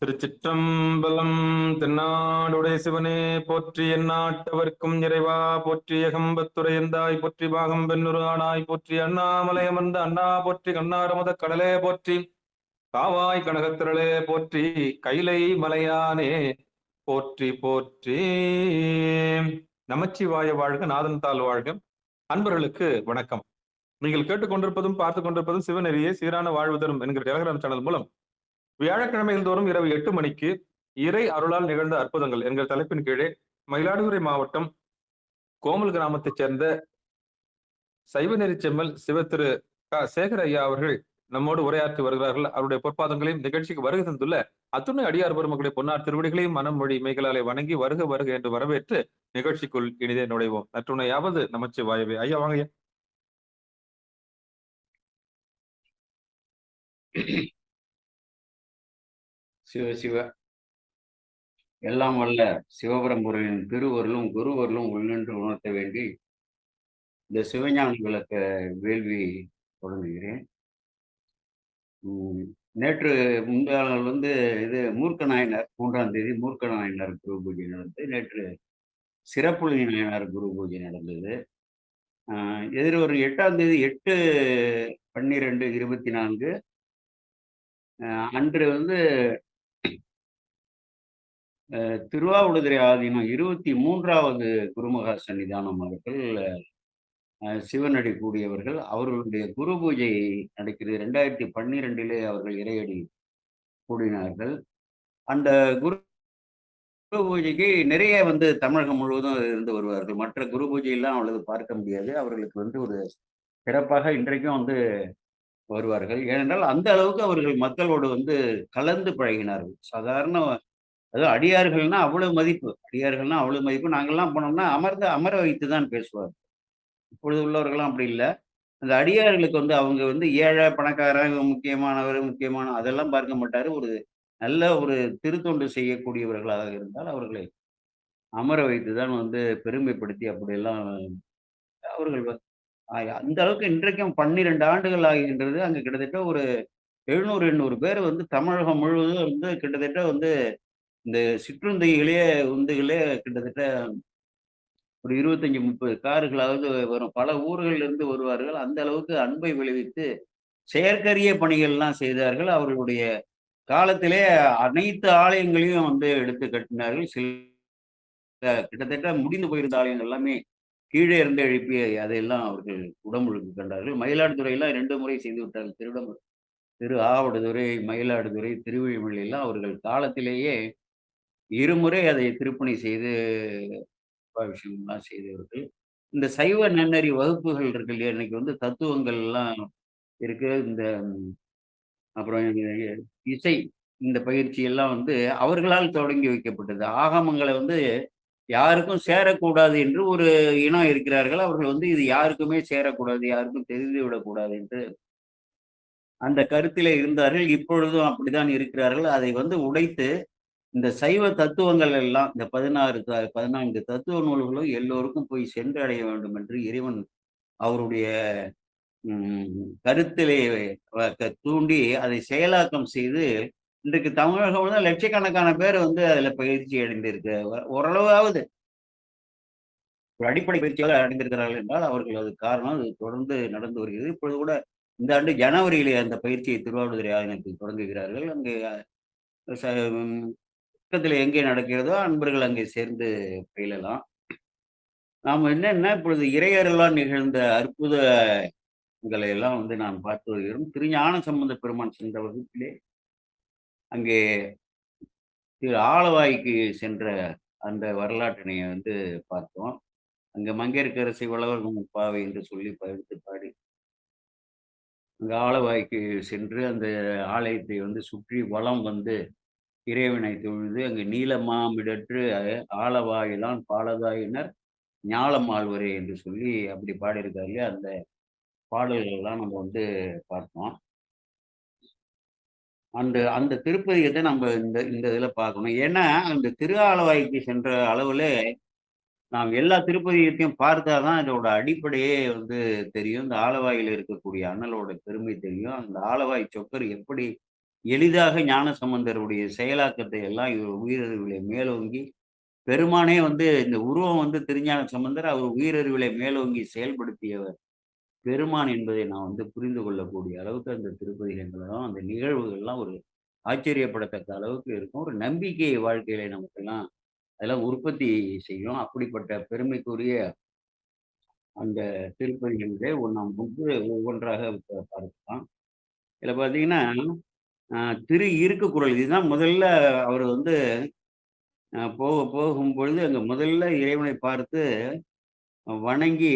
திருச்சிற்றம்பலம். தென்னாடுடைய சிவனே போற்றி, எந்நாட்டவர்க்கும் இறைவா போற்றி, ஏகம்பத்துரையந்தாய் போற்றி, பாகம் பெண்ணுரு ஆனாய் போற்றி, அண்ணாமலை அமர்ந்த அண்ணா போற்றி, கண்ணாரமுத கடலே போற்றி, காவாய் கனகத்திரளே போற்றி, கைலை மலையானே போற்றி போற்றி. நமச்சிவாய வாழ்க, நாதன் தாள் வாழ்க. அன்பர்களுக்கு வணக்கம். நீங்கள் கேட்டுக்கொண்டிருப்பதும் பார்த்துக் கொண்டிருப்பதும் சிவநெறியே சீரான வாழ்வு தரும் என்கிற டெலகிராம் சேனல் மூலம் வியாழக்கிழமைகள் தோறும் இரவு 8 மணிக்கு இறை அருளால் நிகழ்ந்த அற்புதங்கள் என்கிற தலைப்பின் கீழே மயிலாடுதுறை மாவட்டம் கோமல் கிராமத்தைச் சேர்ந்த சைவநெறி செம்மல் சிவ திரு சேகர் ஐயா அவர்கள் நம்மோடு உரையாற்றி வருகிறார்கள். அவருடைய பொற்பாதங்களையும் நிகழ்ச்சிக்கு வருகை தந்துள்ள அத்துணை அடியார் பெருமக்களுடைய பொன்னார் திருவடிகளையும் மனம் மொழி மெய்களாலே வணங்கி வருக வருக என்று வரவேற்று நிகழ்ச்சிக்குள் இனிதே நுழைவோம். நற்றுணையாவது நமச்சிவாயவே. ஐயா வாங்க. சிவ சிவ. எல்லாம் வல்ல சிவபரம்பொருளின் திருவருளும் குருவருளும் உள்நின்று உணர்த்த வேண்டி இந்த சிவஞான விளக்க வேள்வி தொடங்குகிறேன். நேற்று முந்தைய நாள் இது மூர்க்க நாயனார் 3ஆம் தேதி மூர்க்க நாயனார் குரு பூஜை நடந்தது. நேற்று சிறப்புலி நாயனார் குரு பூஜை நடந்தது. எதிர் ஒரு 8ஆம் தேதி 8/12/24 அன்று திருவாவடுதுறை ஆதீனம் 23வது குருமகா சன்னிதானம் அவர்கள் சிவனடி கூடியவர்கள். அவர்களுடைய குரு பூஜை நடக்கிறது. 2012 அவர்கள் இறையடி கூடினார்கள். அந்த குரு பூஜைக்கு நிறைய தமிழகம் முழுவதும் இருந்து வருவார்கள். மற்ற குரு பூஜையெல்லாம் அவ்வளவு பார்க்க முடியாது. அவர்களுக்கு ஒரு சிறப்பாக இன்றைக்கும் வருவார்கள். ஏனென்றால் அந்த அளவுக்கு அவர்கள் மக்களோடு கலந்து பழகினார்கள். சாதாரண அதாவது அடியார்கள்னா அவ்வளவு மதிப்பு. நாங்கள்லாம் போனோம்னா அமர வைத்து தான் பேசுவார். இப்பொழுது உள்ளவர்கள்லாம் அப்படி இல்லை. அந்த அடியார்களுக்கு அவங்க ஏழை பணக்காரன் முக்கியமானவர் அதெல்லாம் பார்க்க மாட்டாரு. ஒரு நல்ல ஒரு திருத்தொண்டு செய்யக்கூடியவர்களாக இருந்தால் அவர்களை அமர வைத்து தான் பெருமைப்படுத்தி அப்படியெல்லாம் அவர்கள் அந்த அளவுக்கு இன்றைக்கும் 12 ஆண்டுகள் ஆகின்றது. அங்க கிட்டத்தட்ட ஒரு 700-800 பேர் தமிழகம் முழுவதும் கிட்டத்தட்ட இந்த சிற்றுந்திகளே கிட்டத்தட்ட ஒரு 25-30 கார்களாவது வரும். பல ஊர்களில் இருந்து வருவார்கள். அந்த அளவுக்கு அன்பை விளைவித்து செயற்கரிய பணிகள்லாம் செய்தார்கள். அவர்களுடைய காலத்திலே அனைத்து ஆலயங்களையும் எடுத்து கட்டினார்கள். சில கிட்டத்தட்ட முடிந்து போயிருந்த ஆலயங்கள் எல்லாமே கீழே இருந்து எழுப்பி அதையெல்லாம் அவர்கள் உடம்புழுக்கு கண்டார்கள். மயிலாடுதுறையெல்லாம் 2 முறை செய்து விட்டார்கள். திரு ஆவடுதுறை, மயிலாடுதுறை, திருவிழிமலை எல்லாம் அவர்கள் காலத்திலேயே 2 முறை அதை திருப்பணி செய்து விஷயம்லாம் செய்தவர்கள். இந்த சைவ நன்னறி வகுப்புகள் இருக்கு இல்லையா, இன்னைக்கு தத்துவங்கள் எல்லாம் இருக்கு. அப்புறம் இசை இந்த பயிற்சி எல்லாம் அவர்களால் தொடங்கி வைக்கப்பட்டது. ஆகமங்களை யாருக்கும் சேரக்கூடாது என்று ஒரு இனம் இருக்கிறார்கள். அவர்கள் இது யாருக்குமே சேரக்கூடாது, யாருக்கும் தெரிந்து விடக்கூடாது என்று அந்த கருத்திலே இருந்தார்கள். இப்பொழுதும் அப்படித்தான் இருக்கிறார்கள். அதை உடைத்து இந்த சைவ தத்துவங்கள் எல்லாம் இந்த 14 தத்துவ நூல்களும் எல்லோருக்கும் போய் சென்றடைய வேண்டும் என்று இறைவன் அவருடைய கருத்திலே தூண்டி அதை செயலாக்கம் செய்து இன்றைக்கு தமிழகம் லட்சக்கணக்கான பேர் அதுல பயிற்சி அடைந்திருக்க ஓரளவாவது ஒரு அடிப்படை பயிற்சியாக அடைந்திருக்கிறார்கள் என்றால் அவர்கள் அது காரணம். அது தொடர்ந்து நடந்து வருகிறது. இப்பொழுது கூட இந்த ஆண்டு ஜனவரியிலே அந்த பயிற்சியை திருவாவடுதுறை ஆதீனத்தில் தொடங்குகிறார்கள். அங்கே பக்கத்தில் எங்கே நடக்கிறதோ அன்பர்கள் அங்கே சேர்ந்து பயிலலாம். நாம் என்னென்ன இப்பொழுது இறையருளால் நிகழ்ந்த அற்புதங்களை எல்லாம் நாம் பார்த்து வருகிறோம். திருஞான சம்பந்த பெருமான் சென்ற வகுப்பிலே அங்கே திரு ஆலவாய்க்கு சென்ற அந்த வரலாற்றினை பார்த்தோம். அங்கே மங்கையர்க்கரசி வளவர்கள் பாவை என்று சொல்லி பகிர்ந்து பாடி அங்கே ஆலவாய்க்கு சென்று அந்த ஆலயத்தை சுற்றி வளம் இறைவனை தொழுது அங்கு நீலமாமிடற்று ஆலவாயிலான் பாலதாயினர் ஞாலமாழ்வரே என்று சொல்லி அப்படி பாடியிருக்காரு. அந்த பாடல்கள் எல்லாம் நம்ம பார்த்தோம். அந்த திருப்பதிகத்தை நம்ம இந்த இதில் பார்க்கணும். ஏன்னா அந்த திரு ஆலவாய்க்கு சென்ற அளவுல நாம் எல்லா திருப்பதிகத்தையும் பார்த்தாதான் இதோட அடிப்படையே தெரியும். இந்த ஆலவாயில் இருக்கக்கூடிய அண்ணலோட பெருமை தெரியும். அந்த ஆலவாய் சொக்கர் எப்படி எளிதாக ஞானசம்பந்தருடைய செயலாக்கத்தை எல்லாம் இவர் உயிரறிவிலே மேலோங்கி பெருமானே வந்து இந்த உருவம் வந்து திருஞான சம்பந்தர், அவர் உயிரறிவிலே மேலோங்கி செயல்படுத்தியவர் பெருமான் என்பதை நான் வந்து புரிந்து கொள்ளக்கூடிய அளவுக்கு அந்த திருப்பதிகங்களும், அந்த நிகழ்வுகள்லாம் ஒரு ஆச்சரியப்படத்தக்க அளவுக்கு இருக்கும். ஒரு நம்பிக்கை வாழ்க்கையில நமக்கெல்லாம் அதெல்லாம் உற்பத்தி செய்யும். அப்படிப்பட்ட பெருமைக்குரிய அந்த திருப்பதிகளிலே நாம் வந்து ஒவ்வொன்றாக பார்க்கலாம். இதுல பார்த்தீங்கன்னா, அ திரு இருக்கு குறள். இதுதான் முதல்ல அவர் வந்து போகும்பொழுது அங்க முதல்ல இறைவனை பார்த்து வணங்கி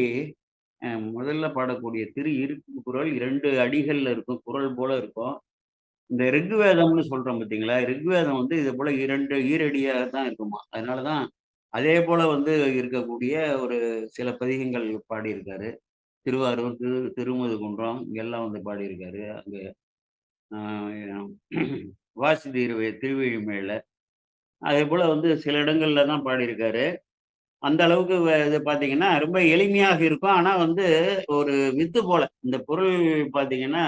முதல்ல பாடக்கூடிய திரு இருக்கு குறள் 2 அடிகள்ல இருக்கும். குறள் போல இருக்கும். இந்த ரிக்வேதம்னு சொல்றோம் பார்த்தீங்களா? ரிக்வேதம் வந்து இது போல 2 ஈரடியா தான் இருக்குமா. அதனால தான் அதே போல வந்து இருக்கக்கூடிய ஒரு சில பதிகங்கள் பாடியிருக்காரு. திருவாரூர், திருமுதுகுன்றம் இங்கெல்லாம் வந்து பாடியிருக்காரு. அங்க அ வாசி திருவெழிமேல அதேபோல வந்து சில இடங்கள்ல தான் பாடியிருக்காரு. அந்த அளவுக்கு இது பார்த்தீங்கன்னா, ரொம்ப எளிமையாக இருக்கும். ஆனா வந்து ஒரு வித்து போல. இந்த பொருள் பார்த்தீங்கன்னா,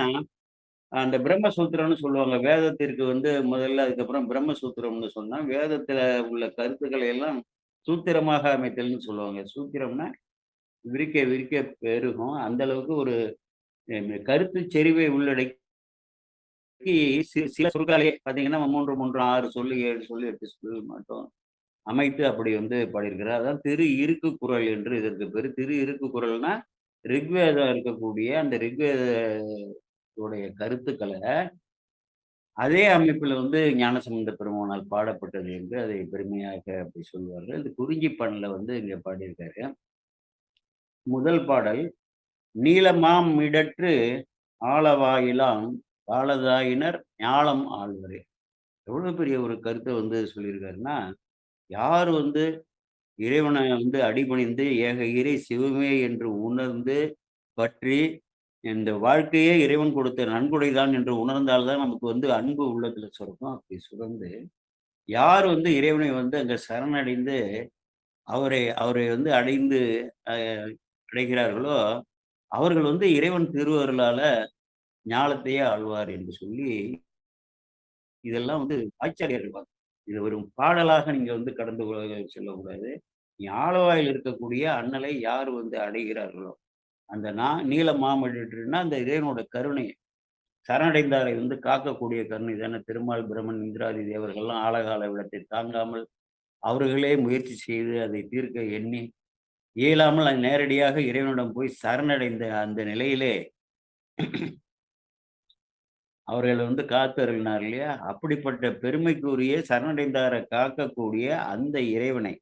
அந்த பிரம்மசூத்திரம்னு சொல்லுவாங்க. வேதத்திற்கு வந்து முதல்ல அதுக்கப்புறம் பிரம்மசூத்திரம்னு சொன்னா, வேதத்தில உள்ள கருத்துக்களை எல்லாம் சூத்திரமாக அமைத்தல்ன்னு சொல்லுவாங்க. சூத்திரம்னா விரிக்க விரிக்க பெருகும். அந்த அளவுக்கு ஒரு கருத்து செறிவை உள்ளடக்கி சில சொற்களே பார்த்தீங்கன்னா 3, 3, 6 சொல்லு, 7 சொல்லு, 8 சொல்லு மட்டும் அமைத்து அப்படி வந்து பாடியிருக்கிறார். அதான் திரு இருக்கு குறள் என்று இதற்கு பேரு. திரு இருக்கு குறள்னா, ரிக்வேதம் இருக்கக்கூடிய அந்த ரிக்வேதத்துடைய கருத்துக்கள, அதே அமைப்பில வந்து ஞானசம்பந்த பெருமானால் பாடப்பட்டது என்று அதை பெருமையாக அப்படி சொல்வார்கள். இது குறிஞ்சிப்பண்ல வந்து இங்க பாடியிருக்காரு. முதல் பாடல், "நீலமாம் மிடற்று ஆலவாயிலாம் ஆலதாயினர் ஞாலம் ஆள்வரே." எவ்வளவு பெரிய ஒரு கருத்த வந்து சொல்லியிருக்காருன்னா, யார் வந்து இறைவனை வந்து அடிபணிந்து ஏக இறை சிவமே என்று உணர்ந்து பற்றி இந்த வாழ்க்கையே இறைவன் கொடுத்த நன்கொடைதான் என்று உணர்ந்தால் தான் நமக்கு வந்து அன்பு உள்ளத்துல சுரக்கும். அப்படி சுரந்து யார் வந்து இறைவனை வந்து அங்க சரணடைந்து அவரை அவரை வந்து அடைந்து அடைகிறார்களோ அவர்கள் வந்து இறைவன் திருவருளால ஞாலத்தையே ஆழ்வார் என்று சொல்லி இதெல்லாம் வந்து ஆச்சாரியர்கள் இது ஒரு பாடலாக நீங்க வந்து கடந்து செல்லக்கூடாது. நீ ஆலவாயில் இருக்கக்கூடிய அண்ணலை யார் வந்து அடைகிறார்களோ, அந்த நீல மாமழற்றுன்னா அந்த இறைவனோட கருணை. சரணடைந்தாரை வந்து காக்கக்கூடிய கருணை தானே திருமால், பிரமன், இந்திராதி தேவர்கள்லாம் ஆழகால வெள்ளத்தை தாங்காமல் அவர்களே முயற்சி செய்து அதை தீர்க்க எண்ணி, இயலாமல் அது நேரடியாக இறைவனிடம் போய் சரணடைந்த அந்த நிலையிலே அவர்கள் வந்து காத்தருளினார் இல்லையா? அப்படிப்பட்ட பெருமைக்குரிய சரணடைந்தாரை காக்கக்கூடிய அந்த இறைவனை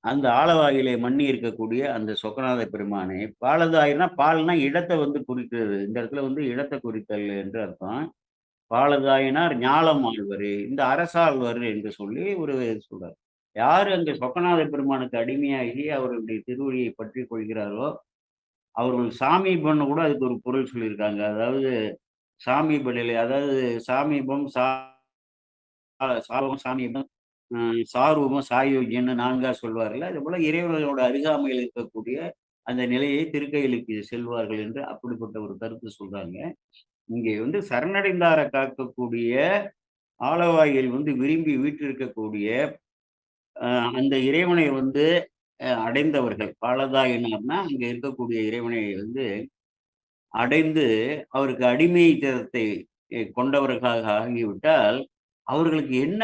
அந்த ஆலவாயிலே மண்ணி இருக்கக்கூடிய அந்த சொக்கநாத பெருமானை, பாலதாயினா பால்னா இடத்த வந்து குறிக்கிறது. இந்த இடத்துல வந்து இடத்த குறித்தல் என்று அர்த்தம். பாலதாயினார் ஞாலம் ஆழ்வரு, இந்த அரசாழ்வர் என்று சொல்லி ஒரு சொல்றார். யாரு அங்க சொக்கநாத பெருமானுக்கு அடிமையாகி அவர்களுடைய திருவடியை பற்றிக் கொள்கிறாரோ, அவர்கள் சாமீபம்னு கூட அதுக்கு ஒரு பொருள் சொல்லியிருக்காங்க. அதாவது சாமீப நிலை, அதாவது சாமீபம், சாபம், சாமீபம், சாரூபம், சாயுஜ்யம்னு 4ஆ சொல்வார்ல. அதுபோல இறைவனோட அருகாமையில் இருக்கக்கூடிய அந்த நிலையை திருக்கையிலுக்கு செல்வார்கள் என்று அப்படிப்பட்ட ஒரு கருத்து சொல்றாங்க. இங்கே வந்து சரணடைந்தார காக்கக்கூடிய ஆலவாயில் வந்து விரும்பி வீற்றிருக்கக்கூடிய அந்த இறைவனை வந்து அடைந்தவர்கள். பாலதாயினார்னா அங்க இருக்கக்கூடிய இறைவனை வந்து அடைந்து அவருக்கு அடிமைத்தனத்தை கொண்டவர்களாக ஆகிவிட்டால், அவர்களுக்கு என்ன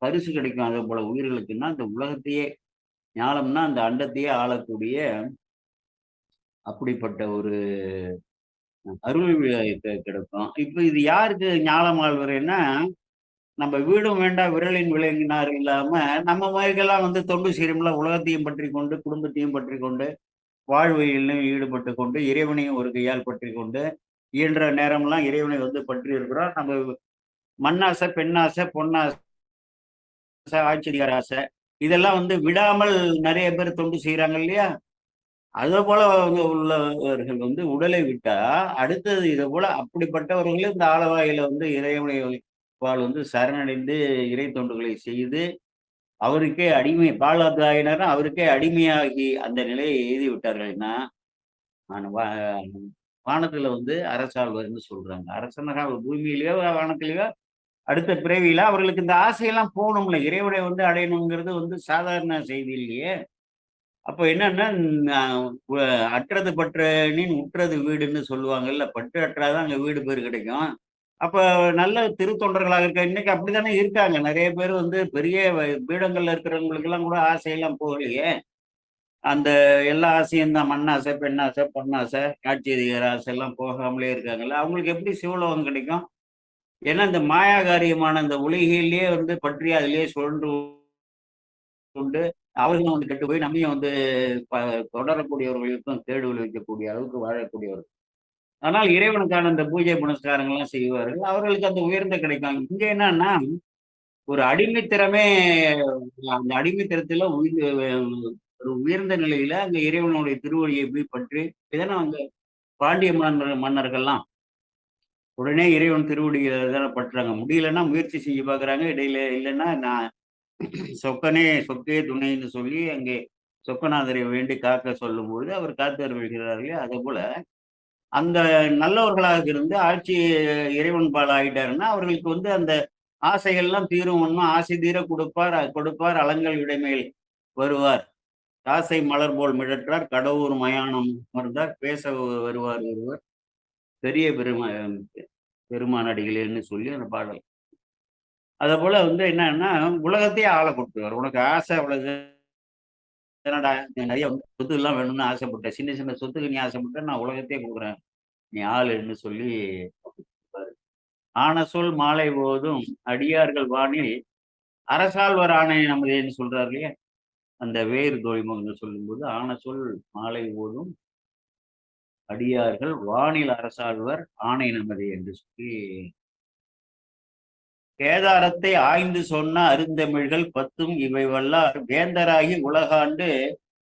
பரிசு கிடைக்கும் அதே போல உயிர்களுக்குன்னா, அந்த உலகத்தையே ஞாலம்னா அந்த அண்டத்தையே ஆளக்கூடிய அப்படிப்பட்ட ஒரு அருள் கிடைக்கும். இப்ப இது யாருக்கு ஞாலம் ஆள்வரேன்னா, நம்ம வீடும் வேண்டாம் விரலின் விளங்கினார் இல்லாம, நம்ம மாதிரிக்கெல்லாம் வந்து தொண்டு செய்யும்ல உலகத்தையும் பற்றிக் கொண்டு, குடும்பத்தையும் பற்றிக் கொண்டு, வாழ்வியலிலும் ஈடுபட்டு கொண்டு, இறைவனையும் ஒரு கையால் பற்றிக் கொண்டு, இயன்ற நேரம்லாம் இறைவனை வந்து பற்றி இருக்கிறோம். நம்ம மண்ணாசை, பெண்ணாசை, பொன்னாசை, ஆச்சரியார் ஆசை இதெல்லாம் வந்து விடாமல் நிறைய பேர் தொண்டு செய்யறாங்க இல்லையா? அதே போல அவங்க உள்ளவர்கள் வந்து உடலை விட்டா, அடுத்தது இதை போல அப்படிப்பட்டவர்களும் இந்த ஆலவாயில வந்து இறைவனை வந்து சரணடைந்து இறை தொண்டுகளை செய்து அவருக்கே அடிமை பாலாதாயினரும் அவருக்கே அடிமையாகி அந்த நிலையை எய்தி விட்டார்கள்னா, நான் வானத்துல வந்து அரசாழ்வார்ன்னு சொல்றாங்க. அரசனாக பூமியிலேயோ வானத்திலேயோ அடுத்த பிறவியில அவர்களுக்கு இந்த ஆசையெல்லாம் போகணும்ல. இறைவனை வந்து அடையணுங்கிறது வந்து சாதாரண செய்தி இல்லையே. அப்ப என்னன்னா, அற்றது பற்றனின் உற்றது வீடுன்னு சொல்லுவாங்கல்ல. பற்று அற்றாதான் அங்க வீடு பேரு கிடைக்கும். அப்ப நல்ல திருத்தொண்டர்களாக இருக்க இன்னைக்கு அப்படித்தானே இருக்காங்க. நெறைய பேர் வந்து பெரிய பீடங்கள்ல இருக்கிறவங்களுக்கெல்லாம் கூட ஆசையெல்லாம் போகலையே. அந்த எல்லா ஆசையும் தான் மண்ணாசை, பெண்ணாசை, பொன்னாசை, ஆட்சி அதிகார ஆசை எல்லாம் போகாமலே இருக்காங்கல்ல. அவங்களுக்கு எப்படி சிவலோகம் கிடைக்கும்? ஏன்னா இந்த மாயாகாரியமான இந்த உலகிலேயே வந்து பற்றி அதிலேயே சுழன்று கொண்டு அவர்களும் வந்து கெட்டு போய் நம்மையும் வந்து ப தொடரக்கூடியவர்களுக்கும் கேடு விளைவிக்கக்கூடிய அளவுக்கு வாழக்கூடியவர்கள். ஆனால் இறைவனுக்கான இந்த பூஜை புனஸ்காரங்கள்லாம் செய்வார்கள். அவர்களுக்கு அந்த உயர்ந்த கிடைக்கும். இங்க என்னன்னா, ஒரு அடிமைத்தனமே அந்த அடிமைத்தனத்துல ஒரு உயர்ந்த நிலையில அங்க இறைவனுடைய திருவடியை போய் பற்றி இதெல்லாம் அங்க பாண்டிய மன்னர்கள்லாம் உடனே இறைவன் திருவடியை தானே பற்றுறாங்க. முடியலன்னா முயற்சி செஞ்சு பார்க்குறாங்க. இடையில இல்லைன்னா நான் சொக்கே துணைன்னு சொல்லி அங்கே சொக்கநாதரை வேண்டி காக்க சொல்லும்பொழுது அவர் காத்து அருள்கிறார்களே. அதே போல அந்த நல்லவர்களாக இருந்து ஆட்சி இறைவன் பால் ஆயிட்டாருன்னா அவர்களுக்கு வந்து அந்த ஆசைகள்லாம் தீரும். ஒன்றும் ஆசை தீர கொடுப்பார் அலங்கல் இடைமேல் வருவார். காசை மலர் போல் மிழற்றார் கடவுர் மயானம் அமர்ந்தார் பேச வருவார் ஒருவர் பெரிய பெருமானடிகளேன்னு சொல்லி அந்த பாடல். அதே போல வந்து என்னன்னா உலகத்தையே ஆள கொடுத்துருவார். உனக்கு ஆசை அவ்வளவு என்னடா நிறைய சொத்து எல்லாம் வேணும்னு ஆசைப்பட்ட சின்ன சின்ன சொத்துக்கு நீ ஆசைப்பட்ட நான் உலகத்தையே கொடுக்குறேன் நீ ஆளுன்னு சொல்லி ஆன சொல் மாலை போதும் அடியார்கள் வானில் அரசாழ்வர் ஆணை நமதேன்னு சொல்றாரு இல்லையா. அந்த வேறு தோழிமகன் சொல்லும்போது ஆன சொல் மாலை போதும் அடியார்கள் வானில் அரசாழ்வர் ஆணை நமதே என்று சொல்லி கேதாரத்தை ஆய்ந்து சொன்ன அருந்தமிழ்கள் 10 இவை வல்லார் வேந்தராகி உலகாண்டு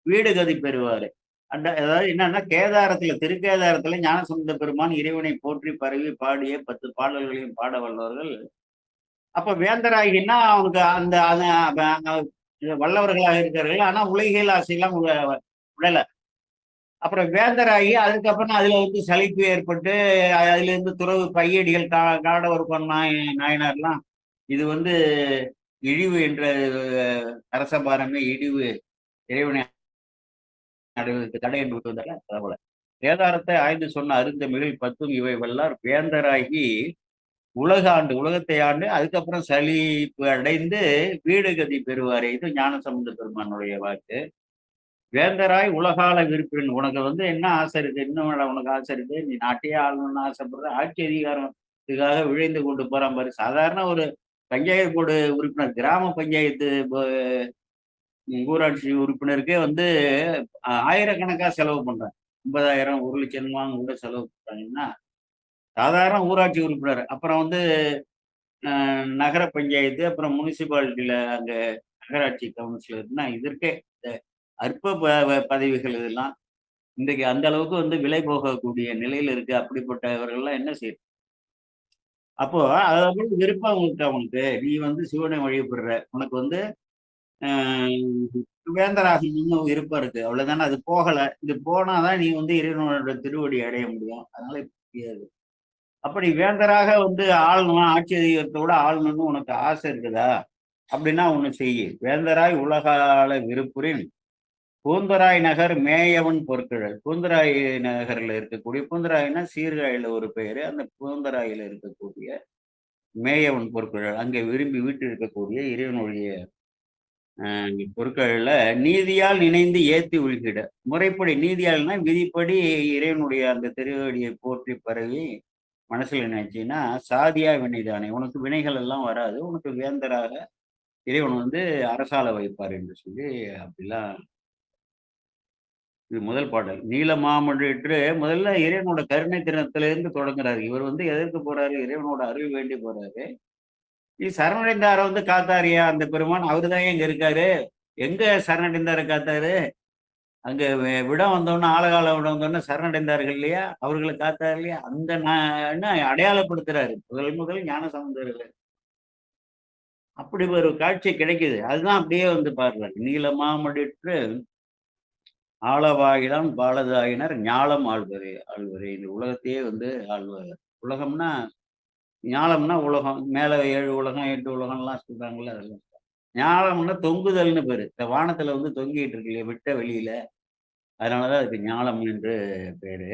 வீடு கதி பெறுவாரு. அதாவது என்னன்னா கேதாரத்துல திருக்கேதாரத்துல ஞானசம்பந்த பெருமான் இறைவனை போற்றி பரவி பாடிய 10 பாடல்களையும் பாட வல்லவர்கள். அப்ப வேந்தராகின்னா அவனுக்கு அந்த வல்லவர்களாக இருக்கிறார்கள். ஆனா உலகியல் ஆசையெல்லாம் விடல. அப்புறம் வேந்தராகி அதுக்கப்புறம் அதுல வந்து சலிப்பு ஏற்பட்டு அதுல இருந்து துறவு பையடிகள் காடவர் நாயனார்லாம் இது வந்து இழிவு என்ற அரசபாரமே இழிவு இறைவனை அடைவதற்கு தடை என்று விட்டு வந்தாங்க. அதேபோல வேதாரத்தை ஆய்ந்து சொன்ன அருந்தமிழில் 10 இவை வல்லார் வேந்தராகி உலகத்தை ஆண்டு அதுக்கப்புறம் சலிப்பு அடைந்து வீடு கதி பெறுவாரே. இது ஞானசம்பந்த பெருமானுடைய வாக்கு. வேந்தராய் உலகால விருப்பின் உனக்கு வந்து என்ன ஆசை இருக்கு? இன்னும் உனக்கு ஆசை இருக்கு, நீ நாட்டையே ஆளணும்னு ஆசைப்படுற, ஆட்சி அதிகாரத்துக்காக விழைந்து கொண்டு போறான் பாரு. சாதாரண ஒரு பஞ்சாயத்து போர்டு உறுப்பினர், கிராம பஞ்சாயத்து ஊராட்சி உறுப்பினருக்கே வந்து ஆயிரக்கணக்கா செலவு பண்றாங்க. 50,000 1 லட்சம் கூட செலவு பண்றாங்கன்னா சாதாரண ஊராட்சி உறுப்பினர். அப்புறம் வந்து நகர பஞ்சாயத்து, அப்புறம் முனிசிபாலிட்டியில அங்க நகராட்சி கவுன்சிலர்னா இதற்கே அற்ப பதவிகள் இதெல்லாம் இன்றைக்கு அந்த அளவுக்கு வந்து விலை போகக்கூடிய நிலையில இருக்கு. அப்படிப்பட்டவர்கள்லாம் என்ன செய்யும்? அப்போ அதை விருப்பம் அவனுக்கு நீ வந்து சிவனை வழிபடுற உனக்கு வந்து வேந்தராகணும்னு விருப்பம் இருக்கு. அவ்வளவுதானே. அது போகல. இது போனாதான் நீ வந்து இறைவனோட திருவடி அடைய முடியும். அதனால முடியாது. அப்படி வேந்தராக வந்து ஆளணும், ஆட்சி அதிகாரத்தோட ஆளணும்னு உனக்கு ஆசை இருக்குதா? அப்படின்னா ஒண்ணு செய்யு. வேந்தராய் உலகால விருப்புரின் பூந்தராய் நகர் மேயவன் பொற்கிழல். பூந்தராய் நகர்ல இருக்கக்கூடிய பூந்தராய்னா சீர்காழியில ஒரு பெயரு. அந்த பூந்தராயில இருக்கக்கூடிய மேயவன் பொற்கிழல் அங்கே விரும்பி வீட்டு இருக்கக்கூடிய இறைவனுடைய பொற்கிழல நீதியால் நினைந்து ஏத்தி உள்கிட. முறைப்படி நீதியால்னா விதிப்படி இறைவனுடைய அந்த திருவடியை போற்றி பரவி மனசுல நினைச்சீங்கன்னா சாதியா வினைதானே உனக்கு வினைகள் எல்லாம் வராது. உனக்கு வேந்தராக இறைவன் வந்து அரசால வைப்பார் என்று சொல்லி அப்படிலாம். இது முதல் பாடல். நீல மாமழிற்று முதல்ல இறைவனோட கருணை தினத்திலிருந்து தொடங்குறாரு. இவர் வந்து எதற்கு போறாரு? இறைவனோட அருள் வேண்டி போறாரு. நீ சரணடைந்தார வந்து காத்தாரியா அந்த பெருமான் அவருதான் இங்க இருக்காரு. எங்க சரணடைந்தார காத்தாரு? அங்க விடம் வந்தோன்னா ஆழகால விடம் வந்தோன்னா சரணடைந்தார்கள் இல்லையா, அவர்களை காத்தாரு இல்லையா, அந்த என்ன அடையாளப்படுத்துறாரு முதல் ஞான சம்பந்தர்கள். அப்படி ஒரு காட்சி கிடைக்குது. அதுதான் அப்படியே வந்து பாடுறாரு. நீல மாமழிற்று ஆளவாயிலான் பாலதாயினர் ஞாலம் ஆள்வரே ஆள்வரே. இந்த உலகத்தையே வந்து ஆள்வார். உலகம்னா ஞாலம்னா உலகம். மேல 7 உலகம், 8 உலகம்லாம் சொல்றாங்கல்ல அதெல்லாம். ஞாலம்னா தொங்குதல்னு பேரு. இந்த வானத்துல வந்து தொங்கிட்டு இருக்கு இல்லையா? வெட்ட வெளியில. அதனாலதான் அதுக்கு ஞாலம் என்று பேரு.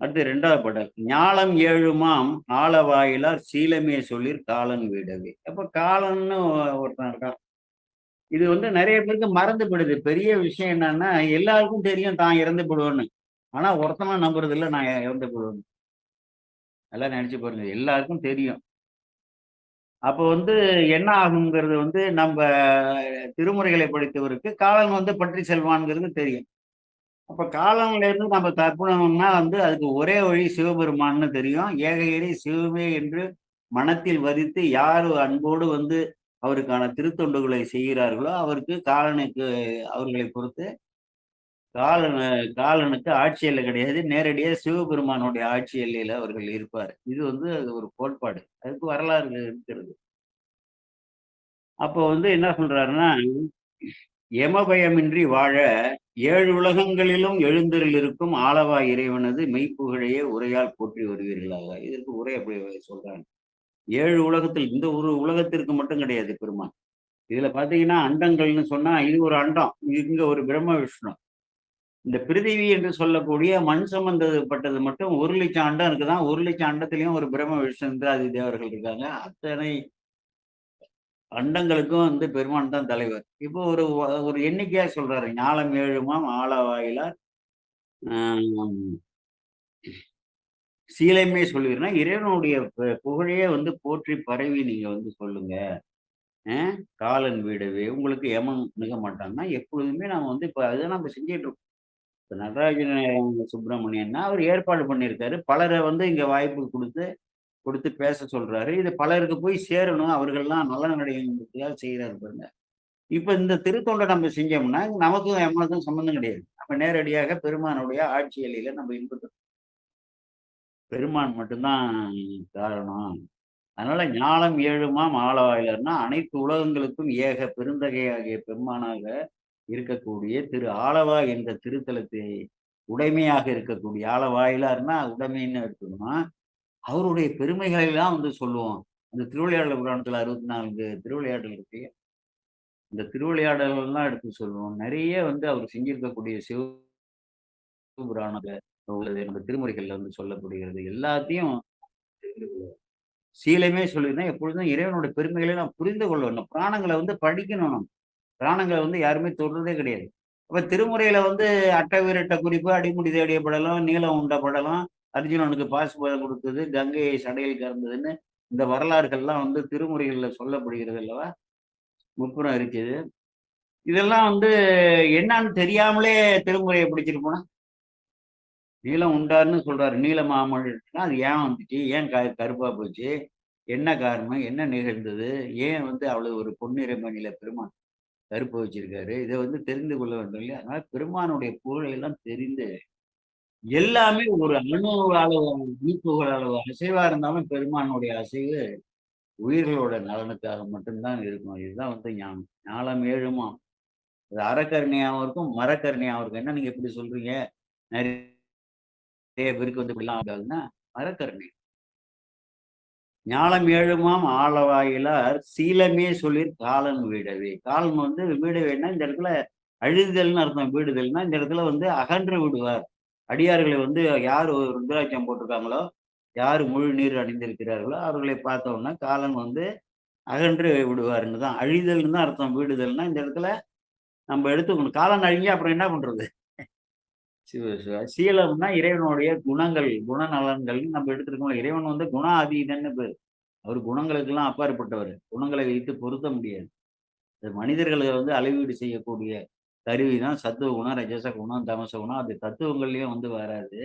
அடுத்து 2வது பாடல். ஞாலம் ஏழுமாம் ஆளவாயிலார் சீலமே சொல்லிற் காலன் வீடவே. அப்ப காலன்னு ஒருத்தன் இருக்கான். இது வந்து நெறைய பேருக்கு மறந்து போயிடுது. பெரிய விஷயம் என்னன்னா, எல்லாருக்கும் தெரியும் தான் இறந்து போடுவேன்னு. ஆனா ஒருத்தனும் நம்புறதில்ல நான் இறந்து போடுவேன்னு. நல்லா நெனச்சு பாருங்க. எல்லாருக்கும் தெரியும். அப்போ வந்து என்ன ஆகுங்கிறது வந்து நம்ப திருமுறைகளை படித்தவருக்கு காலன் வந்து பற்றி செல்வான்ங்கிறது தெரியும். அப்ப காலன்லேருந்து நம்ம தப்புனோம்னா வந்து அதுக்கு ஒரே வழி சிவபெருமான்னு தெரியும். ஏக இறை சிவமே என்று மனத்தில் வதித்து யார் அன்போடு வந்து அவருக்கான திருத்தொண்டுகளை செய்கிறார்களோ, அவருக்கு காலனுக்கு அவர்களை பொறுத்து காலன் காலனுக்கு ஆட்சி எல்லை கிடையாது. நேரடியா சிவபெருமானுடைய ஆட்சி எல்லையில அவர்கள் இருப்பார். இது வந்து அது ஒரு கோட்பாடு. அதுக்கு வரலாறு இருக்கிறது. அப்போ வந்து என்ன சொல்றாருன்னா, யமபயமின்றி வாழ 7 உலகங்களிலும் எழுந்தருள் இருக்கும் ஆளவாய் இறைவனது மெய்ப்புகழையே உரையால் போற்றி வருவீர்களாக. இதற்கு உரை அப்படி சொல்றாங்க. 7 உலகத்தில் இந்த ஒரு உலகத்திற்கு மட்டும் கிடையாது பெருமான். இதுல பாத்தீங்கன்னா அண்டங்கள்னு சொன்னா இது ஒரு அண்டம். இங்க ஒரு பிரம்ம விஷ்ணு. இந்த பிரிதிவி என்று சொல்லக்கூடிய மண் சம்பந்தப்பட்டது மட்டும் 1,00,000 அண்டம் இருக்குதான். 1,00,000 அண்டத்திலயும் ஒரு பிரம்ம விஷ்ணு இந்திராதி தேவர்கள் இருக்காங்க. அத்தனை அண்டங்களுக்கும் வந்து பெருமான் தான் தலைவர். இப்போ ஒரு எண்ணிக்கையா சொல்றாரு. ஞாலம் ஏழுமாம் ஆளவாயிலார் ஆம், சீலைமே சொல்லிடுறேன்னா இறைவனுடைய புகழையே வந்து போற்றி பரவி நீங்க வந்து சொல்லுங்க. காலன் வீடவே உங்களுக்கு யமன் மிக மாட்டான்னா எப்பொழுதுமே நாம வந்து இப்ப அதுதான் நம்ம செஞ்சுட்டு இருக்கோம். இப்ப நடராஜன் சுப்பிரமணியன்னா அவர் ஏற்பாடு பண்ணியிருக்காரு. பலரை வந்து இங்க வாய்ப்பு கொடுத்து கொடுத்து பேச சொல்றாரு. இது பலருக்கு போய் சேரணும். அவர்கள்லாம் நலன் அடையணுங்கிறதுக்காக செய்யறாரு பாருங்க. இப்ப இந்த திருத்தொண்டை நம்ம செஞ்சோம்னா, நமக்கும் எம்மனுக்கும் சம்மந்தம் கிடையாது. நம்ம நேரடியாக பெருமானுடைய ஆட்சி எல்லையில நம்ம இன்புற்று பெருமான் மட்டும்தான் காரணம். அதனால ஞாலம் ஏழுமாம் ஆளவாயிலர்னா அனைத்து உலகங்களுக்கும் ஏக பெருந்தகையாகிய பெருமானாக இருக்கக்கூடிய திரு ஆலவாய் என்ற திருத்தலத்தை உடைமையாக இருக்கக்கூடிய ஆலவாயிலார்னா உடைமைன்னு எடுத்துக்கணும். அவருடைய பெருமைகளை எல்லாம் வந்து சொல்லுவோம். அந்த திருவிளையாடல் புராணத்துல 64 திருவிளையாடல் இருக்கு. இந்த திருவிளையாடல்கள்லாம் எடுத்து சொல்லுவோம். நிறைய வந்து அவர் செஞ்சிருக்கக்கூடிய சிவபுராணத்துல உள்ளது. நம்ம திருமுறைகள்ல வந்து சொல்லப்படுகிறது. எல்லாத்தையும் சீலமே சொல்லியிருந்தேன். எப்பொழுதும் இறைவனுடைய பெருமைகளை நாம் புரிந்து கொள்ளணும். புராணங்கள வந்து படிக்கணும் நம்ம. புராணங்கள வந்து யாருமே தொடுறதே கிடையாது. அப்ப திருமுறையில வந்து அட்டவீரட்ட குறிப்பு, அடிமுடி தேடிய படலம், நீலம் உண்ட படலம், அர்ஜுனனுக்கு பாசுபதம் கொடுத்தது, கங்கையை சடையில் கறந்ததுன்னு இந்த வரலாறுகள்லாம் வந்து திருமுறைகள்ல சொல்லப்படுகிறது அல்லவா? முப்புறம் இருக்குது. இதெல்லாம் வந்து என்னான்னு தெரியாமலே திருமுறைய படிச்சிருப்போனா? நீலம் உண்டார்ன்னு சொல்றாரு. நீல மாமழைன்னா அது ஏன் வந்துச்சு? ஏன் கருப்பா போச்சு? என்ன காரணம்? என்ன நிகழ்ந்தது? ஏன் வந்து அவ்வளவு ஒரு பொன்னிறமணியில பெருமான் கருப்பு வச்சிருக்காரு? இத வந்து தெரிந்து கொள்ள வேண்டும் இல்லையா? அதனால பெருமானுடைய புகழை எல்லாம் தெரிந்து எல்லாமே ஒரு அணு அளவு, மீட்புகள் அளவு அசைவா இருந்தாலும் பெருமானுடைய அசைவு உயிர்களோட நலனுக்காக மட்டும்தான் இருக்கும். இதுதான் வந்து ஞானம். ஞாலம் ஏழுமாம். அது அறக்கருணையாவும் இருக்கும், மரக்கருணையாவும் இருக்கும். என்ன நீங்க இப்படி சொல்றீங்க? நெறைய பேருக்கு வந்து இப்படிலாம் ஆகாதுன்னா, மரக்கருணை. ஞாலம் ஏழுமாம் ஆளவாயிலார் சீலமே சொல்லிற் காலன் வீடவே. காலன் வந்து வீடவேன்னா இந்த இடத்துல அழிதல்னு அர்த்தம். வீடுதல்னா இந்த இடத்துல வந்து அகன்று விடுவார். அடியார்களை வந்து யார் ஒரு ருத்ராட்சம் போட்டிருக்காங்களோ, யார் முழு நீர் அணிந்திருக்கிறார்களோ, அவர்களை பார்த்தோம்னா காலன் வந்து அகன்று விடுவார்ன்னு தான். அழிதல்னு தான் அர்த்தம். வீடுதல்னா இந்த இடத்துல நம்ம எடுத்துக்கணும். காலன் அழிஞ்சா அப்புறம் என்ன பண்றது? சிவ சிவ சீலம்னா இறைவனுடைய குணங்கள், குணநலன்கள்னு நம்ம எடுத்துருக்கோம். இறைவன் வந்து குண அதீதன்னு பேரு. அவர் குணங்களுக்கெல்லாம் அப்பாற்பட்டவர். குணங்களை வைத்து பொருத்த முடியாது. அது மனிதர்களை வந்து அளவீடு செய்யக்கூடிய கருவி தான் சத்துவ குணம், ரஜச குணம், தமச குணம். அது தத்துவங்கள்லயும் வந்து வராது.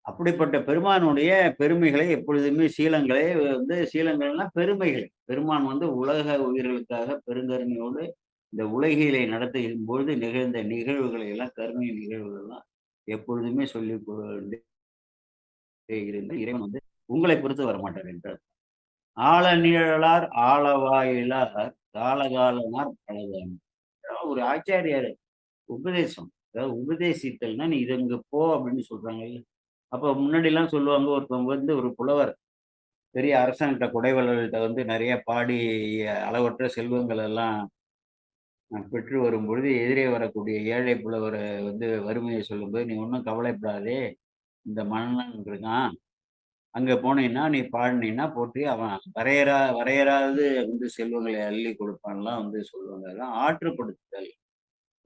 அப்படிப்பட்ட பெருமானுடைய பெருமைகளை எப்பொழுதுமே சீலங்களை வந்து சீலங்கள்னா பெருமைகள். பெருமான் வந்து உலக உயிர்களுக்காக பெருங்கருணையோடு இந்த உலகியலை நடத்தும் பொழுது நிகழ்ந்த நிகழ்வுகளை எல்லாம் கருணை நிகழ்வுகள் எல்லாம் எப்பொழுதுமே சொல்லிக் கொண்டே இருந்து இறைவன் வந்து உங்களை பொறுத்து வரமாட்டார் என்றார். ஆழ நிழலார் ஆளவாயிலார் காலகாலனார் பலகாலம். ஒரு ஆச்சாரியார் உபதேசம். அதாவது உபதேசித்தல்னா நீ இது இங்க போ அப்படின்னு சொல்றாங்கல்ல. அப்ப முன்னாடிலாம் சொல்லுவாங்க, ஒருத்தவங்க வந்து ஒரு புலவர் பெரிய அரசன்கிட்ட குடைவள்ளல்கிட்ட வந்து நிறைய பாடி அளவற்ற செல்வங்கள் எல்லாம் பெற்று வரும்பொழுது, எதிரே வரக்கூடிய ஏழை புலவர வந்து வறுமையை சொல்லும்போது, "நீ ஒண்ணும் கவலைப்படாதே, இந்த மன்னன் இருக்கான். அங்க போனீன்னா, நீ பாடுனீன்னா போட்டு அவன் வரையறாது வந்து செல்வங்களை அள்ளி கொடுப்பான்லாம்" வந்து சொல்லுவாங்க. அதெல்லாம் ஆற்றுப்படுத்துதல்.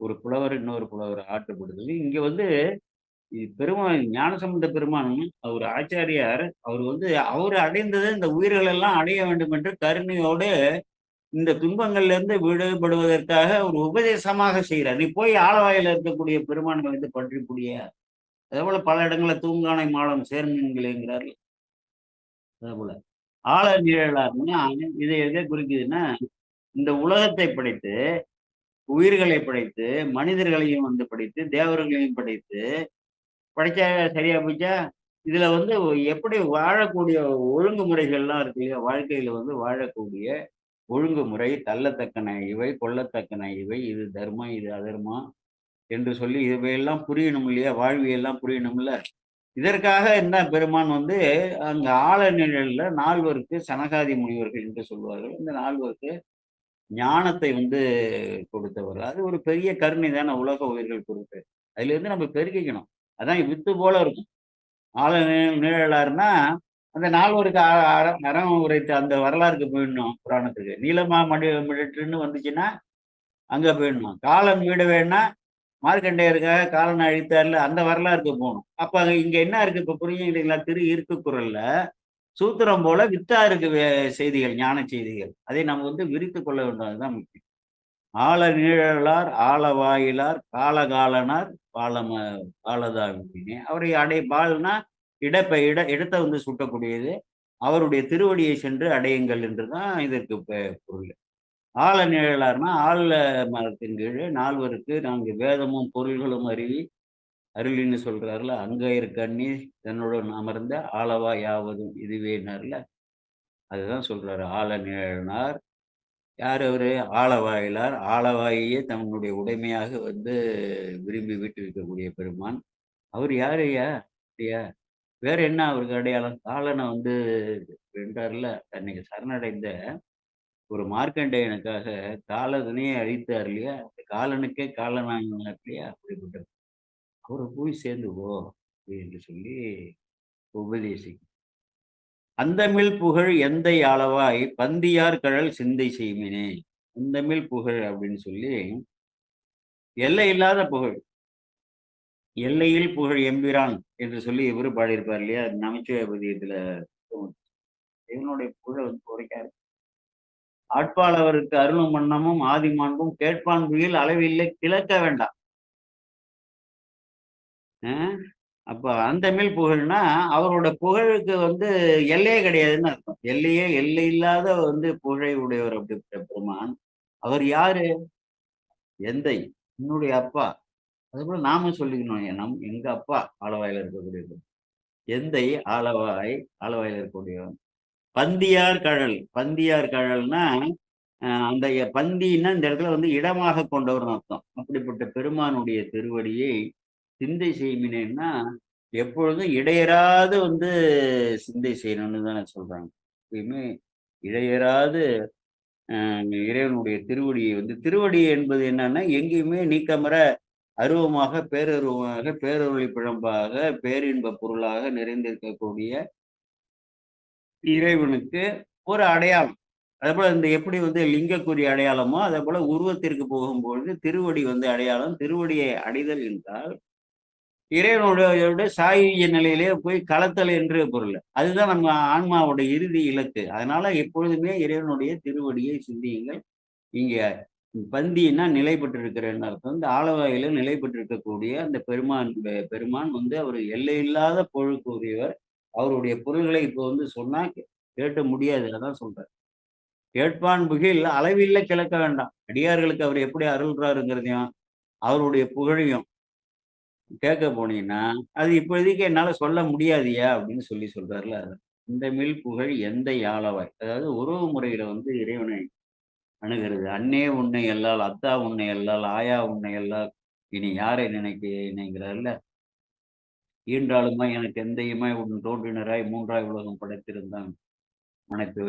ஒரு புலவர் இன்னொரு புலவர ஆற்றுப்படுத்துதல். இங்க வந்து பெருமான் ஞானசம்பந்த பெருமான் ஒரு ஆச்சாரியார், அவர் வந்து அவரு அடைந்தது இந்த உயிர்கள் எல்லாம் அடைய வேண்டும் என்று கருணையோடு இந்த துன்பங்கள்ல இருந்து விடுபடுவதற்காக ஒரு உபதேசமாக செய்கிறார். நீ போய் ஆலவாயில இருக்கக்கூடிய பெருமானை வந்து பற்றி புடிய. அதேபோல பல இடங்கள்ல தூங்கானை மாடம் சேர்மீன்களேங்கிறார். அதேபோல ஆழ நீழலார்ன்னா இது எதை குறிக்குதுன்னா, இந்த உலகத்தை படைத்து, உயிர்களை படைத்து, மனிதர்களையும் வந்து படைத்து, தேவர்களையும் படைத்து, படைச்சா சரியா போச்சா? இதுல வந்து எப்படி வாழக்கூடிய ஒழுங்குமுறைகள்லாம் இருக்கு இல்லையா? வாழ்க்கையில வந்து வாழக்கூடிய ஒழுங்குமுறை, தள்ளத்தக்கன இவை, கொள்ளத்தக்கன இவை, இது தர்மம், இது அதர்மம் என்று சொல்லி இவையெல்லாம் புரியணும் இல்லையா? வாழ்வியெல்லாம் புரியணும்ல. இதற்காக என்ன பெருமான் வந்து அங்க ஆழ நிழல்ல நால்வருக்கு சனகாதி முனிவர்கள் என்று சொல்வார்கள். இந்த நால்வருக்கு ஞானத்தை வந்து கொடுத்தவர். அது ஒரு பெரிய கருணை தானே உலக உயிர்கள் பொறுத்து. அதிலிருந்து நம்ம பெருக்கிக்கணும். அதான் வித்து போல இருக்கும். ஆழ நிழலார்ன்னா, அந்த நால்வருக்கு அறம் உரைத்த அந்த வரலாறுக்கு போயிடணும் புராணத்துக்கு. நீலமா மிடற்றுன்னு வந்துச்சுன்னா, அங்க போயிடணும். காலம் வீடவேன்னா, மார்க்கண்டேயருக்காக காலனை அழித்தார்ல, அந்த வரலாறுக்கு போணும். அப்ப இங்க என்ன இருக்கு இப்ப புரியுதுங்களா? திரு ஈர்க்குக்குறள்ல சூத்திரம் போல வித்தா இருக்கு செய்திகள், ஞான செய்திகள். அதை நம்ம வந்து விரித்துக் கொள்ள வேண்டும். அதுதான் முக்கியம். ஆழ நீழலார், ஆலவாயிலார், காலகாலனார், பாலதாவினே. அவரை பால்னா இடத்தை வந்து சுட்டக்கூடியது. அவருடைய திருவடியை சென்று அடையுங்கள் என்றுதான் இதற்கு பொருள். ஆழ நிழலார்னா, ஆழ மரத்தின் கீழே நால்வருக்கு நான்கு வேதமும் பொருள்களும் அருளின்னு சொல்றாருல. அங்கயிற்கண்ணி தன்னுடன் அமர்ந்த ஆளவா யாவதும் இதுவேனார்ல. அதுதான் சொல்றாரு. ஆழ நிழலார். யார் அவரு? ஆலவாயிலார். ஆலவாயையே தன்னுடைய உடைமையாக வந்து விரும்பி வீற்றிருக்கக்கூடிய பெருமான். அவர் யாருய்யா? அப்படியா? வேற என்ன அவருக்கு அடையாளம்? காலனை வந்து வென்றார்ல. தன்னை சரணடைந்த ஒரு மார்க்கண்டேயனுக்காக காலதனையே அழித்தார் இல்லையா? காலனுக்கே காலனாகினார் இல்லையா? அப்படிப்பட்ட அவர போய் சேர்ந்து போ என்று சொல்லி உபதேசிக்கும். "அந்தமில் புகழ் எந்தை ஆளவாய் பந்தியார் கழல் சிந்தை செய்மினே." அந்தமில் புகழ் அப்படின்னு சொல்லி எல்லை இல்லாத புகழ். எல்லையில் புகழ் எம்பிரான் என்று சொல்லி இவரு பாடியிருப்பார் இல்லையா? நமச்சிவாய பதிகத்துல. இவனுடைய புகழ வந்து குறைக்காது. ஆட்பாளவருக்கு அருளும் வண்ணமும் ஆதி மாண்பும் கேட்பான் புகில் அளவில்லை கிளக்க வேண்டாம். அ அப்ப அந்தமில் புகழ்னா, அவரோட புகழுக்கு வந்து எல்லையே கிடையாதுன்னு அர்த்தம். எல்லை இல்லாத வந்து புகழை உடையவர் அப்படிப்பட்ட பெருமான். அவர் யாரு? எந்தை. என்னுடைய அப்பா. அதுபோல நாம சொல்லிக்கணும். எங்க அப்பா ஆலவாயில இருக்கக்கூடியவர். எந்தை ஆலவாயில இருக்கக்கூடியவன். பந்தியார் கழல். பந்தியார் கழல்னா, அந்த பந்தின்னா இந்த இடத்துல வந்து இடமாக கொண்டவர்ன்னு அர்த்தம். அப்படிப்பட்ட பெருமானுடைய திருவடியை சிந்தை செய்மினேன்னா, எப்பொழுதும் இடையறாது வந்து சிந்தை செய்யணும்னு தானே சொல்றாங்க. எப்பயுமே இடையறாது இறைவனுடைய திருவடியை வந்து திருவடி என்பது என்னன்னா, எங்கேயுமே நீக்கமற அருவமாக, பேரருவமாக, பேரொளி பிழம்பாக, பேரின்ப பொருளாக நிறைந்திருக்கக்கூடிய இறைவனுக்கு ஒரு அடையாளம். அதேபோல இந்த எப்படி வந்து லிங்கக்குறி அடையாளமோ, அதேபோல உருவத்திற்கு போகும்பொழுது திருவடி வந்து அடையாளம். திருவடியை அடைதல் என்றால், இறைவனுடைய சாயுஜ்ய நிலையிலே போய் கலத்தல் என்று பொருள். அதுதான் நம்ம ஆன்மாவோட இறுதி இலக்கு. அதனால எப்பொழுதுமே இறைவனுடைய திருவடியை சிந்தியுங்கள். இங்க பந்தின்னா நிலை பெற்றிருக்கிறன்னு அர்த்தம். இந்த ஆலவாயில நிலை பெற்றிருக்கக்கூடிய அந்த பெருமான் வந்து அவர் எல்லையில்லாத புகழுக்கு உரியவர். அவருடைய பொருள்களை இப்போ வந்து சொன்னா கேட்க முடியாது. அதான் சொல்றேன். கேட்பான் புகில் அளவில்ல கிளக்க வேண்டாம். அடியார்களுக்கு அவர் எப்படி அருள்றாருங்கிறதையும், அவருடைய புகழையும் கேட்க போனீங்கன்னா, அது இப்போதைக்கு என்னால சொல்ல முடியாதுய்யா அப்படின்னு சொல்றாருல்ல. இந்த மில் புகழ் எந்தை ஆளவாய். அதாவது உறவு முறையில வந்து இறைவனை அணுகிறது. அன்னே உன்னை அல்லால், அத்தா உன்னை அல்லால், ஆயா உன்னை அல்லால் இனி யாரை நினைக்கிறார்ல, ஈன்றாலுமாய் எனக்கு எந்தையுமாய் உன் தோன்றினராய் மூன்றாய் உலகம் படைத்திருந்தான் அனைத்து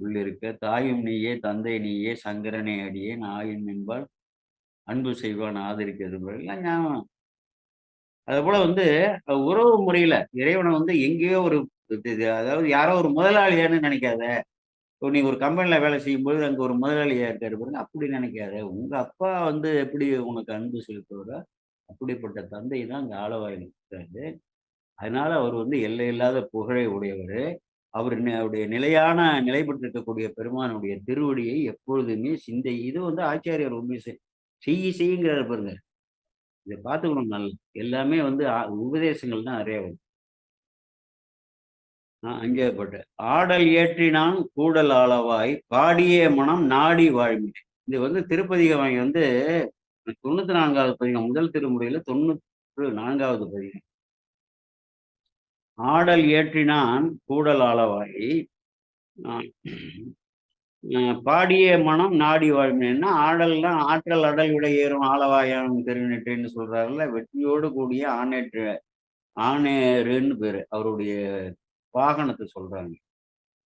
உள்ளிருக்க தாயும் நீயே தந்தை நீயே சங்கரனே அடியேன் ஆயின் என்பால் அன்பு செய்வான் ஆதரிக்கிறது எல்லாம் ஞாபகம். அது போல வந்து உறவு முறையில இறைவனை வந்து எங்கேயோ ஒரு அதாவது யாரோ ஒரு முதலாளியான்னு நினைக்காத. இப்போ நீ ஒரு கம்பெனில வேலை செய்யும்போது அங்க ஒரு முதலாளியா இருக்காரு பாருங்க, அப்படி நினைக்காத. உங்க அப்பா வந்து எப்படி உனக்கு அன்பு செலுத்துவாரோ அப்படிப்பட்ட தந்தை தான் அங்க ஆளவாயில் இருக்காரு. அதனால அவர் வந்து எல்லையில்லாத புகழை உடையவர். அவருடைய நிலையான நிலை பெற்றிருக்கக்கூடிய பெருமானுடைய திருவடியை எப்பொழுதுமே சிந்தை இது வந்து ஆச்சாரியார் உண்மை செய்யுங்கிறாரு பாருங்க. இதை பார்த்துக்கணும் நல்லா. எல்லாமே வந்து உபதேசங்கள் தான் நிறைய வரும். அங்கே போட்டு ஆடல் ஏற்றினான் கூடல் ஆளவாய் பாடிய மனம் நாடி வாழ்மின். இது வந்து திருப்பதிகம் வந்து 94வது பதிகம், முதல் திருமுறையில 94வது பதிகம். ஆடல் ஏற்றினான் கூடல் ஆளவாய் பாடிய மனம் நாடி வாழ்மின்னா, ஆடல்னா ஆற்றல் அடல் விட ஏறும் ஆளவாயம் திருநெற்றுன்னு சொல்றாருல, வெற்றியோடு கூடிய ஆணேருன்னு பேரு அவருடைய வாகனத்தை சொல்றாங்க.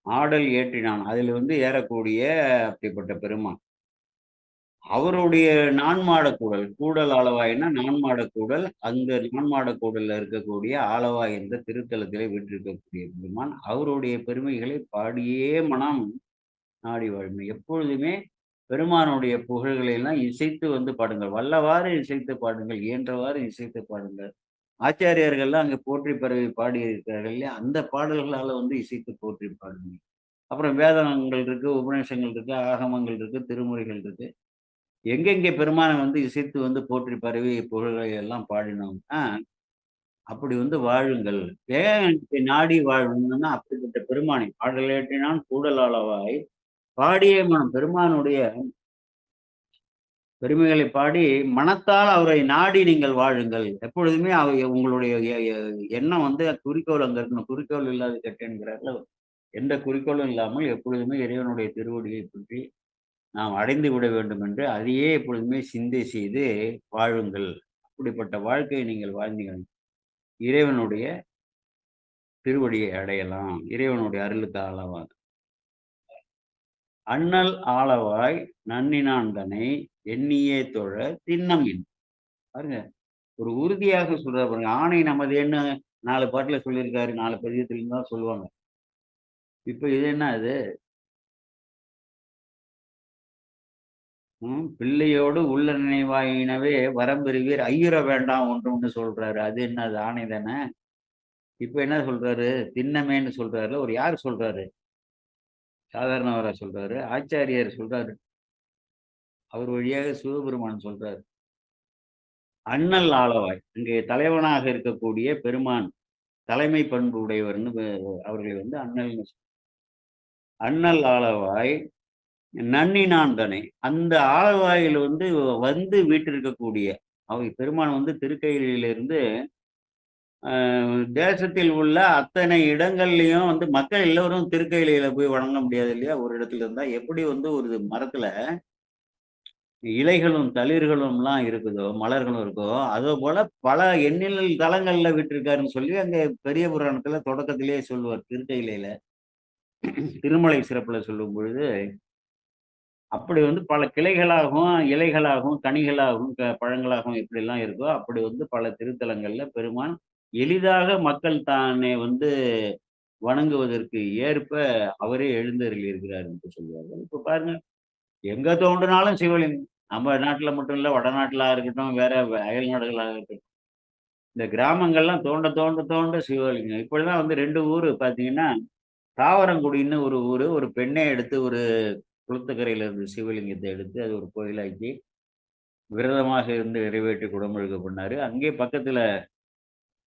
ஆடல் ஏற்றினான் அதுல வந்து ஏறக்கூடிய அப்படிப்பட்ட பெருமான். அவருடைய நான்மாடக்கூடல் கூடல் ஆளவாய்னா நான்மாடக்கூடல், அந்த நான்மாடக்கூடல்ல இருக்கக்கூடிய ஆளவாய் என்ற திருத்தலத்திலே வீற்றிருக்கக்கூடிய பெருமான். அவருடைய பெருமைகளை பாடியே மனம் நாடி வாழ்மை. எப்பொழுதுமே பெருமானுடைய புகழ்களை எல்லாம் இசைத்து வந்து பாடுங்கள். வல்லவாறு இசைத்து பாடுங்கள், இயன்றவாறு இசைத்து பாடுங்கள். ஆச்சாரியர்கள்லாம் அங்க போற்றி பரவி பாடி இருக்கிறார்கள் இல்லையா, அந்த பாடல்களால வந்து இசைத்து போற்றி பாடுங்க. அப்புறம் வேதங்கள் இருக்கு, உபநிஷங்கள் இருக்கு, ஆகமங்கள் இருக்கு, திருமுறைகள் இருக்கு. எங்கெங்கே பெருமானை வந்து இசைத்து வந்து போற்றி பரவி புகழ்களை எல்லாம் பாடினோம்னா அப்படி வந்து வாழுங்கள். ஏன் நாடி வாழணும்னா அப்படிப்பட்ட பெருமானை பாடலேற்றினான் கூடலாளவாய் பாடிய மனம் பெருமானுடைய பெருமைகளை பாடி மனத்தால் அவரை நாடி நீங்கள் வாழுங்கள். எப்பொழுதுமே உங்களுடைய எண்ணம் வந்து குறிக்கோள் அங்க இருக்கணும். குறிக்கோள் இல்லாத கெட்டேன்கிறார்கள். எந்த குறிக்கோளும் இல்லாமல் எப்பொழுதுமே இறைவனுடைய திருவடியை பற்றி நாம் அடைந்து விட வேண்டும் என்று அதையே எப்பொழுதுமே சிந்தை செய்து வாழுங்கள். அப்படிப்பட்ட வாழ்க்கையை நீங்கள் வாழ்ந்தீர்கள், இறைவனுடைய திருவடியை அடையலாம். இறைவனுடைய அருளுக்கு ஆளவாக அண்ணல் ஆளவாய் நன்னினான் தனை எண்ணியே தொழ திண்ணமின். பாருங்க, ஒரு உறுதியாக சொல்ற பாருங்க. ஆணை நமது என்ன 4 பாட்டுல சொல்லியிருக்காரு, 4 பதியத்துல தான் சொல்லுவாங்க. இப்ப இது என்ன அது? பிள்ளையோடு உள்ள நினைவாயினவே வரம்பெறுவீர் ஐயுற வேண்டாம் ஒன்று சொல்றாரு. அது என்ன? அது ஆணை தானே. இப்ப என்ன சொல்றாரு? திண்ணமேன்னு சொல்றாரு. ஒரு யார் சொல்றாரு? சாதாரணவரா சொல்றாரு? ஆச்சாரியார் சொல்றாரு. அவர் வழியாக சிவபெருமான் சொல்றாரு. அண்ணல் ஆளவாய் இங்கே தலைவனாக இருக்கக்கூடிய பெருமான் தலைமை பண்பு உடையவர்னு அவர்களை வந்து அண்ணல் ஆளவாய் நன்னினான் தனை. அந்த ஆளவாயில் வந்து வீட்டிருக்கக்கூடிய அவை பெருமான் வந்து திருக்கையிலிருந்து தேசத்தில் உள்ள அத்தனை இடங்கள்லயும் வந்து மக்கள் எல்லோரும் திருக்கையில போய் வணங்க முடியாது இல்லையா? ஒரு இடத்துல இருந்தா எப்படி வந்து ஒரு மரத்துல இலைகளும் தளிர்களும்லாம் இருக்குதோ, மலர்களும் இருக்கோ, அதே போல பல எண்ணில் தலங்கள்ல விட்டிருக்காருன்னு சொல்லி அங்க பெரிய புராணத்துல தொடக்கத்திலேயே சொல்லுவார். திருக்கையிலையில திருமலை சிறப்புல சொல்லும் பொழுது அப்படி வந்து பல கிளைகளாகவும் இலைகளாகவும் கனிகளாகவும் பழங்களாகவும் எப்படிலாம் இருக்கோ அப்படி வந்து பல திருத்தலங்கள்ல பெருமான் எளிதாக மக்கள் தானே வந்து வணங்குவதற்கு ஏற்ப அவரே எழுந்தருளி இருக்கிறார் என்று சொல்வார்கள். இப்ப பாருங்க, எங்க தோன்றினாலும் சிவலிங்கம். நம்ம நாட்டுல மட்டும் இல்ல, வடநாட்டுல இருக்கட்டும், வேற அயல் நாடுகளாக இருக்கட்டும், இந்த கிராமங்கள்லாம் தோண்ட தோண்ட தோண்ட சிவலிங்கம். இப்படிதான் வந்து 2 ஊரு பாத்தீங்கன்னா, தாவரங்குடின்னு ஒரு ஊரு, ஒரு பெண்ணை எடுத்து ஒரு குளத்துக்கரையில இருந்து சிவலிங்கத்தை எடுத்து அது ஒரு கோயிலாக்கி விரதமாக இருந்து நிறைவேற்றி குடமுழுக்க பண்ணாரு. அங்கே பக்கத்துல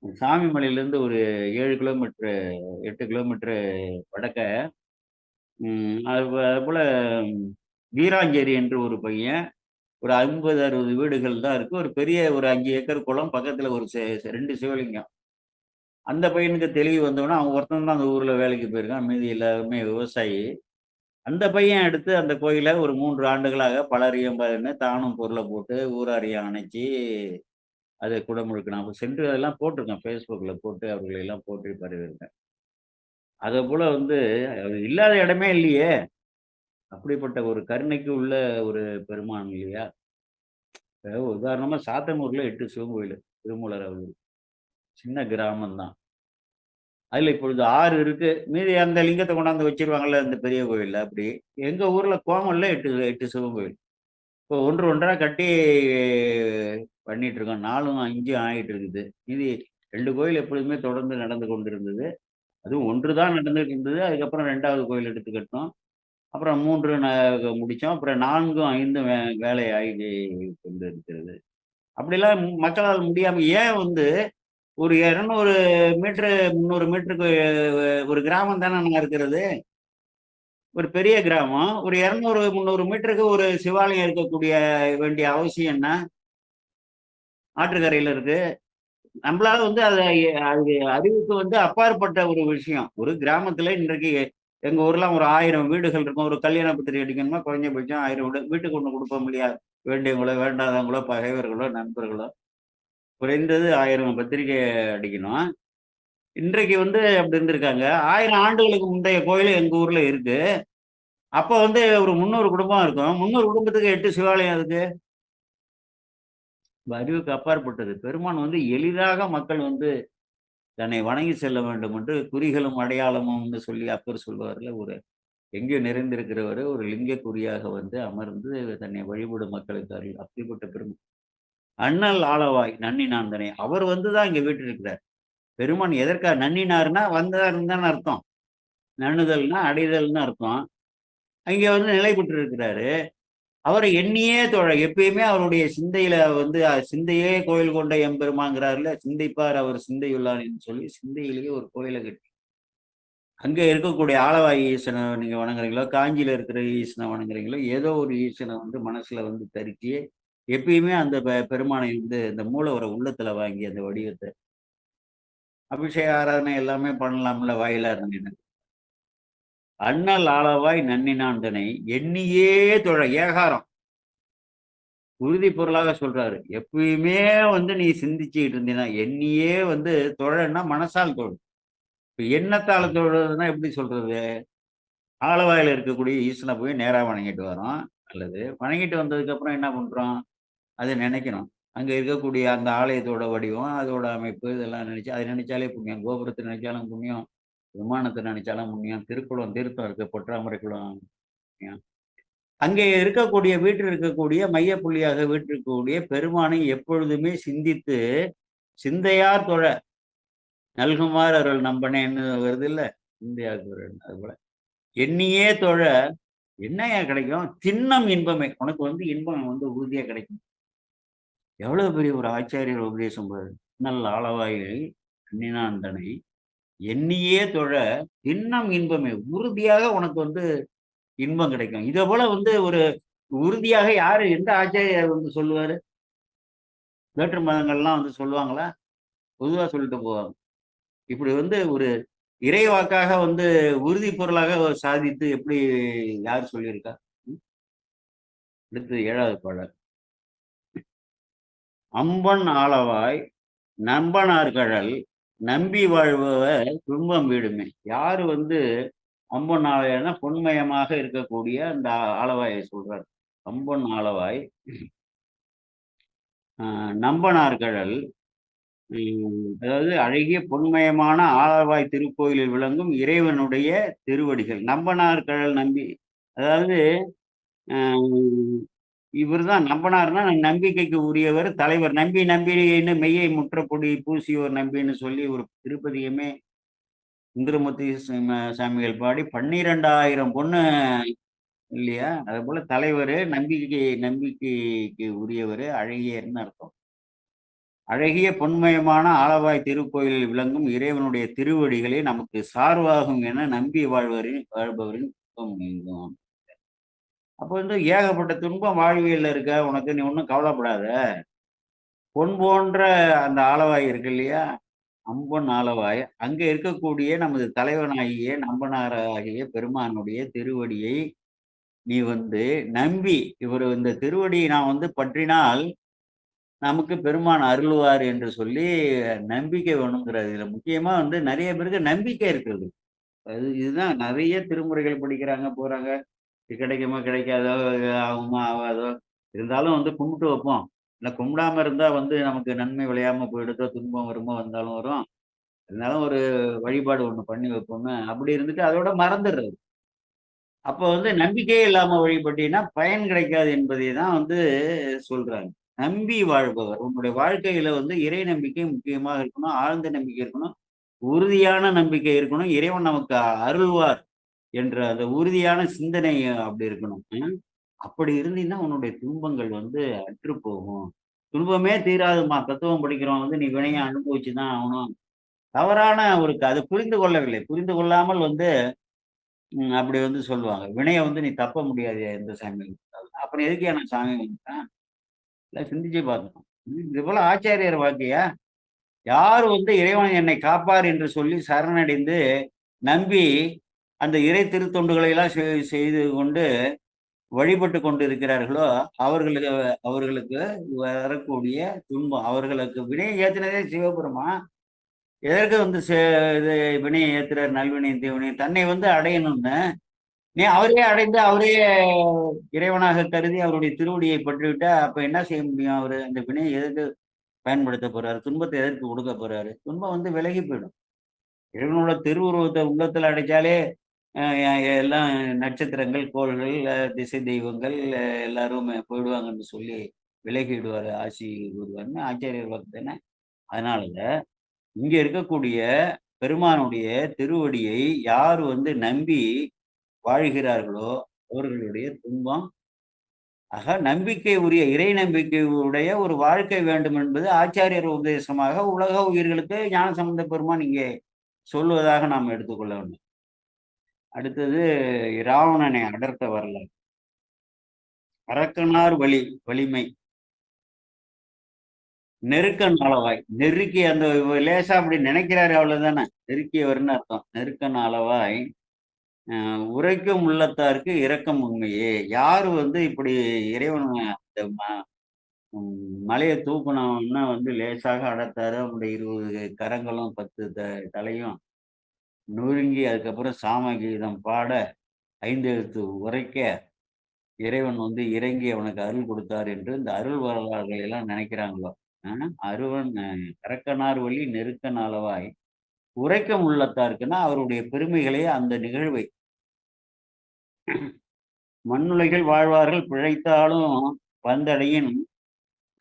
சாமிமலையிலிருந்து ஒரு 7 கிலோமீட்டர் 8 கிலோமீட்டர் வடக்க அது போல வீராஞ்சேரி என்று ஒரு பையன், ஒரு 50 60 வீடுகள் தான் இருக்கு. ஒரு பெரிய ஒரு 5 ஏக்கர் குளம், பக்கத்துல ஒரு 2 சிவலிங்கம். அந்த பையனுக்கு தெளிவு வந்தோன்னா அவன் ஒருத்தன் தான் அந்த ஊர்ல வேலைக்கு போயிருக்கான். மீதி எல்லாருமே விவசாயி. அந்த பையன் எடுத்து அந்த கோயிலை ஒரு 3 ஆண்டுகளாக பலரையும் தானும் பொருளை போட்டு ஊராரையும் அணைச்சி அதை குடமுழுக்கு நான் சென்று அதெல்லாம் போட்டிருக்கேன். ஃபேஸ்புக்கில் போட்டு அவர்களை எல்லாம் போற்றி பரவியிருக்கேன். அதை போல வந்து அவர் இல்லாத இடமே இல்லையே. அப்படிப்பட்ட ஒரு கருணைக்கு உள்ள ஒரு பெருமான் இல்லையா? இப்ப உதாரணமா சாத்தனூர்ல 8 சிவன் கோயில். திருமூலர் அவர்கள். சின்ன கிராமம் தான். அதுல இப்பொழுது 6 இருக்கு. மீதி அந்த லிங்கத்தை கொண்டாந்து வச்சிருவாங்கல்ல இந்த பெரிய கோயில்ல அப்படி. எங்க ஊர்ல கோமல்ல 8 சிவன் கோயில். இப்போ ஒன்று ஒன்றா கட்டி பண்ணிட்டு இருக்கோம். 4ம் 5ம் ஆகிட்டு இருக்குது. மீதி 2 கோயில் எப்பொழுதுமே தொடர்ந்து நடந்து கொண்டிருந்தது. அதுவும் 1 தான் நடந்துட்டு இருந்தது. அதுக்கப்புறம் 2வது கோயில் எடுத்து கட்டினோம். அப்புறம் 3 முடிச்சோம். அப்புறம் 4ம் 5ம் வேலை ஆகி கொண்டு இருக்கிறது. அப்படிலாம் மக்களால் முடியாம ஏன் வந்து ஒரு 200 மீட்டரு 300 மீட்டருக்கு ஒரு கிராமம் தானே நாங்க இருக்கிறது. ஒரு பெரிய கிராமம். ஒரு 200 300 மீட்டருக்கு ஒரு சிவாலயம் இருக்கக்கூடிய வேண்டிய அவசியம் என்ன? ஆற்றுக்கரையில இருக்கு. நம்மளால வந்து அது அறிவுக்கு வந்து அப்பாற்பட்ட ஒரு விஷயம். ஒரு கிராமத்துல இன்றைக்கு எங்க ஊர்ல ஒரு 1000 வீடுகள் இருக்கும். ஒரு கல்யாண பத்திரிகை அடிக்கணுமா குறைஞ்சபட்சம் 1000 வீடு. வீட்டுக்கு ஒண்ணு கொடுப்போம் இல்லையா? வேண்டியவங்களோ, வேண்டாதவங்களோ, பகைவர்களோ, நண்பர்களோ குறைந்தது 1000 பத்திரிகை அடிக்கணும். இன்றைக்கு வந்து அப்படி இருந்திருக்காங்க. 1000 ஆண்டுகளுக்கு முந்தைய கோயில் எங்க ஊர்ல இருக்கு. அப்ப வந்து ஒரு 300 குடும்பம் இருக்கும். 300 குடும்பத்துக்கு 8 சிவாலயம் இருக்கு. அறிவுக்கு அப்பாற்பட்டது. பெருமான் வந்து எளிதாக மக்கள் வந்து தன்னை வணங்கி செல்ல வேண்டும் என்று குறிகளும் அடையாளமும் சொல்லி அப்பர் சொல்வார்ல, ஒரு எங்கே நிறைந்திருக்கிறவர் ஒரு லிங்க குறியாக வந்து அமர்ந்து தன்னை வழிபடும் மக்களுக்கு அருள். அப்படிப்பட்ட பெருமான். அண்ணல் ஆளவாய் நன்னினாந்தனை அவர் வந்து தான் இங்க வீற்றிருக்கிறார். பெருமான் எதற்காக நன்னினார்னா வந்தாருன்னு தானே அர்த்தம். நண்ணுதல்னா அடைதல்னு அர்த்தம். அங்க வந்து நிலை பெற்று இருக்கிறாரு. அவரை எண்ணியே எப்பயுமே அவருடைய சிந்தையில வந்து சிந்தையே கோயில் கொண்ட எம்பெருமாங்கிறாருல, சிந்தைப்பார் அவர் சிந்தையுள்ளான்னு சொல்லி சிந்தையிலேயே ஒரு கோயிலை கட்டி அங்க இருக்கக்கூடிய ஆலவாய் ஈசனை நீங்க வணங்குறீங்களோ, காஞ்சியில இருக்கிற ஈசனை வணங்குறீங்களோ, ஏதோ ஒரு ஈசனை வந்து மனசுல வந்து தரிச்சு எப்பயுமே அந்த பெருமானை வந்து இந்த மூலவரை உள்ளத்துல வாங்கி அந்த வடிவத்தை அபிஷேக ஆராதனை எல்லாமே பண்ணலாம்ல வாயிலா இருந்தீங்க. அண்ணல் ஆளவாய் நன்னினாண்டனை எண்ணியே தொழ ஏகாரம் உறுதி பொருளாக சொல்றாரு. எப்பயுமே வந்து நீ சிந்திச்சுக்கிட்டு இருந்தீங்கன்னா எண்ணியே வந்து தொழன்னா மனசால் தொழு. இப்ப எண்ணத்தால தொழுறதுன்னா எப்படி சொல்றது? ஆலவாயில இருக்கக்கூடிய ஈசனை போய் நேரா வணங்கிட்டு வரோம். அல்லது வணங்கிட்டு வந்ததுக்கு அப்புறம் என்ன பண்றோம்? அதை நினைக்கணும். அங்க இருக்கக்கூடிய அந்த ஆலயத்தோட வடிவம், அதோட அமைப்பு இதெல்லாம் நினைச்சு அதை நினைச்சாலே புண்ணியம். கோபுரத்தை நினைச்சாலும் புண்ணியம், விமானத்தை நினைச்சாலும் புண்ணியம், திருக்குளம் தீர்த்தம் இருக்கு, பொற்றாமரை குளம் புண்ணியம். அங்கே இருக்கக்கூடிய வீட்டில் இருக்கக்கூடிய மையப்புள்ளியாக வீட்டிற்கக்கூடிய பெருமானை எப்பொழுதுமே சிந்தித்து சிந்தையார் தொழ நல்குமார் அருள் நம்பனேன்னு வருது இல்ல, சிந்தையார் அது போல எண்ணியே தொழ என்னையா கிடைக்கும்? திண்ணம் இன்பமே. உனக்கு வந்து இன்பம் வந்து உறுதியா கிடைக்கும். எவ்வளவு பெரிய ஒரு ஆச்சாரியர் உபதேசம் பாரு. நல் ஆளவாயில் அந்நினாந்தனை எண்ணியே தொழ திண்ணம் இன்பமே. உறுதியாக உனக்கு வந்து இன்பம் கிடைக்கும். இதை போல வந்து ஒரு உறுதியாக யாரு எந்த ஆச்சாரியார் வந்து சொல்லுவாரு? வேற்று மதங்கள்லாம் வந்து சொல்லுவாங்களா? பொதுவா சொல்லிட்டு போவாங்க. இப்படி வந்து ஒரு இறைவாக்காக வந்து உறுதி பொருளாக சாதித்து எப்படி யார் சொல்லியிருக்கா? அடுத்து 7வது பாடல். அம்பன் ஆளவாய் நம்பனார்கழல் நம்பி வாழ்பவர் துன்பம் வீடுமே. யாரு வந்து அம்பன் ஆலயம்னா பொன்மயமாக இருக்கக்கூடிய அந்த ஆலவாயை சொல்றார். அம்பன் ஆலவாய் நம்பனார்கழல் அதாவது அழகிய பொன்மயமான ஆலவாய் திருக்கோயிலில் விளங்கும் இறைவனுடைய திருவடிகள். நம்பனார்கழல் நம்பி அதாவது இவர் தான் நம்பனார்னா நம்பிக்கைக்கு உரியவர் தலைவர். நம்பி நம்பின்னு மெய்யை முற்றப்பொடி பூசியோர் நம்பின்னு சொல்லி ஒரு திருப்பதியுமே சுந்தரமூர்த்தி சாமிகள் பாடி 12,000 பொண்ணு இல்லையா? அது போல தலைவர் நம்பிக்கைக்கு உரியவர் அழகியர்னு அர்த்தம். அழகிய பொன்மயமான ஆலவாய் திருக்கோயிலில் விளங்கும் இறைவனுடைய திருவடிகளே நமக்கு சார்வாகும் என நம்பி வாழ்பவரின் துன்பம் நீங்கும். அப்போ வந்து ஏகப்பட்ட துன்பம் வாழ்வியல்ல இருக்க, உனக்கு நீ ஒன்றும் கவலைப்படாத. பொன் போன்ற அந்த ஆலவாய் இருக்கு இல்லையா? அம்பன் ஆளவாய் அங்க இருக்கக்கூடிய நமது தலைவனாகிய நம்பனாராகிய பெருமானுடைய திருவடியை நீ வந்து நம்பி, இந்த திருவடியை நான் வந்து பற்றினால் நமக்கு பெருமான் அருளுவார் என்று சொல்லி நம்பிக்கை வேணுங்கிறது. இதுல முக்கியமா வந்து நிறைய பேருக்கு நம்பிக்கை இருக்கிறது. இதுதான் நிறைய திருமுறைகள் படிக்கிறாங்க, போறாங்க. இது கிடைக்குமா, கிடைக்காதோ, ஆகுமா, ஆகாதோ, இருந்தாலும் வந்து கும்பிட்டு வைப்போம். இல்ல கும்பிடாம இருந்தா வந்து நமக்கு நன்மை விளையாம போயிடுதோ, துன்பம் வருமோ, வந்தாலும் வரும். இருந்தாலும் ஒரு வழிபாடு ஒண்ணு பண்ணி வைப்போம்னு அப்படி இருந்துட்டு அதோட மறந்துடுறது. அப்ப வந்து நம்பிக்கையே இல்லாம வழிபட்டீங்கன்னா பயன் கிடைக்காது என்பதை தான் வந்து சொல்றாங்க. நம்பி வாழ்பவர். உன்னுடைய வாழ்க்கையில வந்து இறை நம்பிக்கை முக்கியமாக இருக்கணும். ஆழ்ந்த நம்பிக்கை இருக்கணும். உறுதியான நம்பிக்கை இருக்கணும். இறைவன் நமக்கு அருள்வார் என்ற அந்த உறுதியான சிந்தனை அப்படி இருக்கணும். அப்படி இருந்தீன்னா உன்னுடைய துன்பங்கள் வந்து அற்று போகும். துன்பமே தீராதும்மா. தத்துவம் படிக்கிறவன் வந்து நீ வினைய அனுபவிச்சு தான் ஆகணும். தவறான அதை புரிந்து கொள்ளவில்லை. புரிந்து கொள்ளாமல் வந்து அப்படி வந்து சொல்லுவாங்க. வினைய வந்து நீ தப்ப முடியாதுயா எந்த சாமி கும்பிட்டாலும். அப்புறம் எதுக்குய்யா நான் சாமி கும்பிட்டேன்? இல்ல சிந்திச்சு பார்க்கணும். இது போல ஆச்சாரியர் வாக்கியா? யார் வந்து இறைவன் என்னை காப்பார் என்று சொல்லி சரணடைந்து நம்பி அந்த இறை திருத்தொண்டுகளை எல்லாம் செய்து கொண்டு வழிபட்டு கொண்டு இருக்கிறார்களோ அவர்களுக்கு அவர்களுக்கு வரக்கூடிய துன்பம், அவர்களுக்கு வினையை ஏற்றினதே சிவபெருமான். எதற்கு வந்து இது வினையை ஏத்துறார், நல்வினையும் தீவினையும் தன்னை வந்து அடையணும்னு நீ அவரே அடைந்து அவரே இறைவனாக கருதி அவருடைய திருவடியை பற்றிவிட்டா அப்ப என்ன செய்ய முடியும்? அவரு அந்த வினையை எதற்கு பயன்படுத்த போறாரு? துன்பத்தை எதற்கு கொடுக்க போறாரு? துன்பம் வந்து விலகி போயிடும். இறைவனோட திருவுருவத்தை உள்ளத்துல அடைச்சாலே எல்லாம் நட்சத்திரங்கள், கோள்கள், திசை தெய்வங்கள் எல்லாரும் போயிடுவாங்கன்னு சொல்லி விலகிடுவாரு, ஆசி கூறுவார்னு ஆச்சாரியர் வாக்கு. அதனால இங்க இருக்கக்கூடிய பெருமானுடைய திருவடியை யார் வந்து நம்பி வாழ்கிறார்களோ அவர்களுடைய துன்பம் நம்பிக்கை உரிய இறை நம்பிக்கை உடைய ஒரு வாழ்க்கை வேண்டும் என்பது ஆச்சாரியர் உபதேசமாக உலக உயிர்களுக்கு ஞானசம்பந்த பெருமான் இங்கே சொல்வதாக நாம் எடுத்துக்கொள்ள வேண்டும். அடுத்தது இராவணனை அடர்த்த வரலாறு. அரக்கனார் வலிமை நெருக்க அளவாய் நெருக்கி அந்த லேசா அப்படி நினைக்கிறாரு அவ்வளவுதானே, நெருக்கியவர்னு அர்த்தம். நெருக்கன் அளவாய் உரைக்கும் உள்ளத்தாருக்கு இரக்கம் உண்மையே. யாரு வந்து இப்படி இறைவன் அந்த மலையை தூக்கணும்னா வந்து லேசாக அடர்த்தாரு. அவனுடைய 20 கரங்களும் 10 தலையும் நொறுங்கி அதுக்கப்புறம் சாமகீதம் பாட 5 எழுத்து உரைக்க இறைவன் வந்து இறங்கி அவனுக்கு அருள் கொடுத்தார் என்று இந்த அருள் வரலாறுகளை எல்லாம் நினைக்கிறாங்களோ. அருவன் கரக்கனார் வழி நெருக்கன் அளவாய் உரைக்கம் உள்ளத்தாருக்குன்னா அவருடைய பெருமைகளை அந்த நிகழ்வை மண்ணுலகில் வாழ்வார்கள் பிழைத்தாலும் வந்தடையின்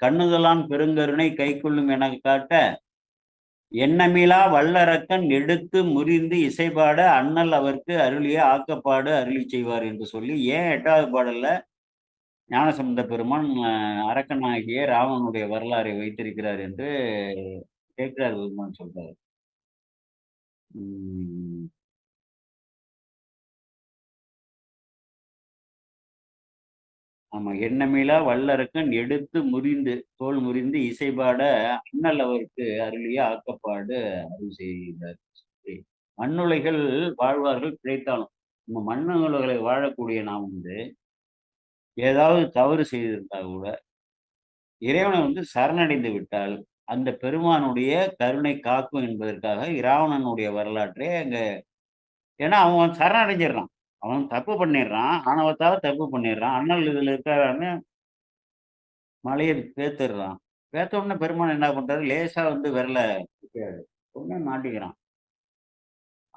கண்ணுதலான் பெருங்கருணை கைக்கொள்ளும் என காட்ட எண்ணமிலா வல்லரக்கன் எடுத்து முறிந்து இசைப்பாட அண்ணல் அவருக்கு அருளிய ஆக்கப்பாடு அருளி செய்வார் என்று சொல்லி ஏன் 8வது பாடல்ல ஞானசம்பந்த பெருமான் அரக்கனாகிய ராவனுடைய வரலாறை வைத்திருக்கிறார் என்று கேட்கிறார் பெருமான் சொல்றாரு. ஆமா, எண்ணமிலா வல்லரக்கன் எடுத்து முறிந்து தோல் முறிந்து இசைப்பாட அண்ணல் அவருக்கு அருளிய ஆக்கப்பாடு அருள் செய்தார். மண்ணுலைகள் வாழ்வார்கள் பிழைத்தாலும் நம்ம மண்ணுலகளை வாழக்கூடிய நாம் வந்து ஏதாவது தவறு செய்திருந்தா கூட இறைவனை வந்து சரணடைந்து விட்டால் அந்த பெருமானுடைய கருணை காக்கும் என்பதற்காக இராவணனுடைய வரலாற்றே அங்க, ஏன்னா அவன் சரணடைஞ்சிடறான், அவன் தப்பு பண்ணிடுறான், ஆணவத்தால தப்பு பண்ணிடுறான். அண்ணல் இதுல இருக்காருன்னு மலையை பேத்துடுறான். பேத்த உடனே பெருமான் என்ன பண்றாரு, லேசா வந்து விரல உடனே மாட்டிக்கிறான்.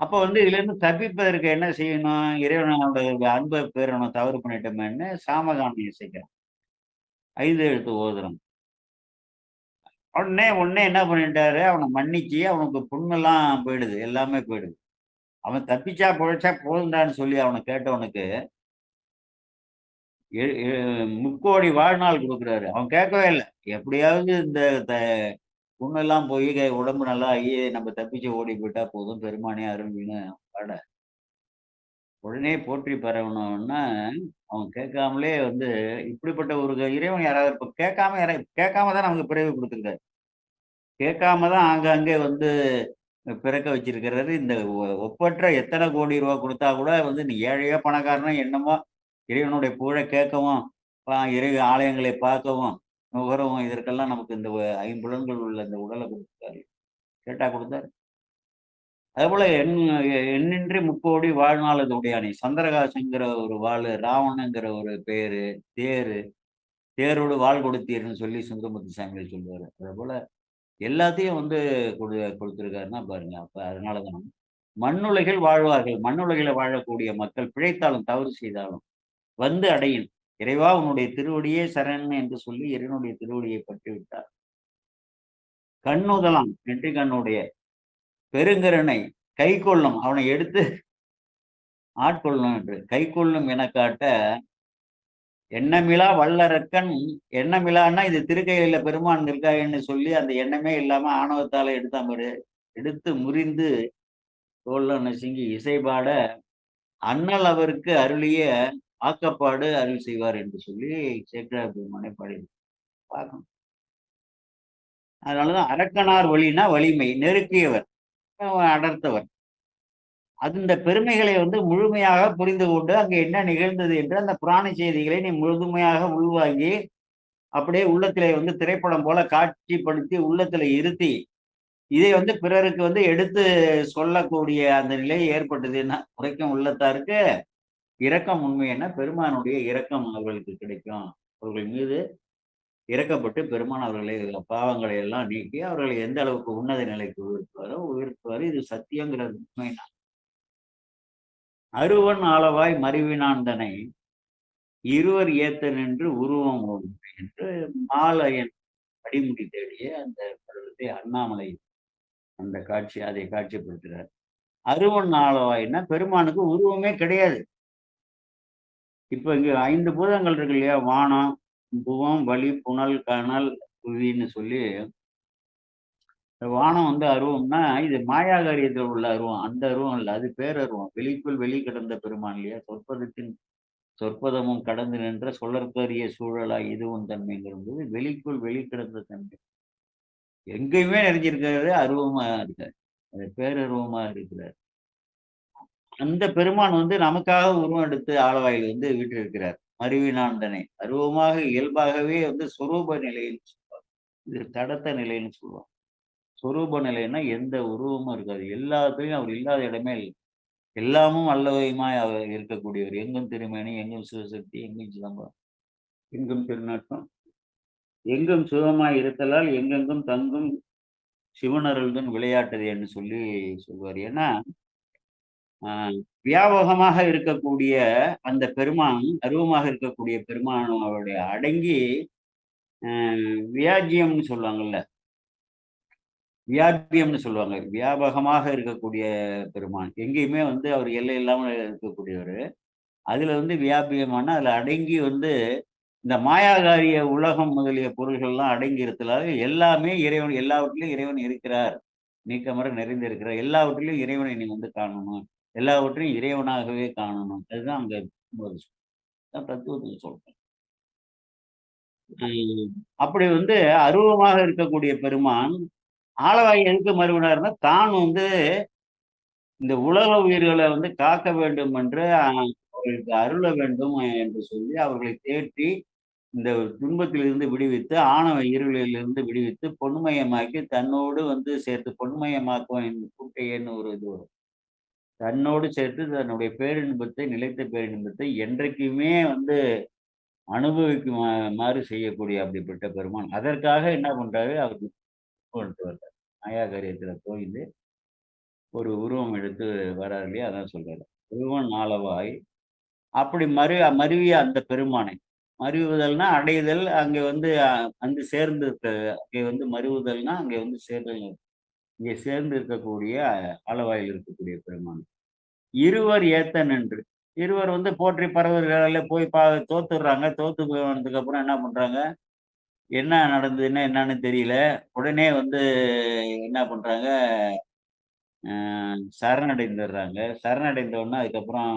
அப்ப வந்து இதுல இருந்து தப்பிப்பதற்கு என்ன செய்யணும்? இறைவனோட அன்பை பேரணும், தவறு பண்ணிட்டோமேன்னு சாமகானம் இசைக்கிறான், 5 எழுத்து ஓதுறான். உடனே என்ன பண்ணிட்டாரு, அவனை மன்னிச்சு அவனுக்கு புண்ணெல்லாம் போயிடுது, எல்லாமே போயிடுது. அவன் தப்பிச்சா பொழைச்சா போதுண்டான்னு சொல்லி அவனை கேட்டவனுக்கு 3,000,000 வாழ்நாள் கொடுக்குறாரு. அவன் கேட்கவே இல்லை, எப்படியாவது இந்த புண்ணெல்லாம் போய் உடம்பு நல்லா ஆகி நம்ம தப்பிச்சு ஓடி போயிட்டா போதும், பெருமானே அருள்வின்னு பாட உடனே போற்றி பரவணும்னா அவன் கேட்காமலே வந்து இப்படிப்பட்ட ஒரு இறைவன் யாராவது இப்ப கேட்காம தான் நமக்கு பிறவி கொடுத்துருக்காரு. கேட்காம தான் ஆங்காங்கே வந்து பிறக்க வச்சிருக்கிறாரு. இந்த ஒப்பற்ற எத்தனை கோடி ரூபா கொடுத்தா கூட வந்து நீ ஏழையோ பணக்காரனோ என்னமோ இறைவனுடைய புகழை கேட்கவும், இறை ஆலயங்களை பார்க்கவும், நுகரவும் இதற்கெல்லாம் நமக்கு இந்த ஐம்புலன்கள் உள்ள இந்த உடலை கொடுத்தாரு. கேட்டா கொடுத்தாரு. அதுபோல எண்ணின்றி முக்கோடி வாழ்நாள் அது உடையானே. சந்திரகாசுங்கிற ஒரு வாளு, ராவணங்கிற ஒரு பேரு, தேரு, தேரோடு வாள் கொடுத்தீர்ன்னு சொல்லி சுந்தரமூர்த்தி சாமிகள் சொல்லுவாரு. அதுபோல எல்லாத்தையும் வந்து கொடுத்திருக்காருன்னா பாருங்க. அப்ப அதனாலதான் மண்ணுலகில் வாழ்வார்கள். மண்ணுலகில வாழக்கூடிய மக்கள் பிழைத்தாலும், தவறு செய்தாலும் வந்து அடையின். இறைவா உன்னுடைய திருவடியே சரண் என்று சொல்லி இறைவனுடைய திருவடியை பற்றி விட்டார். கண்ணுதலாம் நெற்றி கண்ணுடைய பெருங்கருணை கைக்கொள்ளும் அவனை எடுத்து ஆட்கொள்ளும் என்று கைக்கொள்ளும் என காட்ட எண்ணமிலா வல்லரக்கன். எண்ணமிலான்னா இது திருக்கையில பெருமான் இருக்காருன்னு சொல்லி அந்த எண்ணமே இல்லாம ஆணவத்தால எடுத்தாமரு எடுத்து முறிந்து தோல்ல நசுங்கி இசைபாட அண்ணல் அவருக்கு அருளிய ஆக்கப்பாடு அருள் செய்வார் என்று சொல்லி சேக்கிழார் பெருமானை பாடி பார்க்கணும். அதனாலதான் அரக்கனார் வழினா வலிமை, நெருக்கியவர், அடர்த்தவர். அந்த பெருமைகளை வந்து முழுமையாக புரிந்து கொண்டு அங்க என்ன நிகழ்ந்தது என்று அந்த புராண செய்திகளை நீ முழுமையாக உள்வாங்கி அப்படியே உள்ளத்திலே வந்து திரைப்படம் போல காட்சிப்படுத்தி உள்ளத்துல இருத்தி இதை வந்து பிறருக்கு வந்து எடுத்து சொல்லக்கூடிய அந்த நிலை ஏற்பட்டதுன்னா உரைக்கும் உள்ளத்தாருக்கு இரக்கம் உண்மைன்னா பெருமானுடைய இரக்கம் அவர்களுக்கு கிடைக்கும். அவர்கள் மீது இறக்கப்பட்டு பெருமான் அவர்களை பாவங்களை எல்லாம் நீக்கி அவர்களை எந்த அளவுக்கு உன்னத நிலைக்கு உயர்த்துவாரோ இது சத்தியங்கிறது உண்மைதான். அருவன் ஆளவாய் மருவினாந்தனை இருவர் ஏத்த நின்று உருவம் என்று மாலையன் அடிமுடி தேடிய அந்த பருவத்தை அண்ணாமலை அந்த காட்சி அதை காட்சிப்படுத்துகிறார். அருவன் ஆளவாய்னா பெருமானுக்கு உருவமே கிடையாது. இப்ப இங்க 5 பூதங்கள் இருக்கு இல்லையா? வானம், புவம், வளி, புனல், கனல், புவின்னு சொல்லி வானம் வந்து அருவம்னா இது மாயாகாரியத்தில் உள்ள அருவம். அந்த அருவம் இல்லை, அது பேரருவம். வெளிக்குள் வெளி கிடந்த பெருமான் இல்லையா? சொற்பதமும் கடந்து நின்ற சொல்லற்கரிய சூழலா இதுவும் தன்மைங்கிறது வெளிக்குள் வெளி கிடந்த தன்மை. எங்கேயுமே நிறைஞ்சிருக்கிறது அருவமா இருக்காரு. அது பேரருவமா இருக்கிறார். அந்த பெருமான் வந்து நமக்காக உருவம் எடுத்து ஆளவாயில் வந்து வீற்றிருக்கிறார். மருவினாந்தனை அருவமாக இயல்பாகவே வந்து சொரூப நிலைன்னு சொல்லுவாங்க. இது தடத்த நிலைன்னு சொல்லுவாங்க. சொரூப நிலைன்னா எந்த உருவமும் இருக்காது. எல்லாத்துலயும் அவர் இல்லாத இடமே இல்லை. எல்லாமும் அல்லவையுமாய் அவர் இருக்கக்கூடியவர். எங்கும் திருமேனி, எங்கும் சிவசக்தி, எங்கும் சிதம்பரம், எங்கும் திருநாட்டம், எங்கும் சுகமாய் இருத்தலால் எங்கெங்கும் தங்கும் சிவனருள்தன் விளையாட்டது என்று சொல்லி சொல்வார். ஏன்னா வியாபகமாக இருக்கக்கூடிய அந்த பெருமான், அருவமாக இருக்கக்கூடிய பெருமான் அவருடைய அடங்கி வியாஜ்யம்னு சொல்லுவாங்கல்ல, வியாபியம்னு சொல்லுவாங்க. வியாபகமாக இருக்கக்கூடிய பெருமான் எங்கேயுமே வந்து அவர் எல்லை இல்லாமல் இருக்கக்கூடியவர். அதுல வந்து வியாபியமான அதுல அடங்கி வந்து இந்த மாயாகாரிய உலகம் முதலிய பொருள்கள்லாம் அடங்கி இருக்கிறதால எல்லாமே இறைவன், எல்லாவற்றிலும் இறைவன் இருக்கிறார், நீக்கமர நிறைந்திருக்கிறார். எல்லாவற்றிலும் இறைவனை நீ வந்து காணணும், எல்லாவற்றையும் இறைவனாகவே காணணும். அதுதான் அங்க தத்துவத்தில் சொல்றேன். அப்படி வந்து அருவமாக இருக்கக்கூடிய பெருமான் ஆளவாய் எதுக்கு மறுவினார்னா தான் வந்து இந்த உலக உயிர்களை வந்து காக்க வேண்டும் என்று அவர்களுக்கு அருள வேண்டும் என்று சொல்லி அவர்களை தேற்றி இந்த துன்பத்திலிருந்து விடுவித்து ஆணவ இருளிலிருந்து விடுவித்து பொன்மயமாக்கி தன்னோடு வந்து சேர்த்து பொன்மயமாக்குவோம் கூட்டையன்னு ஒரு இது வரும். தன்னோடு சேர்த்து தன்னுடைய பேரின்பத்தை, நிலைத்த பேரின்பத்தை என்றைக்குமே வந்து அனுபவிக்குமாறு செய்யக்கூடிய அப்படிப்பட்ட பெருமான். அதற்காக என்ன பண்றாரு, அவர் கொண்டு வர்றார். மாயாகாரியத்துல தோய்ந்து ஒரு உருவம் எடுத்து வர்றாரு இல்லையா? அதான் சொல்றாரு. உருவன் ஆளவாய் அப்படி மருவிய அந்த பெருமானை, மருவுதல்னா அடைதல். அங்க வந்து வந்து சேர்ந்து இருக்க, அங்கே வந்து மருவுதல்னா அங்கே வந்து சேர்தல். இங்கே சேர்ந்து இருக்கக்கூடிய ஆளவாயில் இருக்கக்கூடிய பெருமான் இருவர் ஏத்த நின்று, இருவர் வந்து போற்றி பரவர்கள போய் தோத்துடுறாங்க. தோத்து போனதுக்கு அப்புறம் என்ன பண்றாங்க, என்ன நடந்ததுன்னு என்னன்னு தெரியல. உடனே வந்து என்ன பண்றாங்க, சரணடைந்துடுறாங்க. சரணடைந்த உடனே அதுக்கப்புறம்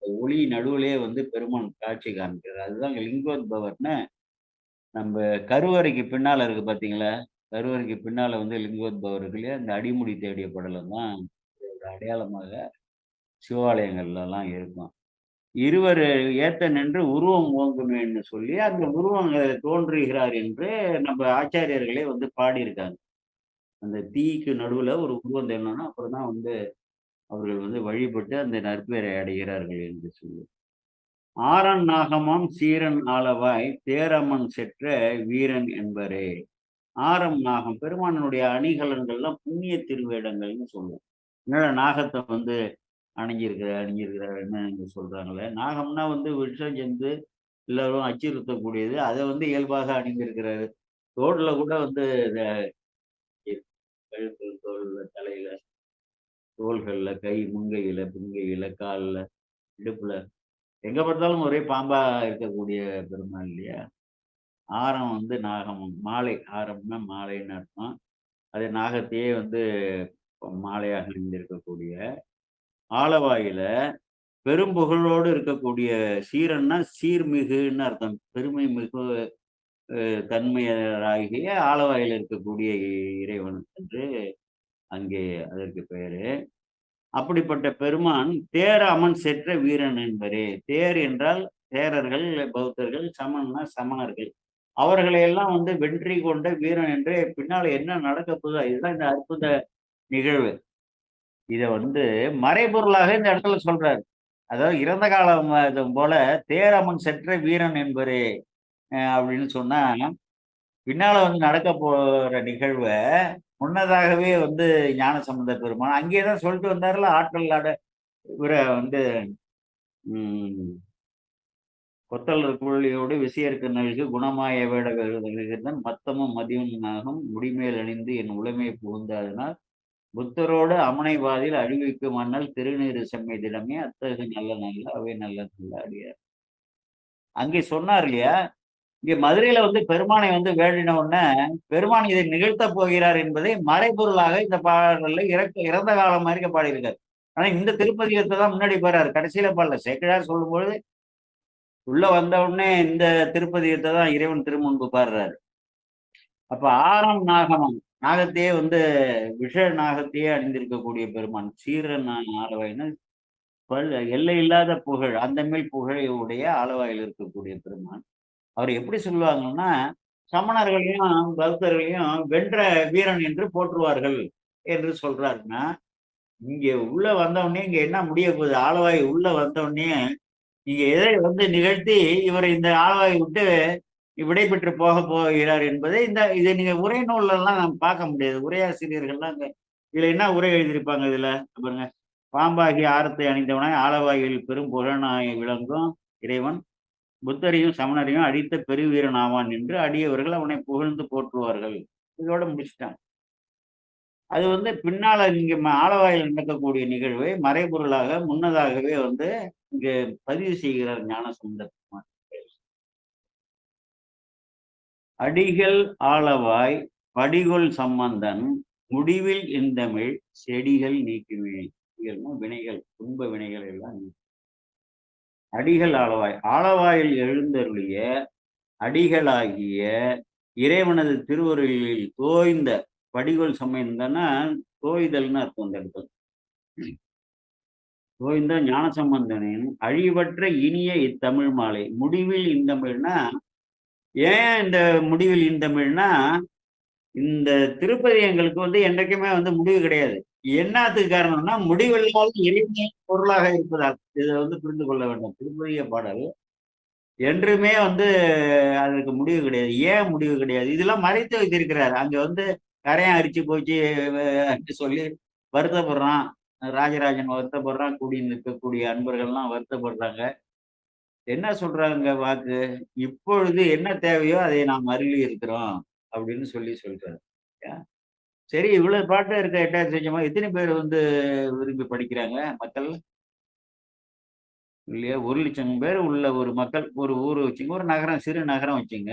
ஒளி நடுவுலயே வந்து பெருமான் காட்சி காமிக்கிறார். அதுதான் லிங்கோத்பவர்னு நம்ம கருவறைக்கு பின்னால இருக்கு பாத்தீங்களா? கருவறைக்கு பின்னால வந்து லிங்கோத்பவர்களே அந்த அடிமுடி தேடிய படலம் தான் ஒரு அடையாளமாக சிவாலயங்கள்லாம் இருக்கும். இருவர் ஏத்த நின்று உருவம் ஓங்குமேன்னு சொல்லி அந்த உருவம் தோன்றுகிறார் என்று நம்ம ஆச்சாரியர்களே வந்து பாடியிருக்காங்க. அந்த தீக்கு நடுவுல ஒரு உருவம் தெரியணும்னா அப்புறம் தான் வந்து அவர்கள் வந்து வழிபட்டு அந்த நற்பெயரை அடைகிறார்கள் என்று சொல்லி. ஆரன் நாகமாம் சீரன் ஆளவாய் தேரமன் செற்ற வீரன் என்பரே. ஆரம் நாகம் பெருமானனுடைய அணிகலன்கள்லாம் புண்ணிய திருவேடங்கள்னு சொல்லுவோம். என்னடா நாகத்தை வந்து அணிஞ்சிருக்கிறாருன்னு சொல்றாங்களே. நாகம்னா வந்து விஷம் ஜந்து எல்லாரும் அச்சுறுத்தக்கூடியது. அதை வந்து இயல்பாக அணிந்திருக்கிறாரு. தோள்ல கூட வந்து இத கழுத்து, தோள்ல, தலையில, தோள்கள்ல, கை முன்கையில, பின்கையில, கால்ல, இடுப்புல எங்க பார்த்தாலும் ஒரே பாம்பா இருக்கக்கூடிய பெருமாள் இல்லையா? ஆரம் வந்து நாகம் மாலை. ஆரம்னா மாலைன்னு அர்த்தம். அது நாகத்தையே வந்து மாலையாக அணிந்திருக்கக்கூடிய ஆலவாயில பெரும்புகழோடு இருக்கக்கூடிய சீரன்னா சீர்மிகுன்னு அர்த்தம். பெருமை மிகு தன்மையராகிய ஆலவாயில இருக்கக்கூடிய இறைவன் என்று அங்கே அதற்கு பெயரு. அப்படிப்பட்ட பெருமான் தேர அமன் செற்ற வீரன் என்பரே. தேர் என்றால் தேரர்கள், பௌத்தர்கள், சமன்னா சமணர்கள். அவர்களை எல்லாம் வந்து வெற்றி கொண்ட வீரன் என்று பின்னால என்ன நடக்க போகுதோ இதுதான் இந்த அற்புத நிகழ்வு. இத வந்து மறைபொருளாக இந்த இடத்துல சொல்றாரு. அதாவது இறந்த காலம் இது போல தேரமன் செற்ற வீரன் என்பரே அப்படின்னு சொன்னா பின்னால வந்து நடக்க போற நிகழ்வ முன்னதாகவே வந்து ஞானசம்பந்த பெருமான் அங்கேயேதான் சொல்லிட்டு வந்தாருல ஆற்றல் ஆட இவரை வந்து உம் கொத்தலர் குழலியோடு விசையருக்கு நல்கு குணமாய வேட வேடுதன் மத்தமும் மதியனாகும் முடிமேல் அணிந்து என் உளமை புகுந்தாதனால் புத்தரோடு அமனைவாதில் அழிவிக்கும் மன்னல் திருநீறு செம்மை திடமே அத்தகு நல்ல நல்ல அவை நல்ல நல்ல அடியார். அங்கே சொன்னார் இல்லையா, இங்க மதுரையில வந்து பெருமானை வந்து வேண்டின உடனே பெருமான் இதை நிகழ்த்த போகிறார் என்பதை மறைபொருளாக இந்த பாடல்ல இறந்த காலம் மாதிரி பாடியிருக்காரு. ஆனா இந்த திருப்பதிகத்தை தான் முன்னாடி போறாரு, கடைசியில பாடல. சேக்கிழார் சொல்லும்போது உள்ள வந்த உடனே இந்த திருப்பதிகத்தை தான் இறைவன் திருமுன்பு பாடுறாரு. அப்ப ஆரம் நாகமம் நாகத்தையே வந்து விஷ நாகத்தையே அணிந்திருக்கக்கூடிய பெருமான் சீரன் ஆலவாயின்னு எல்லை இல்லாத புகழ் அந்த மேல் புகழையுடைய ஆலவாயில் இருக்கக்கூடிய பெருமான். அவர் எப்படி சொல்லுவாங்கன்னா சமணர்களையும் பௌத்தர்களையும் வென்ற வீரன் என்று போற்றுவார்கள் என்று சொல்றாருன்னா, இங்க உள்ள வந்தவுடனே இங்க என்ன முடிய போகுது? ஆலவாய் உள்ள வந்தவுடனே இங்க எதை வந்து நிகழ்த்தி இவரை இந்த ஆலவாயை விட்டு விடைபெற்று போக போகிறார் என்பதை இதை நீங்க உரை நூல்ல எல்லாம் நம்ம பார்க்க முடியாது. உரையாசிரியர்கள்லாம் இதுல என்ன உரை எழுதியிருப்பாங்க? இதுல பாருங்க, பாம்பாகி ஆரத்தை அணிந்தவனாய் ஆலவாயில் பெரும் புகழனாய் விளங்கும் இறைவன் புத்தரையும் சமணரையும் அடித்த பெருவீரன் ஆவான் என்று அடியவர்கள் அவனை புகழ்ந்து போற்றுவார்கள். இதோட முடிச்சுட்டான். அது வந்து பின்னால இங்க ஆலவாயில் நடக்கக்கூடிய நிகழ்வை மறைபொருளாக முன்னதாகவே வந்து இங்க பதிவு செய்கிறார் ஞானசம்பந்தர். அடிகள் ஆலவாய் படிகொள் சம்பந்தன் முடிவில் இந்தமிழ் செடிகள் நீக்குமே. வினைகள், துன்ப வினைகள் எல்லாம் அடிகள் ஆலவாய் ஆலவாயில் எழுந்தருளிய அடிகளாகிய இறைவனது திருவருளில் தோய்ந்த படிகொள் சம்பந்தன்னா தோய்தல்னு அர்த்தம். அந்த இடத்துல தோய்ந்த ஞானசம்பந்தனின் அழிவற்ற இனிய இத்தமிழ் மாலை முடிவில் இந்தமிழ்னா ஏன் இந்த முடிவில் இந்தமிழ்னா இந்த திருப்பதி எங்களுக்கு வந்து என்றைக்குமே வந்து முடிவு கிடையாது. என்னத்துக்கு காரணம்னா முடிவில்லாத இறைவனை பொருளாக இருப்பதால். இதை வந்து புரிந்து கொள்ள வேண்டும். திருப்பதிய பாடல் என்றுமே வந்து அதற்கு முடிவு கிடையாது. ஏன் முடிவு கிடையாது? இதெல்லாம் மறைத்து வைத்திருக்கிறார். அங்க வந்து கரையான் அரிச்சு போச்சு சொல்லி வருத்தப்படுறான் ராஜராஜன், வருத்தப்படுறான். கூடி நிற்கக்கூடிய அன்பர்கள்லாம் வருத்தப்படுறாங்க. என்ன சொல்றாங்க வாக்கு? இப்பொழுது என்ன தேவையோ அதை நாம் அருளி இருக்கிறோம் அப்படின்னு சொல்றாரு. சரி, இவ்வளவு பாட்டு இருக்க எட்டாயிரத்தி செஞ்சமா எத்தனை பேர் வந்து விரும்பி படிக்கிறாங்க மக்கள் இல்லையா? 1,00,000 பேர் உள்ள ஒரு மக்கள், ஒரு ஊர் வச்சுங்க, ஒரு நகரம், சிறு நகரம் வச்சுங்க.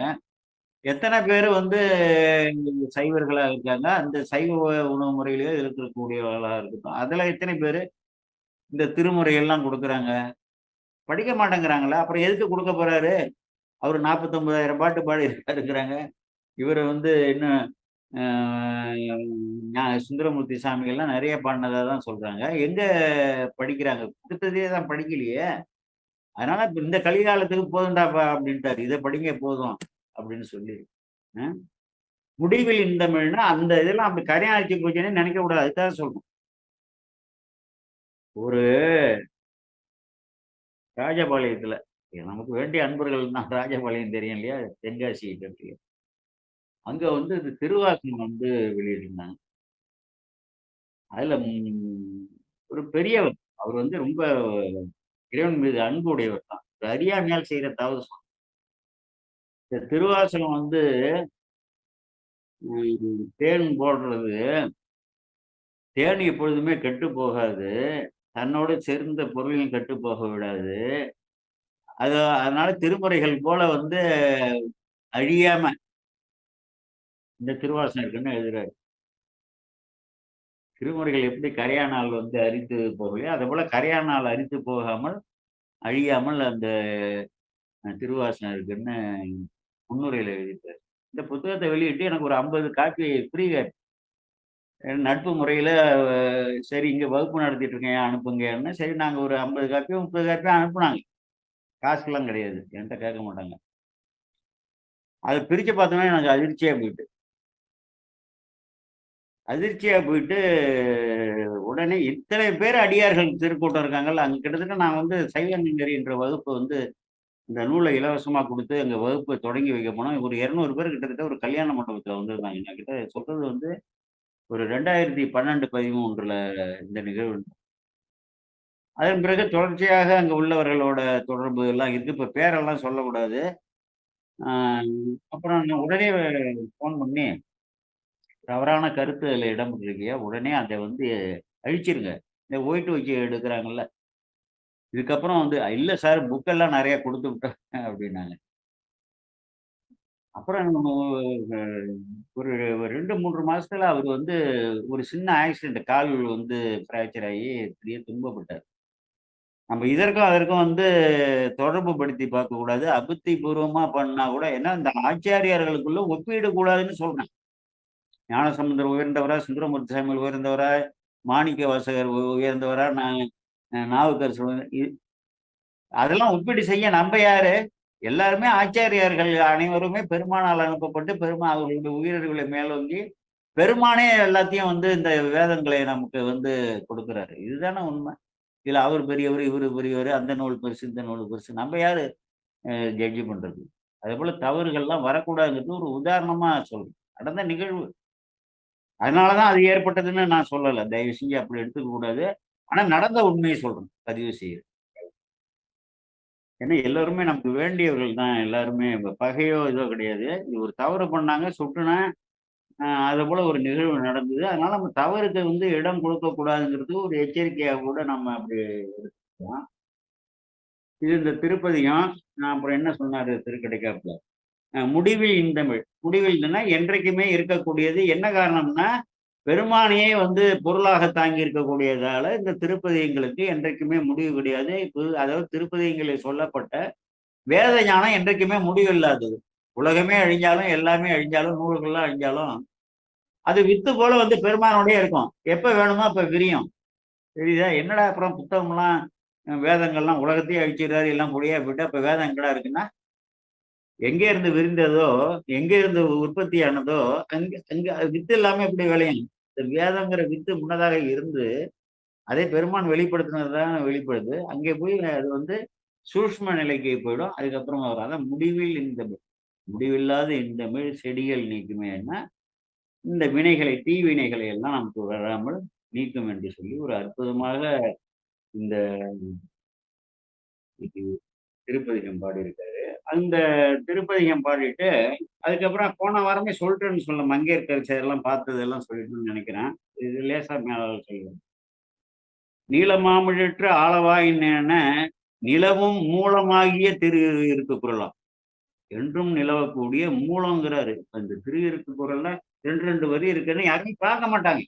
எத்தனை பேர் வந்து சைவர்களா இருக்காங்க? அந்த சைவ உணவு முறையிலேயே இருக்கக்கூடியவர்களா இருக்கட்டும், அதுல எத்தனை பேர் இந்த திருமுறையெல்லாம் கொடுக்குறாங்க? படிக்க மாட்டேங்கிறாங்களா? அப்புறம் எதுக்கு கொடுக்க போறாரு? அவர் 49,000 பாட்டு பாடி இருக்கிறாங்க. இவர் வந்து இன்னும் சுந்தரமூர்த்தி சாமிகள்லாம் நிறைய பாடினதா தான் சொல்றாங்க. எங்க படிக்கிறாங்க? கொடுத்ததே தான் படிக்கலையே. அதனால இப்ப இந்த கலிகாலத்துக்கு போதும்டாப்பா அப்படின்ட்டாரு. இதை படிங்க போதும் அப்படின்னு சொல்லி. அஹ் முடிவில் இந்தமிழ்னா அந்த இதெல்லாம் அப்படி கரையாச்சு போச்சுன்னு நினைக்க கூடாது. அதுக்காக சொல்லணும். ஒரு ராஜபாளையத்துல நமக்கு வேண்டிய அன்பர்கள் தான். ராஜபாளையம் தெரியும் இல்லையா? தென்காசி கிட்ட. அங்க வந்து இந்த திருவாசகம் வந்து வெளியிட்டிருந்தாங்க. அதுல ஒரு பெரியவர். அவர் வந்து ரொம்ப இறைவன் மீது அன்பு உடையவர் தான். ஒரு அறியாமையால் செய்யற தவறு இந்த திருவாசகம் வந்து தேன் போடுறது. தேன் எப்பொழுதுமே கெட்டு போகாது. தன்னோடு சேர்ந்த பொருளையும் கெட்டு போக விடாது. அதனால திருமுறைகள் போல வந்து அழியாம இந்த திருவாசகம் இருக்குன்னு எழுதுறாரு. திருமுறைகள் எப்படி கரையானால் வந்து அரித்து போகலையோ அதை போல கரையானால் அரித்து போகாமல் அழியாமல் அந்த திருவாசகம் இருக்குன்னு முன்னுரையில எழுதிட்டார். இந்த புத்தகத்தை வெளியிட்டு எனக்கு ஒரு 50 காப்பி ஃப்ரீ. நட்பு முறையில சரி இங்க வகுப்பு நடத்திட்டு இருக்கேன் அனுப்புங்கன்னு. சரி நாங்க ஒரு 50 காப்பியோ 30 காப்பியோ அனுப்புனாங்க. காசுக்கெல்லாம் கிடையாது. என்கிட்ட கேட்க மாட்டாங்க. அதை பிரிச்சு பார்த்தோன்னா எனக்கு அதிர்ச்சியா போயிட்டு உடனே இத்தனை பேர் அடியார்கள் திருக்கூட்டம் இருக்காங்கல்ல. அங்க கிட்டத்தட்ட நான் வந்து சைவ நெறி என்ற வகுப்பு வந்து இந்த நூலை இலவசமா கொடுத்து அங்க வகுப்பை தொடங்கி வைக்க போனோம். ஒரு 200 பேர் கிட்டத்தட்ட ஒரு கல்யாண மண்டபத்துல வந்திருந்தாங்க. என்கிட்ட சொல்றது வந்து ஒரு 2012, 13ல இந்த நிகழ்வு. அதன் பிறகு தொடர்ச்சியாக அங்க உள்ளவர்களோட தொடர்பு எல்லாம் இருக்கு. இப்ப பேரெல்லாம் சொல்லக்கூடாது. அப்புறம் நான் உடனே ஃபோன் பண்ணி, தவறான கருத்து அதில இடம் பெற்றிருக்கியா, உடனே அத வந்து அழிச்சிருங்க. இந்த ஒயிட் வச்சு எடுக்குறாங்கல்ல. இதுக்கப்புறம் வந்து இல்ல சார் புக்கெல்லாம் நெறைய குடுத்து விட்டோம் அப்டின்னாங்க. அப்புறம் ஒரு 2, 3 மாசத்துல அவரு வந்து ஒரு சின்ன ஆக்சிடென்ட் கால் வந்து ஃப்ராக்சர் ஆகி பெரிய துன்பப்பட்டார். நம்ம இதற்கும் அதற்கும் வந்து தொடர்பு படுத்தி பார்க்கக்கூடாது. அபுத்தி பூர்வமா பண்ணா கூட ஏன்னா இந்த ஆச்சாரியார்களுக்குள்ள ஒப்பிட கூடாதுன்னு சொல்றேன். ஞானசம்பந்தர் உயர்ந்தவரா, சுந்தரமூர்த்தி சாமிகள் உயர்ந்தவரா, மாணிக்க வாசகர் உயர்ந்தவரா, நாவுக்கரசர் அதெல்லாம் ஒப்பீடு செய்ய நம்ம யாரு? எல்லாருமே ஆச்சாரியார்கள் அனைவருமே பெருமானால் அனுப்பப்பட்டு அவர்களுடைய உயிர்களை மேலோங்கி பெருமானே எல்லாத்தையும் வந்து இந்த வேதங்களை நமக்கு வந்து கொடுக்குறாரு. இதுதானே உண்மை. இதுல அவர் பெரியவர், இவரு பெரியவர், அந்த நூல் பெருசு, இந்த நூல் பெருசு. நம்ம யாரு ஜட்ஜ் பண்றது? அதே போல தவறுகள்லாம் வரக்கூடாதுங்கிறது ஒரு உதாரணமா சொல்றேன். நடந்த நிகழ்வு. அதனாலதான் அது ஏற்பட்டதுன்னு நான் சொல்லல. தயவு செஞ்சு அப்படி எடுத்துக்க கூடாது. ஆனா நடந்த உண்மையை சொல்றேன். பதிவு செய்யுறேன். ஏன்னா எல்லாருமே நமக்கு வேண்டியவர்கள் தான். எல்லாருமே பகையோ இதோ கிடையாது. இது ஒரு தவறு பண்ணாங்க, சுட்டுனேன். அது போல ஒரு நிகழ்வு நடந்தது. அதனால நம்ம தவறுக்கு வந்து இடம் கொடுக்கக் கூடாதுங்கிறது ஒரு எச்சரிக்கையா கூட நம்ம அப்படி எடுத்துக்கலாம். இது இந்த திருப்பதிகம். நான் அப்புறம் என்ன சொன்னாரு திருக்கடைக்காப்புல? முடிவில் இந்தமிழ். முடிவில்னா என்றைக்குமே இருக்கக்கூடியது. என்ன காரணம்னா, பெருமானையே வந்து பொருளாக தாங்கி இருக்கக்கூடியதால இந்த திருப்பதிகங்களுக்கு என்றைக்குமே முடிவு கிடையாது. அதாவது திருப்பதிகங்களில் சொல்லப்பட்ட வேத ஞானம் என்றைக்குமே முடிவில்லாதது. உலகமே அழிஞ்சாலும், எல்லாமே அழிஞ்சாலும், நூல்கள்லாம் அழிஞ்சாலும், அது வித்து போல வந்து பெருமானோடயே இருக்கும். எப்ப வேணுமோ அப்ப விரியும். தெரியுதா? என்னடா அப்புறம் புத்தகம்லாம் வேதங்கள்லாம் உலகத்தையே அழிச்சிடுறாரு, எல்லாம் பொடியா போயிட்டு, அப்ப வேதம் எங்கடா இருக்குன்னா, எங்கே இருந்து விரிந்ததோ, எங்கே இருந்து உற்பத்தியானதோ, அங்க அங்க வித்து இல்லாம எப்படி விளையும்? இந்த வேதங்கிற வித்து முன்னதாக இருந்து, அதை பெருமான் வெளிப்படுத்தினது தான் வெளிப்படுது. அங்கே போய் அது வந்து சூஷ்ம நிலைக்கு போயிடும். அதுக்கப்புறம் வரும். அதான் முடிவில் இந்தமிழ். முடிவில்லாத இந்தமிழ் செடிகள் நீக்குமேன்னா, இந்த வினைகளை, தீவினைகளை எல்லாம் நமக்கு வராமல் நீக்கும் என்று சொல்லி ஒரு அற்புதமாக இந்த திருப்பதிகம் பாடியிருக்காரு. அந்த திருப்பதிகம் பாடிட்டு, அதுக்கப்புறம் போன வாரமே சொல்லிட்டேன்னு சொன்னேன். மங்கையர்க்கரசி எல்லாம் பார்த்ததெல்லாம் சொல்லிட்டேன்னு நினைக்கிறேன். இது லேசா மேல சொல்லுவேன். நீலமாமிழற்று ஆளவாயின நிலவும் மூலமாகிய திரு இருக்கு குறளாம். என்றும் நிலவக்கூடிய மூலங்கிறாரு. அந்த திரு இருக்கு குறள்ல 2 வரி இருக்குன்னு யாருமே பார்க்க மாட்டாங்க.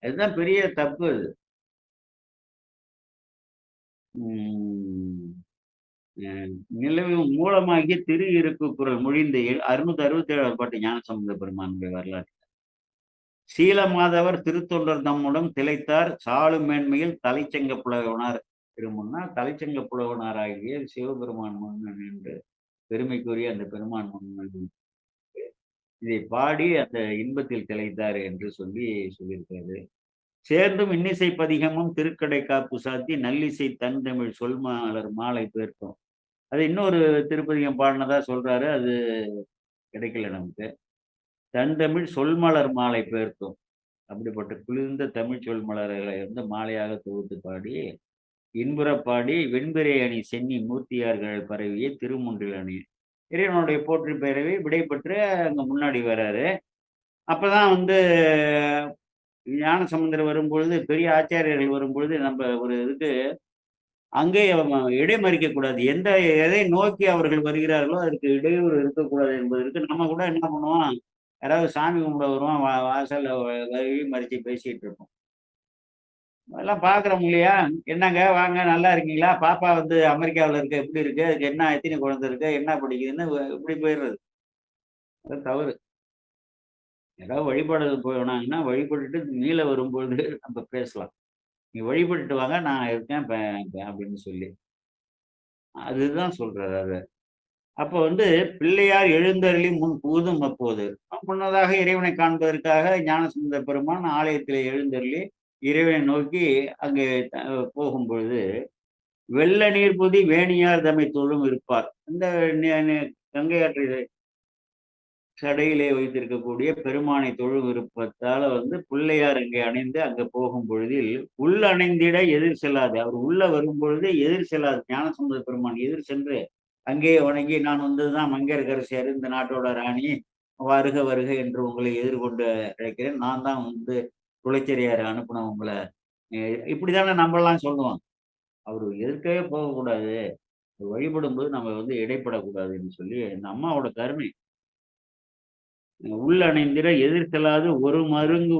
அதுதான் பெரிய தப்பு அது. நிலவும் மூலமாகிய திரு இருக்கு குரல் மொழிந்த 667 பாட்டு ஞானசம்பந்த பெருமானுடைய வரலாறு. சீலமாதவர் திருத்தொண்டர் தம்முடன் திளைத்தார் சாலும் மேன்மையில் தலைச்சங்க புலவனார் திருமுன்னா தலைச்சங்க புலவனார் ஆகிய சிவபெருமான் மன்னன் என்று பெருமைக்குரிய அந்த பெருமான் மன்னன் இதை பாடி அந்த இன்பத்தில் திளைத்தார் என்று சொல்லியிருக்காரு. சேர்ந்தும் இன்னிசை பதிகமும் திருக்கடை காப்பு சாத்தி நல்லிசை தன் தமிழ் சொல்மாளர் மாலை பேர்த்தோம். அது இன்னொரு திருப்பதிகம் பாடினதா சொல்றாரு. அது கிடைக்கல நமக்கு. தன் தமிழ் சொல்மலர் மாலை பேர்த்தோம். அப்படிப்பட்ட குளிர்ந்த தமிழ் சொல் மலர்களை மாலையாக தொகுத்து பாடி இன்புற பாடி வெண்பிறை அணி சென்னி மூர்த்தியார்கள் பரவிய திருமுன்றில் அணி இறைவனுடைய போற்றி பேரவை விடைபெற்று அங்க முன்னாடி வராரு. அப்பதான் ஞான சம்பந்தர் வரும்பொழுது, பெரிய ஆச்சாரியர்கள் வரும்பொழுது நம்ம ஒரு இதுக்கு அங்கே இடைமறிக்க கூடாது. எதை நோக்கி அவர்கள் வருகிறார்களோ அதற்கு இடையூறு இருக்கக்கூடாது என்பதற்கு நம்ம கூட என்ன பண்ணுவோம், யாராவது சாமி கும்பிட வருவோம், வாசல்ல வழி மறிச்சு பேசிட்டு இருப்போம். அதெல்லாம் பாக்குறோம் இல்லையா? என்னங்க வாங்க, நல்லா இருக்கீங்களா? பாப்பா அமெரிக்காவில் இருக்கு, எப்படி இருக்கு, அதுக்கு என்ன எத்தனை குழந்தை இருக்கு, என்ன படிக்குதுன்னு இப்படி போயிடுறது. அது தவறு. ஏதாவது வழிபாடு போனாங்கன்னா வழிபட்டுட்டு மீள வரும்பொழுது நம்ம பேசலாம். நீ வழிபட்டுட்டு வாங்க, நான் இருக்கேன் அப்படின்னு சொல்லி. அதுதான் சொல்றாரு. அது அப்போ பிள்ளையார் எழுந்தருளி முன் புகுதும் அப்போது முன்னதாக இறைவனை காண்பதற்காக ஞானசம்பந்த பெருமான் ஆலயத்திலே எழுந்தருளி இறைவனை நோக்கி அங்கே போகும் பொழுது வெள்ள நீர் புதி வேணியார் தம்மை தொழும் இருப்பார். இந்த கங்கை ஆற்று கடையிலே வைத்திருக்கக்கூடிய பெருமானை தொழும் விருப்பத்தால பிள்ளையார் அங்கே அணைந்து அங்க போகும் பொழுதில் உள் அணைந்திட எதிர் செல்லாது. அவர் உள்ள வரும் பொழுது எதிர் செல்லாது. ஞானசம்பந்த பெருமான் எதிர் சென்று அங்கேயே வணங்கி, நான் தான் மங்கையர்க்கரசியார், இந்த நாட்டோட ராணி, வருக வருக என்று உங்களை எதிர்கொண்டு அழைக்கிறேன், நான் தான் குலச்செரியார் அனுப்பின உங்களை, இப்படிதானே நம்மளாம் சொல்லுவோம். அவர் எதிர்க்கவே போகக்கூடாது, வழிபடும் போது நம்ம இடைப்படக்கூடாதுன்னு சொல்லி இந்த அம்மாவோட கருணை. உள் அணைந்திட எதிர் செல்லாது ஒரு மருங்கு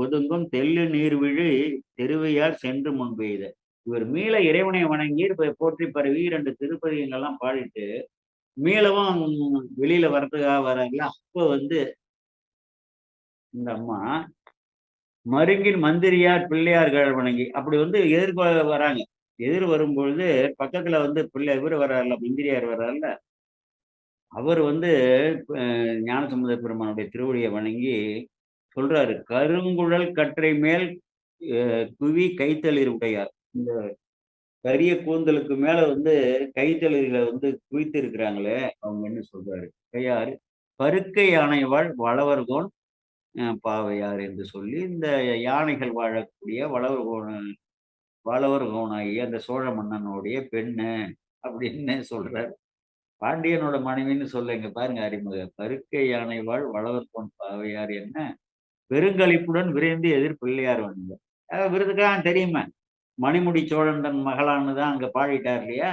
ஒதுங்கும் தெல்லு நீர்விழி தெருவையார் சென்று முன்பெய்த. இவர் மீள இறைவனை வணங்கி போற்றி பரவி 2 திருப்பதிகங்கள்லாம் பாடிட்டு மீளவும் வெளியில வர்றதுக்காக வராங்க. அப்போ இந்த அம்மா மருங்கின் மந்திரியார் பிள்ளையார்கள் வணங்கி அப்படி எதிர்க்க வராங்க. எதிர் வரும்பொழுது பக்கத்துல பிள்ளை இவர் வர்றாருல, மந்திரியார் வர்றாருல, அவர் ஞானசம்பந்த பெருமானுடைய திருவடியை வணங்கி சொல்றாரு, கருங்குழல் கற்றை மேல் குவி கைத்தளிர் உடையார். இந்த கரிய கூந்தலுக்கு மேல கைத்தளிர்களை குவித்து இருக்கிறாங்களே அவங்க என்ன சொல்றாரு, கையாறு பருக்கை யானை வாழ் வளவர்கோன் பாவையார் என்று சொல்லி இந்த யானைகள் வாழக்கூடிய வளவர்கோனாகிய அந்த சோழ மன்னனுடைய பெண்ணு அப்படின்னு சொல்றாரு. பாண்டியனோட மனைவின்னு சொல்லுங்க பாருங்க அறிமுக. பருக்கை யானை வாழ் வளவர்கோன் பாவையார் என்ன பெருங்களிப்புடன் விரைந்து எதிர் பிள்ளையார் வந்தார். விருதுக்காக தெரியுமா, மணிமுடி சோழன் தன் மகளான்னு தான் அங்க பாடிட்டார் இல்லையா?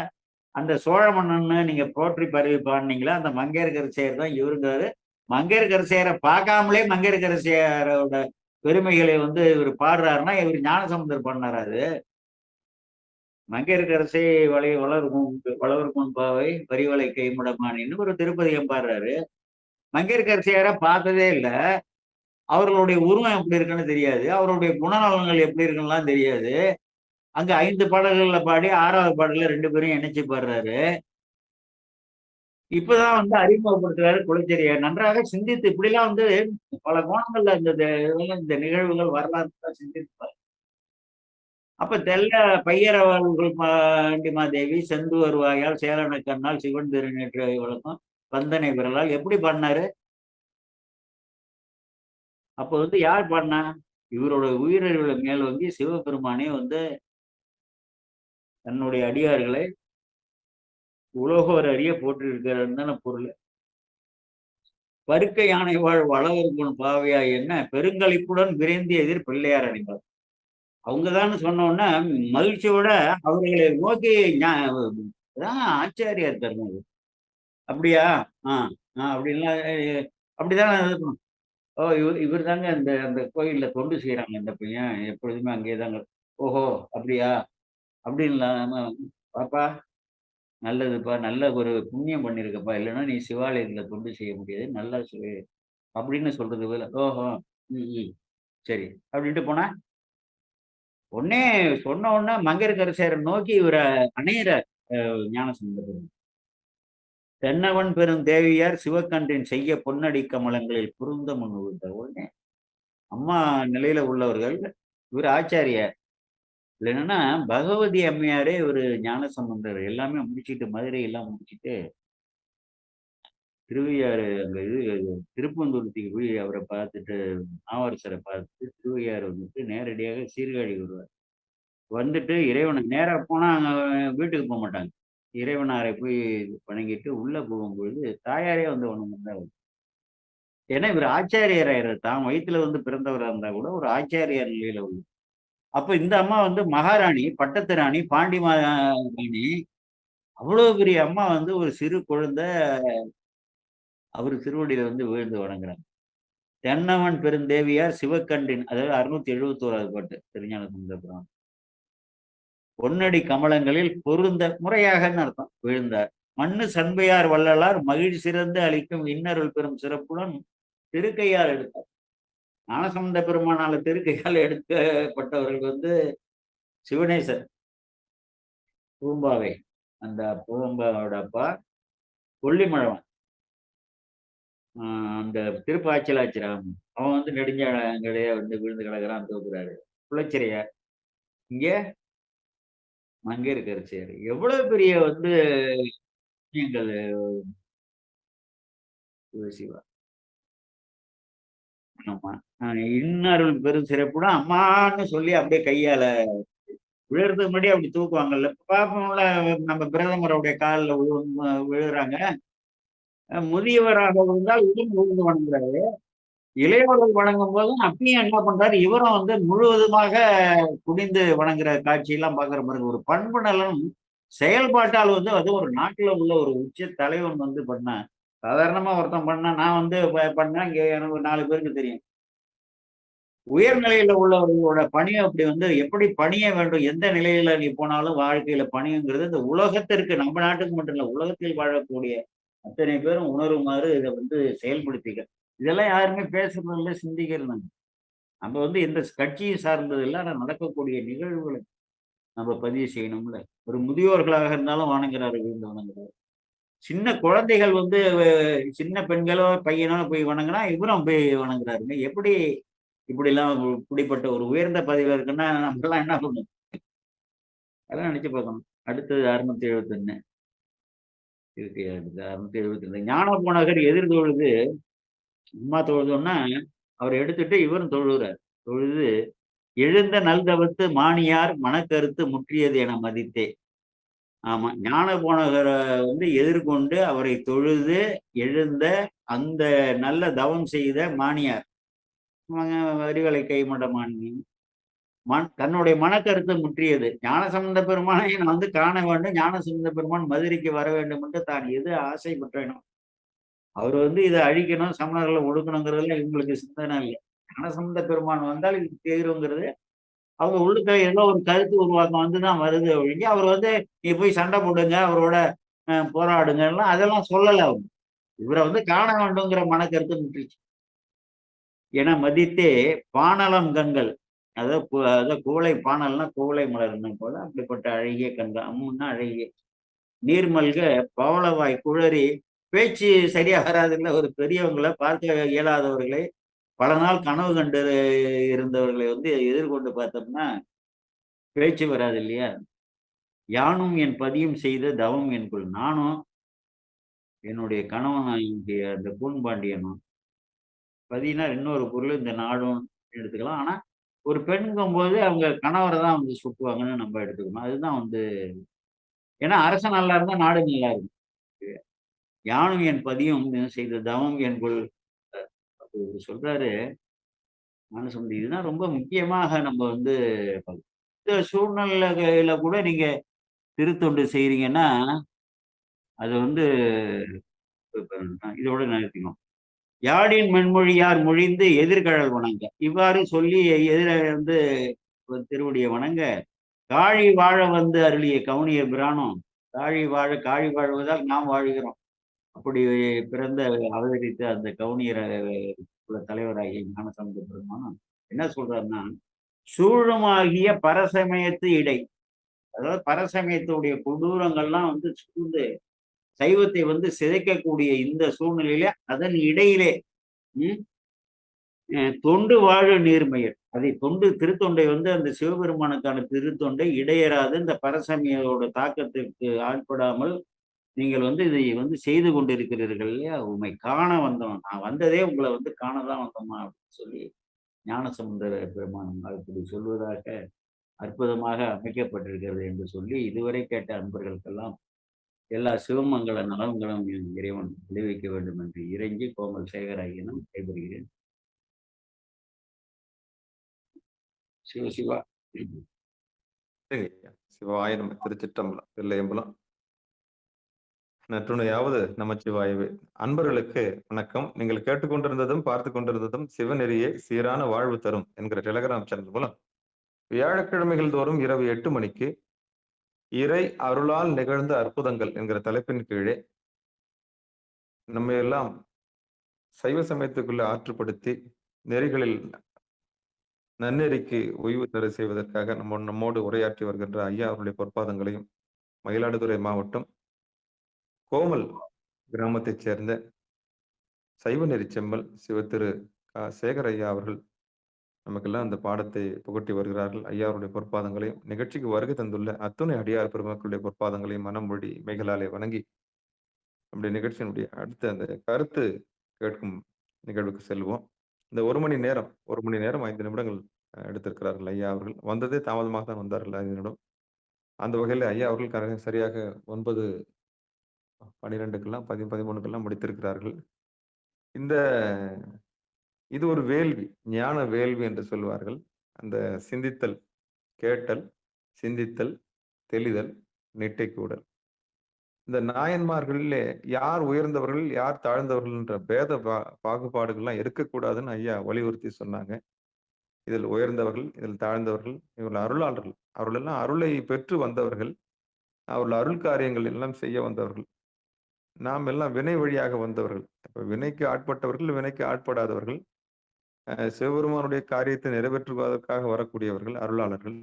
அந்த சோழ மன்னன்னு நீங்க போற்றி பரவி பாடினீங்களா, அந்த மங்கையர்க்கரசியார் தான் இவருங்காரு. மங்கையர்க்கரசியாரை பார்க்காமலே மங்கையர்க்கரசியாரோட பெருமைகளை இவர் பாடுறாருன்னா இவர் ஞானசம்பந்தர் பண்ணாரு. மங்கையர்க்கரசை வளவர்கோன் பாவை பரிவளை கைமுடமானின்னு ஒரு திருப்பதிகம் பாடுறாரு. மங்கையர்க்கரசியார பார்த்ததே இல்லை, அவர்களுடைய உருவம் எப்படி இருக்குன்னு தெரியாது, அவருடைய குணநலன்கள் எப்படி இருக்குன்னுலாம் தெரியாது. அங்க 5 பாடல்கள்ல பாடி 6வது பாடல்ல 2 பேரும் இணைச்சு பாடுறாரு. இப்பதான் அறிமுகப்படுத்துறாரு குலச்செரியார். நன்றாக சிந்தித்து இப்படிலாம் பல கோணங்கள்ல இந்த நிகழ்வுகள் வரலாறு சிந்திப்பார். அப்ப தெல்ல பையரவர்கள் பாண்டிமாதேவி செந்து வருவாயால் சேலன கண்ணால் சிவன் திருநேற்று வழக்கம் வந்தனை விரலால் எப்படி பாடினாரு? அப்போ யார் பாடினா? இவரோட உயிரிழவுல மேல் சிவபெருமானே தன்னுடைய அடியார்களை உலகோர் அறிய போட்டிருக்கிறார் தானே பொருள். பருக்கை யானை வாழ் வளவர்கோன் பாவையா என்ன பெருங்களிப்புடன் விரைந்து எதிர் பிள்ளையார் அணிந்தார். அவங்கதான் சொன்னோன்னா மகிழ்ச்சியோட அவர்களை நோக்கி ஆச்சாரியார் தருணம். அப்படியா? அப்படின்லாம் அப்படிதான் இருக்கணும். ஓ, இவர் தாங்க அந்த கோயில்ல தொண்டு செய்யறாங்க, இந்த பையன் எப்பொழுதுமே அங்கேயே தாங்க. ஓஹோ அப்படியா அப்படின்லாம் பாப்பா நல்லதுப்பா, நல்ல ஒரு புண்ணியம் பண்ணியிருக்கப்பா, இல்லைன்னா நீ சிவாலயத்துல தொண்டு செய்ய முடியாது. நல்லா அப்படின்னு சொல்றது போல, ஓஹோ! ம், ம். சரி. அப்படின்ட்டு போனா, உடனே சொன்ன உடனே மங்கையர்க்கரசியார நோக்கி இவர அணையிறார் ஞானசம்பந்தர் பெருமான். தென்னவன் பெருந்தேவியார் சிவக்கன்றின் செய்ய பொன்னடி கமலங்களில் பொருந்த முன் விழுந்தார். உடனே அம்மா நிலையில உள்ளவர்கள், இவர் ஆச்சாரியார். இதுல என்னன்னா, பகவதி அம்மையாரே ஒரு ஞானசம்பந்தர் எல்லாமே முடிச்சுட்டு, மதுரை எல்லாம் முடிச்சுட்டு, திருவையாறு அங்க திருப்பந்துருத்திக்கு போய் அவர பார்த்துட்டு, நாவரசர பார்த்துட்டு, திருவையாறு வந்துட்டு நேரடியாக சீர்காழி வருவார். வந்துட்டு இறைவன நேரா போனா அங்க வீட்டுக்கு போமாட்டாங்க. இறைவனாரை போய் வணங்கிட்டு உள்ள போகும்பொழுது, தாயாரே வந்து வணங்குனாரு. ஏன்னா இவரு ஆச்சாரியராயிறாரு. தான் வயித்துல வந்து பிறந்தவரா இருந்தா கூட, ஒரு ஆச்சாரியார் நிலையில உள்ள. அப்ப இந்த அம்மா வந்து மகாராணி, பட்டத்து ராணி, பாண்டி ராணி. அவ்வளவு பெரிய அம்மா வந்து ஒரு சிறு குழந்தை, அவரு திருவடியில வந்து விழுந்து வணங்குறாங்க. தென்னவன் பெருந்தேவியார் சிவக்கன்றின், அதாவது 671வது பாட்டு திருஞான சம்பந்தபுரம். பொன்னடி கமலங்களில் பொருந்த முறையாகன்னு அர்த்தம் விழுந்தார். மண்ணு சண்பையார் வள்ளலார் மகிழ் சிறந்து அளிக்கும் இன்னருள் பெரும் சிறப்புடன் திருக்கையால் எடுத்தார். ஞானசம்பந்த பெருமானால திருக்கையால் எடுக்கப்பட்டவர்கள் வந்து சிவனேசர், பூம்பாவை. அந்த பூம்பாவோட அப்பா கொல்லிமழவன். அந்த திருப்பாச்சிலாச்சிராமன். அவன் வந்து நெடுஞ்சாலையா வந்து விழுந்து கிடக்குறான், தூக்குறாரு. குலச்சிறையார். இங்க மங்கையர்க்கரசியார். எவ்வளவு பெரிய வந்து விஷயங்கள் சிவா. ஆமா. இன்னருள் பெரும் சிறப்புனா அம்மான்னு சொல்லி அப்படியே கையால விழுறதுக்கு முன்னாடி அப்படி தூக்குவாங்கல்ல. பாப்போம்ல, நம்ம பிரதமருடைய காலில் விழுறாங்க. முதியவராக இருந்தால் உடன் விழுந்து வணங்குறாரு. இளையவர்கள் வணங்கும் போதும் அப்பயும் என்ன பண்றாரு, இவரும் வந்து முழுவதுமாக குனிந்து வணங்குற காட்சியெல்லாம் பார்க்குற பாருங்க. ஒரு பண்பு நலன் செயல்பாட்டால் வந்து அது ஒரு நாட்டுல உள்ள ஒரு உச்ச தலைவன் வந்து பண்ணா, சாதாரணமா ஒருத்தன் பண்ணா, நான் வந்து பண்ணா இங்க எனக்கு ஒரு 4 பேருக்கு தெரியும். உயர்நிலையில உள்ளவர்களோட பணி அப்படி வந்து எப்படி பணிய வேண்டும், எந்த நிலையில நீ போனாலும் வாழ்க்கையில பணியுங்கிறது இந்த உலகத்திற்கு, நம்ம நாட்டுக்கு மட்டும் இல்ல, உலகத்தில் வாழக்கூடிய அத்தனை பேரும் உணருமாறு இதை வந்து செயல்படுத்திக்க. இதெல்லாம் யாருமே பேசுறது இல்லை, சிந்திக்கிறது இல்லை. நம்ம வந்து எந்த கட்சியை சார்ந்தது இல்லை, ஆனா நடக்கக்கூடிய நிகழ்வுகளை நம்ம பதிவு செய்யணும்ல. ஒரு முதியோர்களாக இருந்தாலும் வணங்குறாரு, விழுந்து வணங்குறாரு. சின்ன குழந்தைகள் வந்து சின்ன பெண்களோ பையனோ போய் வணங்கினா இவரும் போய் வணங்குறாருங்க. எப்படி இப்படிலாம் இப்படிப்பட்ட ஒரு உயர்ந்த பதவியில இருக்குன்னா நம்ம எல்லாம் என்ன பண்ணணும்? அதெல்லாம் நினைச்சு பார்க்கணும். அடுத்தது 671 இருக்கு. அடுத்து 672 ஞான போனகர் எதிர் தொழுது, அம்மா தொழுதோன்னா அவரை எடுத்துட்டு இவரும் தொழுகிறார். தொழுது எழுந்த நல்தவத்து மானியார் மனக்கருத்து முற்றியது என மதித்தே. ஆமா, ஞான போனகரை வந்து எதிர்கொண்டு அவரை தொழுது எழுந்த அந்த நல்ல தவம் செய்த மானியார், வரிவலை கைமட மாணி, தன்னுடைய மனக்கருத்து முற்றியது. ஞானசம்பந்த பெருமானை நான் வந்து காண வேண்டும், ஞானசம்பந்த பெருமான் மதுரைக்கு வர வேண்டும் என்று தான் எது ஆசைப்பட்டேனோ, அவர் வந்து இதை அழிக்கணும், சமணர்களை ஒடுக்கணுங்கிறதுல இவங்களுக்கு சிந்தனை இல்லை. ஞானசம்பந்த பெருமான் வந்தால் இது தீருங்கிறது அவங்க உள்ளுக்க ஏதோ ஒரு கருத்து உருவாக்கம் வந்துதான் வருது ஒழிஞ்சு, அவர் வந்து நீ போய் சண்டை போடுங்க, அவரோட போராடுங்க எல்லாம் அதெல்லாம் சொல்லல அவங்க. இவரை வந்து காண வேண்டுங்கிற மனக்கருத்து முற்றிச்சு என மதித்தே பானலம் கண்கள், அதாவது குவளை பானல்னா குவளை மலர்னு போல அப்படிப்பட்ட அழகிய கண்கள், அம்முன்னா அழகிய நீர்மல்க பவளவாய் குழறி, பேச்சு சரியா வராதுல்ல. ஒரு பெரியவங்களை பார்க்க இயலாதவர்களை, பல நாள் கனவு கண்டு இருந்தவர்களை வந்து எதிர்கொண்டு பார்த்தோம்னா பேச்சு வராது இல்லையா? யானும் என் பதியும் செய்த தவம் என்குள், நானும் என்னுடைய கணவன் அந்த பூன்பாண்டியனும், பதினா இன்னொரு பொருள் இந்த நாடும் எடுத்துக்கலாம். ஆனா ஒரு பெண்ணுங்கும் போது அவங்க கணவரை தான் வந்து சுட்டுவாங்கன்னு நம்ம எடுத்துக்கணும். அதுதான் வந்து, ஏன்னா அரசன் நல்லா இருந்தா நாடு நல்லா இருக்கும். யானும் என் பதியும் செய்த தவம் என்குள் சொல்றாரு ஞானசம்பந்தர். இதுதான் ரொம்ப முக்கியமாக நம்ம வந்து இந்த சூழ்நிலையில கூட நீங்க திருத்தொண்டு செய்றீங்கன்னா அது வந்து இதோட நிறுத்திக்கணும். யாழின் மென்மொழியார் மொழிந்து எதிர்கழல் வணங்க, இவ்வாறு சொல்லி எதிர வந்து திருவடியை வணங்க, காழி வாழ வந்து அருளிய கவுனிய பிரானும் காழி வாழ்வதால் நாம் வாழ்கிறோம். அப்படி பிறந்த அவதரித்த அந்த கவுனியர் குல தலைவராகிய ஞானசம்பந்த பெருமான் என்ன சொல்றாருன்னா, சூழுமாகிய பரசமயத்து இடை. அதாவது பரசமயத்துடைய கொடூரங்கள்லாம் வந்து சூழ்ந்து சைவத்தை வந்து சிதைக்கக்கூடிய இந்த சூழ்நிலையில அதன் இடையிலே ம், தொண்டு வாழு நீர்மையர். அதை திருத்தொண்டை வந்து அந்த சிவபெருமானுக்கான திருத்தொண்டை இடையறாது இந்த பரசமயோட தாக்கத்திற்கு ஆட்படாமல் நீங்கள் வந்து இதை வந்து செய்து கொண்டிருக்கிறீர்கள் இல்லையா? உம்மை காண வந்தோம். நான் வந்ததே உங்கள வந்து காண தான் வந்தோம்மா அப்படின்னு சொல்லி ஞானசம்பந்தர் பெருமான் அப்படி சொல்வதாக அற்புதமாக அமைக்கப்பட்டிருக்கிறது என்று சொல்லி, இதுவரை கேட்ட அன்பர்களுக்கெல்லாம் எல்லா சிவமங்கள நலன்களும் இறைவன் விளைவிக்க வேண்டும் என்று இறைஞ்சி கோமல் சேகராகியனும் விடைபெறுகிறேன். சிவ சிவா. சரிங்க ஐயா. சிவாய நம. திருச்சிற்றம்பலம், தில்லையம்பலம். நற்றுணையாவது நமச்சிவாயவே. அன்பர்களுக்கு வணக்கம். நீங்கள் கேட்டுக்கொண்டிருந்ததும் பார்த்து கொண்டிருந்ததும் சிவநெறியே சீரான வாழ்வு தரும் என்கிற டெலகிராம் சேனல் மூலம் வியாழக்கிழமைகள் தோறும் இரவு 8 மணிக்கு இறை அருளால் நிகழ்ந்த அற்புதங்கள் என்கிற தலைப்பின் கீழே நம்ம எல்லாம் சைவ சமயத்துக்குள்ள ஆற்றுப்படுத்தி நெறிகளில் நன்னெறிக்கு ஓய்வு தர செய்வதற்காக நம்மோடு உரையாற்றி வருகின்ற ஐயா அவருடைய பொற்பாதங்களையும், மயிலாடுதுறை மாவட்டம் கோமல் கிராமத்தைச் சேர்ந்த சைவ நெறி செம்மல் சிவத்திரு சேகர் ஐயா அவர்கள் நமக்கெல்லாம் அந்த பாடத்தை புகட்டி வருகிறார்கள். ஐயா அவருடைய பொற்பாதங்களையும், நிகழ்ச்சிக்கு வருகை தந்துள்ள அத்துணை அடியார் பெருமக்களுடைய பொற்பாதங்களையும் மனமொழி மெய்களாலே வணங்கி நம்முடைய நிகழ்ச்சியினுடைய அடுத்த அந்த கருத்து கேட்கும் நிகழ்வுக்கு செல்வோம். இந்த 1 மணி நேரம் 5 நிமிடங்கள் எடுத்திருக்கிறார்கள் ஐயா அவர்கள். வந்ததே தாமதமாக தான் வந்தார்கள் 5 நிமிடம். அந்த வகையில் ஐயா அவர்கள் சரியாக 9:12க்கெல்லாம் 13க்கெல்லாம் முடித்திருக்கிறார்கள். இது ஒரு வேள்வி, ஞான வேள்வி என்று சொல்வார்கள். அந்த சிந்தித்தல், கேட்டல், சிந்தித்தல், தெளிதல், நிட்டை கூடல். இந்த நாயன்மார்களிலே யார் உயர்ந்தவர்கள், யார் தாழ்ந்தவர்கள் என்ற பேத பாகுபாடுகள்லாம் இருக்கக்கூடாதுன்னு ஐயா வலியுறுத்தி சொன்னாங்க. இதில் உயர்ந்தவர்கள், இதில் தாழ்ந்தவர்கள், இவர்கள் அருளாளர்கள். அவர்கள் எல்லாம் அருளை பெற்று வந்தவர்கள். அவர்கள் அருள் காரியங்கள் எல்லாம் செய்ய வந்தவர்கள். நாம் எல்லாம் வினை வழியாக வந்தவர்கள். இப்ப வினைக்கு ஆட்பட்டவர்கள், வினைக்கு ஆட்படாதவர்கள். சிவபெருமானுடைய காரியத்தை நிறைவேற்றுவதற்காக வரக்கூடியவர்கள் அருளாளர்கள்.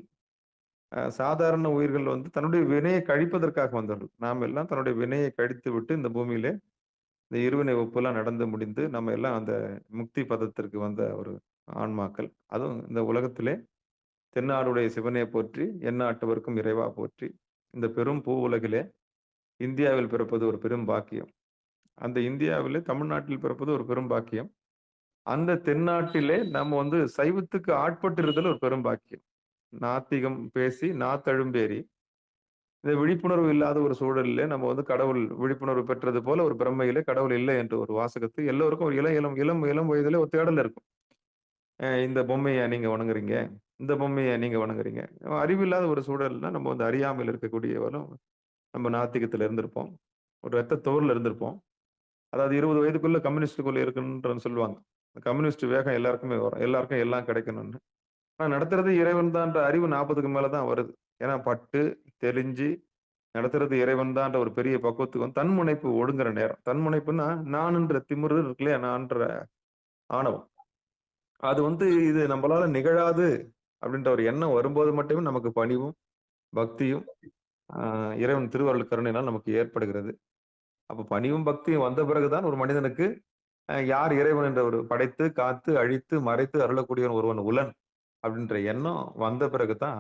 சாதாரண உயிர்கள் வந்து தன்னுடைய வினையை கழிப்பதற்காக வந்தவர்கள். நாம் எல்லாம் தன்னுடைய வினையை கழித்து விட்டு இந்த பூமியிலே இந்த இருவினை ஒப்பெல்லாம் நடந்து முடிந்து நம்ம எல்லாம் அந்த முக்தி பதத்திற்கு வந்த ஒரு ஆன்மாக்கள். அதுவும் இந்த உலகத்திலே தென்னாடுடைய சிவனே போற்றி, எந்நாட்டவர்க்கும் இறைவா போற்றி. இந்த பெரும் பூ உலகிலே இந்தியாவில் பிறப்பது ஒரு பெரும் பாக்கியம். அந்த இந்தியாவிலே தமிழ்நாட்டில் பிறப்பது ஒரு பெரும் பாக்கியம். அந்த தென்னாட்டிலே நம்ம வந்து சைவத்துக்கு ஆட்பட்டிருத்தல் ஒரு பெரும் பாக்கியம். நாத்திகம் பேசி நாத்தழும்பேறி இந்த விழிப்புணர்வு இல்லாத ஒரு சூழலிலே நம்ம வந்து கடவுள் விழிப்புணர்வு பெற்றது போல ஒரு பிரம்மையிலே கடவுள் இல்லை என்ற ஒரு வாசகத்தை எல்லோருக்கும் ஒரு இளம் வயதிலே ஒரு தேடல் இருக்கும். இந்த பொம்மையை நீங்க வணங்குறீங்க, இந்த பொம்மையை நீங்க வணங்குறீங்க. அறிவில்லாத ஒரு சூழல்னா நம்ம வந்து அறியாமையில் இருக்கக்கூடியவரும் நம்ம நாத்திகத்துல இருந்திருப்போம். ஒரு ரத்த தோர்ல இருந்திருப்போம். அதாவது 20 வயதுக்குள்ள கம்யூனிஸ்டுக்குள்ள இருக்குன்னு சொல்லுவாங்க. கம்யூனிஸ்ட் வேகம் எல்லாருக்குமே வரும். எல்லாருக்கும் எல்லாம் கிடைக்கணும்னு. ஆனா நடத்துறது இறைவன் தான்ற அறிவு 40க்கு மேல தான் வருது. ஏன்னா பட்டு தெளிஞ்சு நடத்துறது இறைவன் தான்ற ஒரு பெரிய பக்குவத்துக்கு வந்து தன்முனைப்பு ஒடுங்குற நேரம். தன்முனைப்புன்னா நானுன்ற திமிரு இருக்கு இல்லையா, நான்ற ஆணவம். அது வந்து இது நம்மளால நிகழாது அப்படின்ற ஒரு எண்ணம் வரும்போது மட்டுமே நமக்கு பணிவும் பக்தியும் இறைவன் திருவருள் கருணையினால் நமக்கு ஏற்படுகிறது. அப்ப பணிவும் பக்தியும் வந்த பிறகுதான் ஒரு மனிதனுக்கு யார் இறைவன் என்ற ஒரு படைத்து காத்து அழித்து மறைத்து அருளக்கூடியவன் ஒருவன் உலன் அப்படின்ற எண்ணம் வந்த பிறகுதான்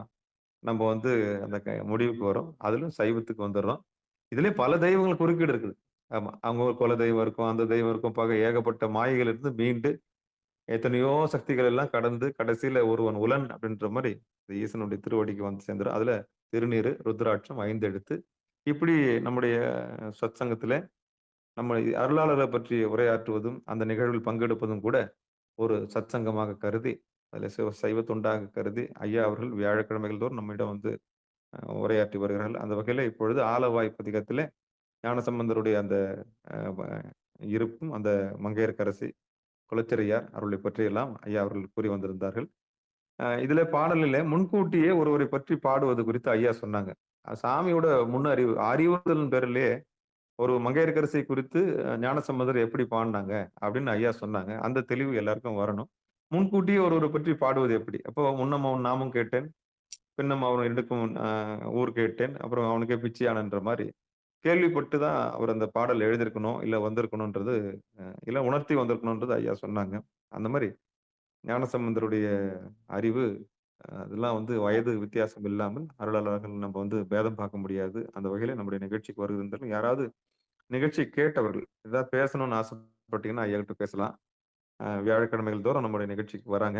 நம்ம வந்து அந்த முடிவுக்கு வரும். அதிலும் சைவத்துக்கு வந்துடுறோம். இதுலயே பல தெய்வங்கள் குறுக்கீடு இருக்குது. ஆமா, அவங்க ஒரு குல தெய்வம் இருக்கும், அந்த தெய்வம் இருக்கும், ஏகப்பட்ட மாயைகள் இருந்து மீண்டு எத்தனையோ சக்திகள் எல்லாம் கடந்து கடைசியில ஒருவன் உலன் அப்படின்ற மாதிரி ஈசனுடைய திருவடிக்கு வந்து சேர்ந்துடும். அதுல திருநீரு, ருத்ராட்சம், 5 எழுத்து, இப்படி நம்முடைய சத்சங்கத்திலே நம்ம அருளாளரை பற்றி உரையாற்றுவதும் அந்த நிகழ்வில் பங்கெடுப்பதும் கூட ஒரு சத்சங்கமாக கருதி அதில் சைவ தொண்டாக கருதி ஐயா அவர்கள் வியாழக்கிழமைகள் தோறும் நம்மிடம் வந்து உரையாற்றி வருகிறார்கள். அந்த வகையில இப்பொழுது ஆலவாய் பதிகத்திலே ஞானசம்பந்தருடைய அந்த இருப்பும் அந்த மங்கையர்க்கரசி குலச்சிறையார் அவர்களை பற்றியெல்லாம் ஐயா அவர்கள் கூறி வந்திருந்தார்கள். இதுல பாடலிலே முன்கூட்டியே ஒருவரை பற்றி பாடுவது குறித்து ஐயா சொன்னாங்க. சாமியோட முன்னறிவு அறிவுறுத்தல் பேரிலேயே ஒரு மங்கையர்க்கரசி குறித்து ஞானசம்பந்தர் எப்படி பாடினாங்க அப்படின்னு ஐயா சொன்னாங்க. அந்த தெளிவு எல்லாருக்கும் வரணும். முன்கூட்டியே ஒருவரை பற்றி பாடுவது எப்படி? அப்போ முன்னம் அவன் நாமும் கேட்டேன், பின்னம் அவன் எடுக்கும் ஊர் கேட்டேன், அப்புறம் அவனுக்கே பிச்சையானன்ற மாரி கேள்விப்பட்டு தான் அவர் அந்த பாடல் எழுதியிருக்கணும், இல்ல வந்திருக்கணும்ன்றது இல்ல உணர்த்தி வந்திருக்கணும்ன்றது ஐயா சொன்னாங்க. அந்த மாரி ஞானசம்பந்தருடைய அறிவு அதெல்லாம் வந்து வயது வித்தியாசம் இல்லாமல் அருளாளர்கள் நம்ம வந்து பேதம் பார்க்க முடியாது. அந்த வகையில நம்முடைய நிகழ்ச்சிக்கு வருகின்றனர். யாராவது நிகழ்ச்சி கேட்டவர்கள், ஏதாவது பேசணும்னு ஆசைப்பட்டீங்கன்னா ஐயா கிட்ட பேசலாம். வியாழக்கிழமைகள் தோறும் நம்முடைய நிகழ்ச்சிக்கு வராங்க.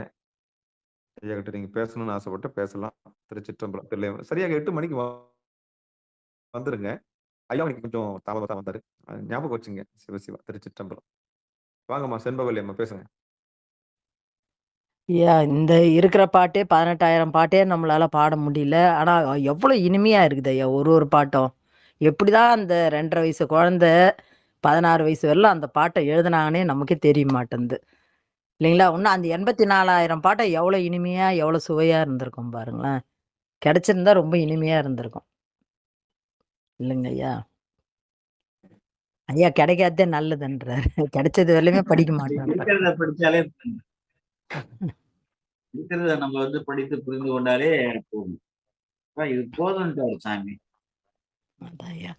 ஐயா கிட்ட நீங்க பேசணும்னு ஆசைப்பட்டு பேசலாம். திருச்சிற்றம்பலம். சரியாக 8 மணிக்கு வந்துருங்க. ஐயா இன்னைக்கு கொஞ்சம் தாமதமா தான் வந்தாரு. ஞாபகம் வச்சுங்க. சிவசிவா. திருச்சிற்றம்பலம். வாங்கம்மா செண்பகவல்லி அம்மா பேசுங்க. இந்த இருக்கிற பாட்டே 18,000 பாட்டே நம்மளால பாட முடியல. ஆனா எவ்வளவு இனிமையா இருக்குது ஐயா ஒரு பாட்டும். எப்படிதான் அந்த 2.5 வயசு குழந்தை 16 வயசு வரலாம் அந்த பாட்டை எழுதுனாங்கன்னே நமக்கே தெரிய மாட்டேங்குது இல்லைங்களா? இன்னும் அந்த 84,000 பாட்டை எவ்வளவு இனிமையா எவ்வளவு சுவையா இருந்திருக்கும் பாருங்களேன். கிடைச்சிருந்தா ரொம்ப இனிமையா இருந்திருக்கும் இல்லைங்க ஐயா? ஐயா கிடைக்காதே நல்லதுன்றாரு. கிடைச்சது வரலையுமே படிக்க மாட்டேன். இருக்கிறத படிச்சாலே இருக்கிறத நம்ம வந்து படித்து புரிந்து கொண்டாலே போதும். இது போதும்ட்டாரு சாமி. அதான் ஐயா.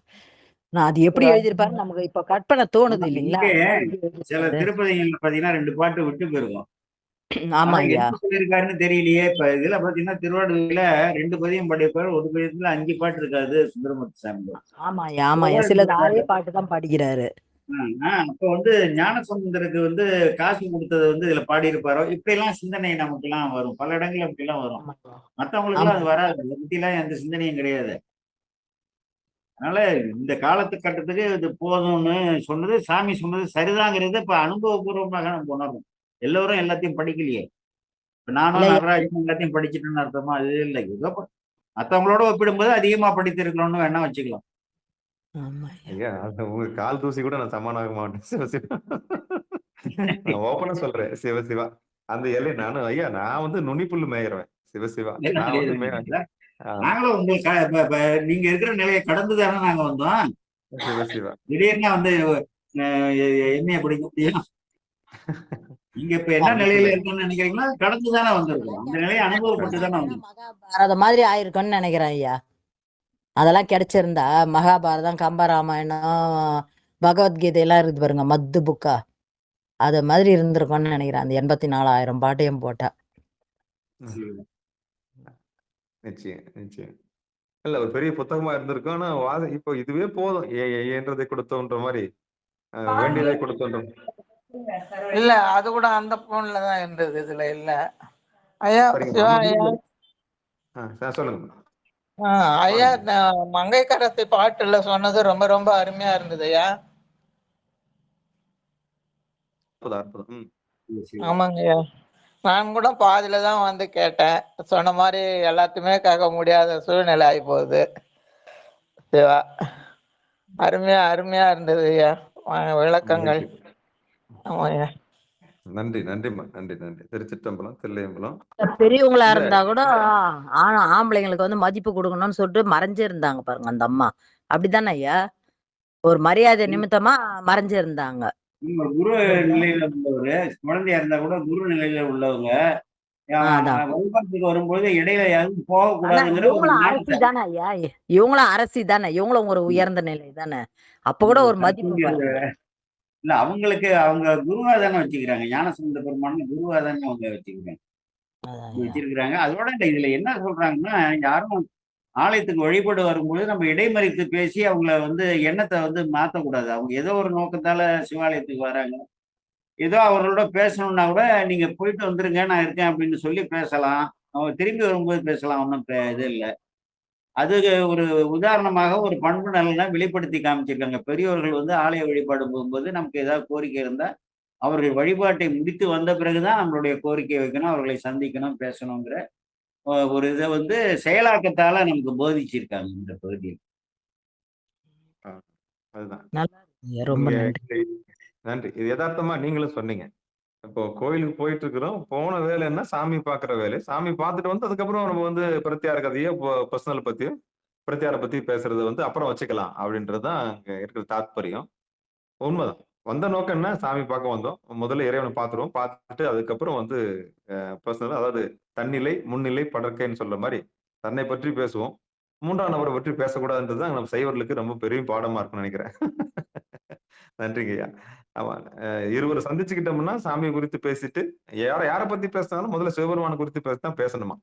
நான் அது எப்படி எழுதியிருப்பாரு நமக்கு இப்ப கற்பனை தோணுது இல்லைங்களா? சில திருப்பதிகள்ல பாத்தீங்கன்னா 2 பாட்டு விட்டு போயிருக்கும். ஆமா ஐயா. என்ன சொல்லியிருக்காருன்னு தெரியலையே. இப்ப இதுல பாத்தீங்கன்னா திருவாரூர்ல 2 பதியம் பாடியிருப்பாரு. ஒரு பதியத்துல 5 பாட்டு இருக்காது சுந்தரமூர்த்தி சாமி. ஆமா ஐயா, ஆமா ஐயா. சிலது 6 பாட்டு தான் பாடிக்கிறாரு. அப்ப வந்து ஞானசம்பந்தருக்கு வந்து காசு கொடுத்தது வந்து இதுல பாடியிருப்பாரோ இப்படி எல்லாம் சிந்தனை நமக்கு எல்லாம் வரும். பல இடங்கள்ல அப்படி எல்லாம் வரும். மத்தவங்களுக்கு எல்லாம் அது வராது. அதை பத்தி எல்லாம் எந்த சிந்தனையும் கிடையாது. அதனால இந்த காலத்து கட்டத்துக்கு இது போதும்னு சொன்னது சாமி சொன்னது சரிதாங்கிறது இப்ப அனுபவபூர்வமாக நம்ம உணர்றோம். எல்லோரும் எல்லாத்தையும் படிக்கலையே. இப்ப நானும் நடராஜன் எல்லாத்தையும் படிச்சுட்டேன்னு அர்த்தமா? அது இல்லை. ஏதோ மத்தவங்களோட ஒப்பிடும்போது அதிகமா படித்திருக்கணும்னு வேணா வச்சுக்கலாம். ஐயா உங்க கால் தூசி கூட நான் சமானாக மாட்டேன். சிவசிவா. நான் ஓப்பனா சொல்றேன். சிவசிவா. அந்த எல்லை நானும் ஐயா நான் வந்து நுனிப்புல்லு மேயிறவன். சிவசிவா. நான் வந்து நாங்களும் உங்களுக்கு நீங்க இருக்கிற நிலையை கடந்து தானே நாங்க வந்தோம். திடீர்னு வந்து என்னைய படிக்க முடியும். நீங்க இப்ப என்ன நிலையில இருக்குன்னு நினைக்கிறீங்களா? கடந்து தானே வந்திருக்கோம். அந்த நிலையை அனுபவப்பட்டு தானே வந்திருக்கோம். மகாபாரதம் மாதிரி ஆயிருக்கும்னு நினைக்கிறேன் ஐயா. அதெல்லாம் கிடைச்சிருந்தா மகாபாரதம், கம்பராமாயணம், பகவத்கீதை எல்லாம் இருக்குது பாருங்க, மத்து புக்கா அது மாதிரி இருந்திருக்கும்னு நினைக்கிறேன். அந்த 84,000 பாட்டையும் போட்டா. நிச்சயம் நிச்சயம். இல்ல ஒரு பெரிய புத்தகமா இருந்திருக்கும். ஆனா இப்போ இதுவே போதும். ஏன்றதை கொடுத்தோன்ற மாதிரி வேண்டியதை கொடுத்தோன்ற. இல்ல அது கூட அந்த போன்ல தான் இருந்தது, இதுல இல்ல. ஐயா சொல்லுங்க ஐயா. மங்கைக்கரசி பாட்டுல சொன்னது ரொம்ப ரொம்ப அருமையா இருந்தது ஐயா. ஆமாங்க ஐயா. நான் கூட பாதியில தான் வந்து கேட்டேன். சொன்ன மாதிரி எல்லாத்தையுமே கேட்க முடியாத சூழ்நிலை ஆகி போகுது. சிவா அருமையா அருமையா இருந்தது ஐயா விளக்கங்கள். ஆமாய்யா. நன்றி நன்றிம்மா. நன்றி நன்றி. திருச்சிற்றம்பலம், தில்லையம்பலம். பெரியவங்களா இருந்தா கூட ஆம்பளைங்களுக்கு வந்து மதிப்பு கொடுக்கணும்னு சொல்லிட்டு மறைஞ்சே இருந்தாங்க பாருங்க அந்த அம்மா. அப்படித்தானே ஐயா? ஒரு மரியாதை நிமித்தமா மறைஞ்சு இருந்தாங்க. குரு நிலையில உள்ளவரு குழந்தையா இருந்தா கூட குரு நிலையில உள்ளவங்க வழிபாட்டுக்கு வரும்போது இடையில யாரும் போகக்கூடாதுங்கிற அரசி தானே ஐயா? இவங்களும் அரசி தானே, இவங்களும் ஒரு உயர்ந்த நிலை தானே. அப்ப கூட ஒரு மதிப்பு இல்ல அவங்களுக்கு அவங்க குருவா தானே வச்சுக்கிறாங்க. ஞானசம்பந்த பெருமான் குருவா தானே அவங்க வச்சிருக்கிறாங்க. அதோட இதுல என்ன சொல்றாங்கன்னா, யாரும் ஆலயத்துக்கு வழிபட்டு வரும்போது நம்ம இடைமறித்து பேசி அவங்கள வந்து எண்ணத்தை வந்து மாற்றக்கூடாது. அவங்க ஏதோ ஒரு நோக்கத்தால சிவாலயத்துக்கு வராங்க. ஏதோ அவர்களோட பேசணும்னா கூட நீங்க போயிட்டு வந்துருங்க நான் இருக்கேன் அப்படின்னு சொல்லி பேசலாம். அவங்க திரும்பி வரும்போது பேசலாம். ஒன்றும் இது இல்லை. அது ஒரு உதாரணமாக ஒரு பண்பு நலனை வெளிப்படுத்தி காமிச்சிருக்காங்க. பெரியவர்கள் வந்து ஆலய வழிபாடு போகும்போது நமக்கு ஏதாவது கோரிக்கை இருந்தா அவர்கள் வழிபாட்டை முடித்து வந்த பிறகுதான் நம்மளுடைய கோரிக்கையை வைக்கணும், அவர்களை சந்திக்கணும், பேசணுங்கிற ஒரு இதை வந்து செயலாக்கத்தால நமக்கு போதிச்சிருக்காங்க இந்த பகுதியில். அதுதான். ரொம்ப நன்றி. நன்றி. இது யதார்த்தமா நீங்களும் சொன்னீங்க. இப்போ கோயிலுக்கு போயிட்டு இருக்கிறோம். போன வேலை என்ன? சாமி பாக்குற வேலை. சாமி பார்த்துட்டு வந்து அதுக்கப்புறம் நம்ம வந்து பிரத்தியார கதையோ பர்சனல் பத்தியோ பிரத்தியாரை பத்தி பேசுறது வந்து அப்புறம் வச்சுக்கலாம் அப்படின்றதுதான் அங்க இருக்கிற தாத்பரியம். உண்மைதான். வந்த நோக்கம் என்ன? சாமி பார்க்க வந்தோம். முதல்ல இறைவனை பார்த்துருவோம். பார்த்துட்டு அதுக்கப்புறம் வந்து பர்சனலா, அதாவது தன்னிலை, முன்னிலை, படர்க்கைன்னு சொல்ற மாரி தன்னை பற்றி பேசுவோம். 3ஆம் நபரை பற்றி பேசக்கூடாதுன்றது தான் நம்ம சைவர்களுக்கு ரொம்ப பெரிய பாடமா இருக்கும்னு நினைக்கிறேன். நன்றிங்க ஐயா. ஆமா. இருவரை சந்திச்சுக்கிட்டோம்னா சாமியை குறித்து பேசிட்டு, யார பத்தி பேசினாலும் முதல்ல சிவபெருமானை குறித்து தான் பேசணுமா.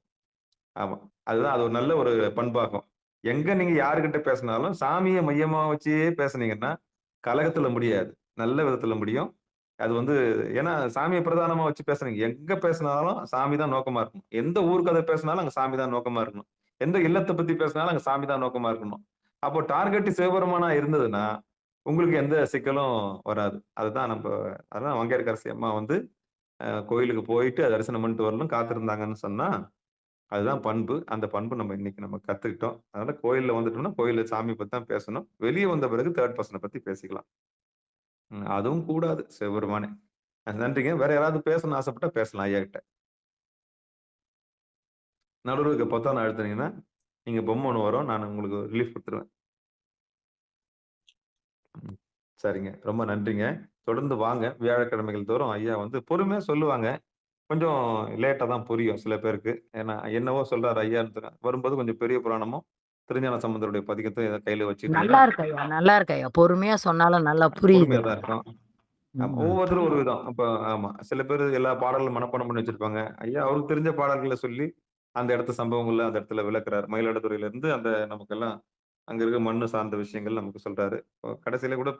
ஆமா. அதுதான் அது ஒரு நல்ல ஒரு பண்பாகும். எங்க நீங்க யாருகிட்ட பேசினாலும் சாமிய மையமா வச்சே பேசுனீங்கன்னா, கலகத்துல முடியாது. நல்ல விதத்துல முடியும். அது வந்து ஏன்னா சாமிய பிரதானமா வச்சு பேசுறீங்க. எங்க பேசினாலும் சாமி தான் நோக்கமா இருக்கணும். எந்த ஊர் கதை பேசினாலும் அங்க சாமி தான் நோக்கமா இருக்கணும். எந்த இல்லத்த பத்தி பேசினாலும் அங்க சாமி தான் நோக்கமா இருக்கணும். அப்போ டார்கெட் சிவபெருமானா இருந்ததுன்னா, உங்களுக்கு எந்த சிக்கலும் வராது. அதுதான் அதான் மங்கையர்க்கரசி அம்மா வந்து கோயிலுக்கு போயிட்டு தரிசனம் பண்ணிட்டு வரணும் காத்திருந்தாங்கன்னு சொன்னா, அதுதான் பண்பு. அந்த பண்பு இன்னைக்கு நம்ம கத்துக்கிட்டோம். அதனால கோயில்ல வந்துட்டோம்னா, கோயில்ல சாமி பத்தி தான் பேசணும். வெளிய வந்த பிறகு தேர்ட் பெர்சன பத்தி பேசிக்கலாம். அதுவும் கூடாது சிவபெருமானே. நன்றிங்க. வேற யாராவது பேசணும்னு ஆசைப்பட்டா பேசலாம் ஐயா கிட்ட. நடுவுல பொத்தான அழுத்துனீங்கன்னா, நீங்க பொம்மை ஒண்ணு வரும். நான் உங்களுக்கு ரிலீஃப் குடுத்துருவேன். சரிங்க. ரொம்ப நன்றிங்க. தொடர்ந்து வாங்க. வியாழக்கிழமைகள் தோறும் ஐயா வந்து பொறுமையா சொல்லுவாங்க. கொஞ்சம் லேட்டா தான் புரியும் சில பேருக்கு. ஏன்னா, என்னவோ சொல்றாரு ஐயான்னு வரும்போது கொஞ்சம் பெரிய புராணமும், திருஞான சம்பந்தருடைய பதிகத்தையும் கையில வச்சுக்கிட்டீங்கன்னா, நல்லா இருக்கு ஐயா. பொறுமையா சொன்னாலும் நல்லா புரியுது. பொறுமையா தான் இருக்கும். ஆமா. ஒவ்வொருத்தரும் ஒரு விதம். ஆமா. சில பேரு எல்லா பாடல்களும் மனப்பாடம் பண்ணி வச்சிருப்பாங்க. ஐயா அவருக்கு தெரிஞ்ச பாடல்கள சொல்லி, அந்த இடத்து சம்பவங்கள்ல அந்த இடத்துல விளக்குறாரு. மயிலாடுதுறையில இருந்து நமக்கெல்லாம் அங்க இருக்க மண்ணு சார்ந்த விஷயங்கள் நமக்கு சொல்றாரு. கடைசியில கூட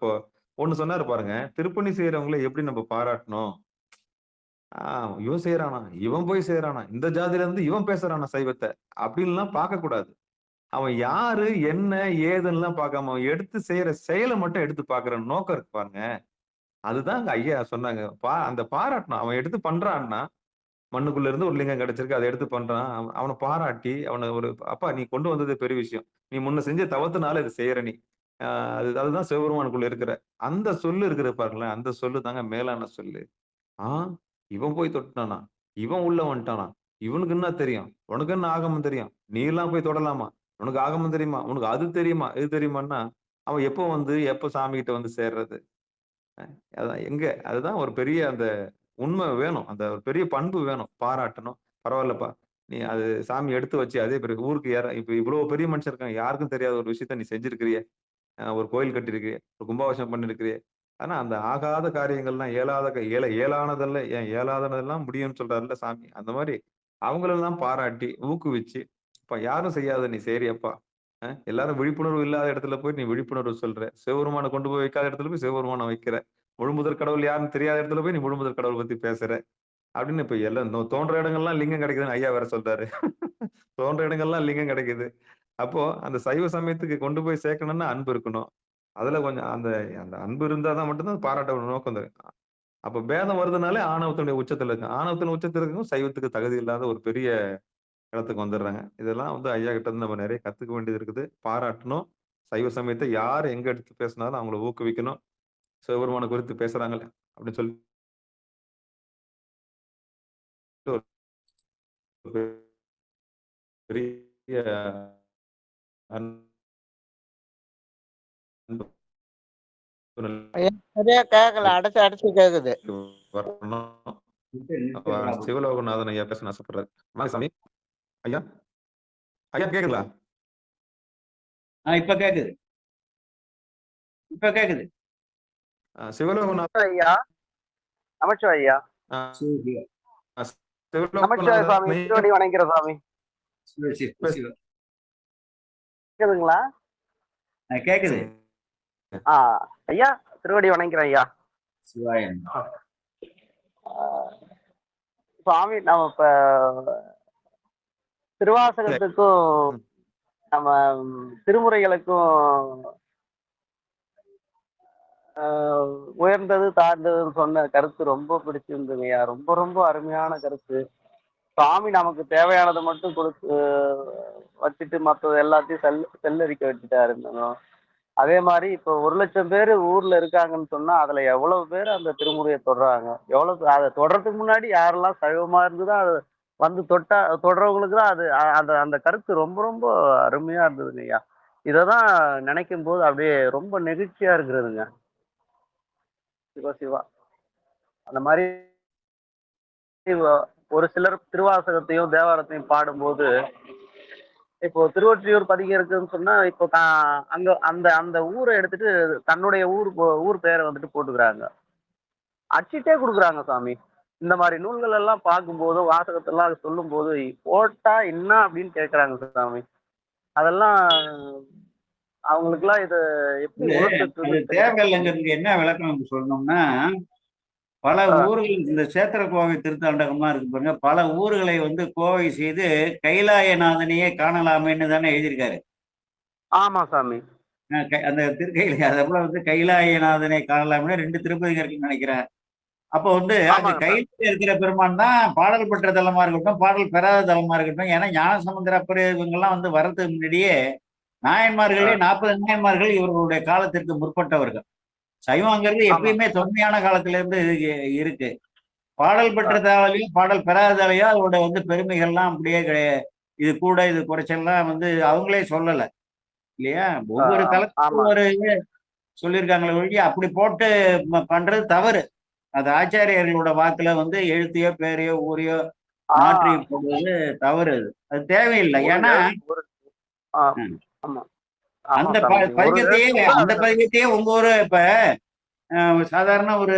ஒண்ணு சொன்னாரு பாருங்க. திருப்பணி செய்றவங்கள எப்படி நம்ம பாராட்டணும்? ஆ இவன் செய்றானா? இவன் போய் செய்றானா? இந்த ஜாதியில இருந்து இவன் பேசுறானா சைவத்த? அப்படின்லாம் பார்க்கக்கூடாது. அவன் யாரு, என்ன, ஏதுன்னுலாம் பார்க்காம, அவன் எடுத்து செய்யற செயல மட்டும் எடுத்து பார்க்கிற நோக்கம் இருக்கு பாருங்க. அதுதான் அங்க ஐயா சொன்னாங்க. அந்த பாராட்டணும். அவன் எடுத்து பண்றான்னா, மண்ணுக்குள்ள இருந்து ஒரு லிங்கம் கிடைச்சிருக்கு. அத எடுத்து பண்றான். அவன பாராட்டி, அவன அப்பா நீ கொண்டு வந்தது பெரிய விஷயம். நீ முன்ன செஞ்ச தவத்துனால இத செய்யற நீ. ஆ அதுதான் சிவபெருமானுக்குள்ள இருக்கிற அந்த சொல்லு இருக்குது பாருங்களேன். அந்த சொல்லு தாங்க மேலான சொல்லு. ஆ இவன் போய் தொட்டுட்டானா? இவன் உள்ள வந்துட்டானா? இவனுக்கு என்ன தெரியும்? உனக்கு என்ன ஆகமம் தெரியும்? நீலாம் போய் தொடலாமா? உனக்கு ஆகமம் தெரியுமா? உனக்கு அது தெரியுமா? இது தெரியுமான்னா, அவன் எப்போ எப்ப சாமிகிட்ட வந்து சேர்றது? அதான் அதுதான் ஒரு பெரிய அந்த உண்மை வேணும். அந்த ஒரு பெரிய பண்பு வேணும். பாராட்டணும். பரவாயில்லப்பா. நீ அது சாமி எடுத்து வச்சு அதே பிறகு ஊருக்கு இப்ப இவ்வளவு பெரிய மனுஷன் இருக்காங்க. யாருக்கும் தெரியாத ஒரு விஷயத்த நீ செஞ்சிருக்கிறியே. ஒரு கோயில் கட்டியிருக்கிறியே. ஒரு கும்பாபிஷேகம் பண்ணியிருக்கிறியே. ஆனா அந்த ஆகாத காரியங்கள்லாம் இயலானதல்ல ஏன் இயலாததெல்லாம் முடியும்னு சொல்றாருல்ல சாமி. அந்த மாரி அவங்களெல்லாம் பாராட்டி, ஊக்குவிச்சு, "அப்பா யாரும் செய்யாத நீ செய்றியேப்பா. எல்லாரும் விழிப்புணர்வு இல்லாத இடத்துல போய் நீ விழிப்புணர்வு சொல்ற. சிவபெருமான கொண்டு போய் வைக்காத இடத்துல போய் சிவபெருமான வைக்கிற. முழுமுதற் கடவுள் யாருன்னு தெரியாத இடத்துல போய் நீ முழுமுதற் கடவுள் பத்தி பேசுற." அப்படின்னு இப்ப எல்லாம் தோன்ற இடங்கள்லாம் லிங்கம் கிடைக்குதுன்னு ஐயா வேற சொல்றாரு. தோன்ற இடங்கள்லாம் லிங்கம் கிடைக்குது. அப்போ அந்த சைவ சமயத்துக்கு கொண்டு போய் சேர்க்கணும்னா அன்பு இருக்கணும். அதுல கொஞ்சம் அந்த அந்த அன்பு இருந்தா தான் மட்டும் தான் பாராட்ட நோக்கம் தெரியும். அப்ப பேதம் வருதுனாலே ஆணவத்தினுடைய உச்சத்துல இருக்கு. ஆணவத்தின் உச்சத்துல இருக்கவும் சைவத்துக்கு தகுதி இல்லாத ஒரு பெரிய இடத்துக்கு வந்துடுறாங்க. இதெல்லாம் ஐயா கிட்ட இருந்து நம்ம நெறைய கத்துக்க வேண்டியது இருக்குது. பாராட்டணும். சைவ சமயத்த யார் எங்க எடுத்து பேசினாலும் அவங்கள ஊக்குவிக்கணும். சிவபெருமான குறித்து பேசுறாங்களே அப்படின்னு சொல்லிட்டு ஒரு பெரிய அன்பு ஐயா, சரியா கேட்கல, அடைச்சு அடைச்சு கேக்குது. வரணும். சிவலோகநாதன் ஐயா பேச ஆசைப்படுறாரு. வாங்க சாமி. ஐயா ஐயா கேக்குங்களா? இப்ப கேக்குது. இப்ப கேக்குது. சிவலோகநாதன் ஐயா, நமச்சிவாய் ஐயா. சிவ நமச்சிவாய் சாமி, திருவடி வணங்கிற சாமி. சிவ சிவ சிவ. கேக்குதுங்களா? கேக்குது. ஐயா, திருவடி வணங்கிறேன் ஐயா. சிவாயன். சுவாமி, நம்ம இப்ப திருவாசகத்துக்கும் நம்ம திருமுறைகளுக்கும் உயர்ந்தது தாழ்ந்ததுன்னு சொன்ன கருத்து ரொம்ப பிடிச்சிருந்ததுங்கய்யா. ரொம்ப ரொம்ப அருமையான கருத்து. சுவாமி நமக்கு தேவையானதை மட்டும் கொடுத்து வச்சுட்டு மற்றது எல்லாத்தையும் செல்லரிக்க வச்சுட்டாருங்க. அதே மாதிரி இப்போ 1,00,000 பேர் ஊர்ல இருக்காங்கன்னு சொன்னா அதுல எவ்வளவு பேர் அந்த திருமுறையை தொடுறாங்க, எவ்வளவு அதை தொடறதுக்கு முன்னாடி யாரெல்லாம் சைவமா இருந்துதான் அது வந்து தொடுறவங்களுக்கு தான் அது அந்த அந்த கருத்து ரொம்ப ரொம்ப அருமையா இருந்ததுங்க ஐயா. இததான் நினைக்கும் போது அப்படியே ரொம்ப நெகிழ்ச்சியா இருக்கிறதுங்க. சிவா சிவா. அந்த மாதிரி ஒரு சிலர் திருவாசகத்தையும் தேவாரத்தையும் பாடும்போது, இப்போ திருவொற்றியூர் பதிகம் இருக்குன்னு சொன்னா, இப்போ அங்க அந்த அந்த ஊரை எடுத்துட்டு தன்னுடைய ஊர் பெயரை வந்துட்டு போட்டுக்கிறாங்க. அச்சிட்டே குடுக்குறாங்க சாமி. இந்த மாரி நூல்கள் எல்லாம் பார்க்கும்போது, வாசகத்தெல்லாம் சொல்லும்போது, போட்டா என்ன அப்படின்னு கேட்கறாங்க சாமி. அதெல்லாம் அவங்களுக்கெல்லாம் இத எப்படி அது அது உணர்த்துறதுன்னு தெரியல. தேவையில்லைங்கிறதுக்கு என்ன விளக்கம் சொல்லணும்னா, பல ஆ, ஊர்கள் இந்த சேத்திர கோவை திருத்தாண்டகம்லாம் இருக்கு பாருங்க. பல ஊர்களை வந்து கோவை செய்து கைலாயநாதனையே காணலாமேன்னு தானே எழுதியிருக்காரு. ஆமா சாமி. அந்த திருக்கையில அதெல்லாம் வந்து கைலாயநாதனை காணலாம்னு 2 திருப்பதிங்க இருக்குன்னு நினைக்கிறேன். அப்போ வந்து அங்க ஆமாங்க சாமி. கையில இருக்கிற பெருமான் தான் பாடல் பெற்ற தலமா இருக்கட்டும், பாடல் பெறாத தலமா இருக்கட்டும். ஏன்னா ஞானசமுத்திரப்பர் இவங்கெல்லாம் வந்து வர்றதுக்கு முன்னாடியே ஆ, நாயன்மார்களே 40 நாயன்மார்கள் இவர்களுடைய காலத்திற்கு முற்பட்டவர்கள். சைவங்கிறது ஆமா. எப்பயுமே தொன்மையான காலத்துல இருந்து இருக்கு. பாடல் ஆ, பெற்ற தாவலையும் பாடல் பெறாத தாவலையும் அதோட வந்து பெருமைகள்லாம் அப்படியே இது கூட இது குறைச்செல்லாம் வந்து அவங்களே சொல்லல இல்லையா? ஆ, ஒவ்வொரு ஆமா. தலத்துக்கும் ஒரு சொல்லியிருக்காங்களே ஒழிய அப்படி போட்டு பண்றது தவறு. அது ஆச்சாரியர்களோட வாக்குல வந்து எழுத்தையோ பேரையோ ஊரையோ ஆ, மாற்றி போடுவது தவறு அது. அது தேவையில்லை. ஒரு ஏன்னா ஒரு ஆ, ம், ஆமா. ஆமா சாமி. ஒரு பதிகத்தையே எழுத்து கூட அந்த அதுல பதிகத்தையே உங்க ஊரு இப்ப சாதாரண ஒரு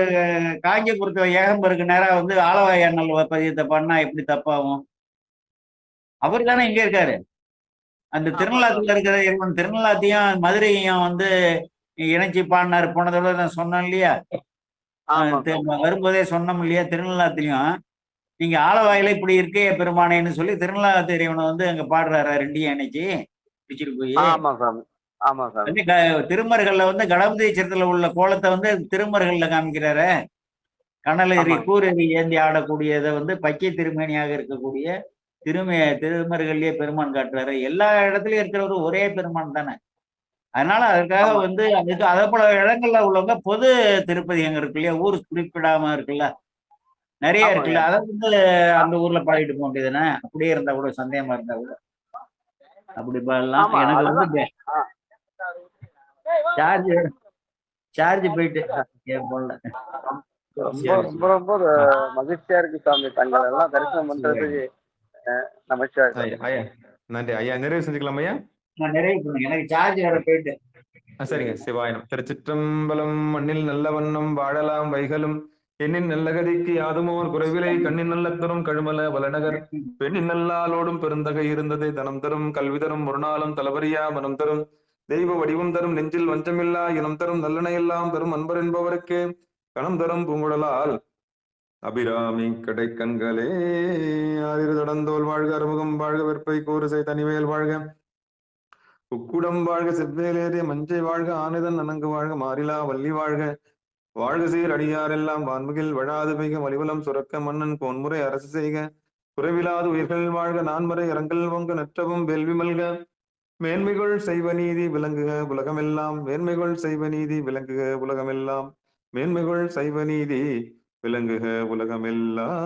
காஞ்சிபுரத்துல ஏகம்பருக்கு நேரா வந்து ஆலவாய் அண்ணல் பதிகத்தை பண்ணா எப்படி தப்பாகும்? அவர் தானே இங்க இருக்காரு. அந்த ஆமா திருநள்ளாத்துல சாமி. இருக்கிற இறைவன் திருநள்ளாத்தையும் மதுரையையும் வந்து இணைச்சி பாடினாரு. போன தடவை நான் சொன்னேன் இல்லையா? ஆமா சாமி. வரும்போதே சொன்னோம் இல்லையா? திருநள்ளாத்திலையும் நீங்க ஆலவாயில இப்படி இருக்கே பெருமானேன்னு சொல்லி திருநள்ளாத்து இறைவனை வந்து அங்க பாடுறாரா 2யும் இணைச்சி பிடிச்சிட்டு போய். ஆமா சாமி. ஆமா சாமி. வந்து திருமருகல்ல வந்து கணபதீச்சரத்துல உள்ள கோலத்தை வந்து திருமருகல்ல காமிக்கிறாரு. கனலெறி ஆமாங்க. கூரெறி ஏந்தி ஆடக்கூடியதை வந்து பச்சை திருமேனியாக இருக்கக்கூடிய திருமருகல்லையே பெருமான் காட்டுறாரு. எல்லா இடத்துலயும் இருக்கிறவரு ஒரே பெருமான் தானே. அதனால அதுக்காக ஆமா. வந்து அதுக்கு அதே போல இடங்கள்ல உள்ளவங்க பொது திருப்பதி அங்க இருக்கு இல்லையா? ஊர் குறிப்பிடாம இருக்குல்ல. நிறைய இருக்குல்ல. ஆமாங்க. அதை வந்து அந்த ஊர்ல பாடிட்டு போக வேண்டியதுதானே. அப்படியே இருந்தா கூட சந்தேகமா இருந்தா கூட அப்படி பாடலாம். ஆமா. எனக்கு வந்து அதுதான். ஆ, சார்ஜ் சார்ஜ் போயிட்டு என் போன்ல. ரொம்ப சரி ரொம்ப சரி. ரொம்ப ஆ, மகிழ்ச்சியா இருக்கு சாமி. தங்களை எல்லாம் தரிசனம் சரி. பண்றதுக்கு நமச்சிவாய ஐயா சாமி. ஐயா, நன்றி ஐயா. நிறைவு செஞ்சுக்கலாம் ஐயா. நான் நிறைவு பண்ணுங்க. எனக்கு சார்ஜ் வேற போயிட்டு. சரிங்க. சிவாயனம். திருச்சிற்றம்பலம். மண்ணில் நல்ல வண்ணம் வாழலாம் வைகளும் எண்ணின் நல்ல கதிக்கு யாதுமோர் குறைவிலை கண்ணின் நல்ல தரும் கழுமல வளநகர் பெண்ணின் நல்லாலோடும் பெருந்தகை இருந்தது தனம் தரும் கல்வி தரும் ஒரு நாளும் தளபரியா மனம் தரும் தெய்வ வடிவம் தரும் நெஞ்சில் வஞ்சமில்லா இனம் தரும் நல்லனை எல்லாம் தரும் அன்பர் என்பவருக்கே கணம் தரும் பூங்குழலால் அபிராமி கடை கண்களே ஆதிரு தொடர்ந்தோல் வாழ்க அறுமுகம் வாழ்க வெற்பை கூறுசை தனிவேல் வாழ்க உக்குடம் வாழ்க செவ்வேலேறிய மஞ்சை வாழ்க ஆனிதன் அணங்கு வாழ்க மாறிலா வள்ளி வாழ்க வாழ்க சீர் அடியாரெல்லாம் வான்முகில் வழாது பெய்க வலிவலம் சுரக்க மன்னன் கோன்முறை அரசு செய்க குறைவிலாது உயிர்கள் வாழ்க நான்மறை இரங்கல் பொங்க நற்றவும் வேள்வி மல்க மேன்மைகள் செய்வ நீதி விளங்குக உலகமெல்லாம் மேன்மைகள் செய்வ நீதி விளங்குக உலகமெல்லாம் மேன்மைகள் செய்வ நீதி விளங்குக உலகமெல்லாம்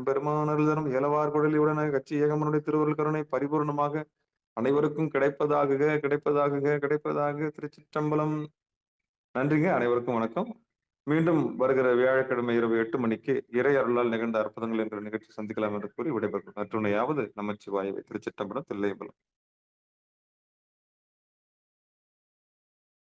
பெருமானருள் தரும் ஏலவார் குழலியுடன கட்சி ஏகமனுடைய திருவருள் கருணை பரிபூர்ணமாக அனைவருக்கும் கிடைப்பதாக கிடைப்பதாக கிடைப்பதாக. திருச்சிற்றம்பலம். நன்றிங்க. அனைவருக்கும் வணக்கம். மீண்டும் வருகிற வியாழக்கிழமை இரவு 8 மணிக்கு இறை அருளால் நிகழ்ந்த அற்புதங்கள் என்ற நிகழ்ச்சி சந்திக்கலாம் என்று கூறி விடைபெறும். நற்றுணையாவது நமச்சிவாயவே. திருச்சிற்றம்பலம். தில்லையம்பலம்.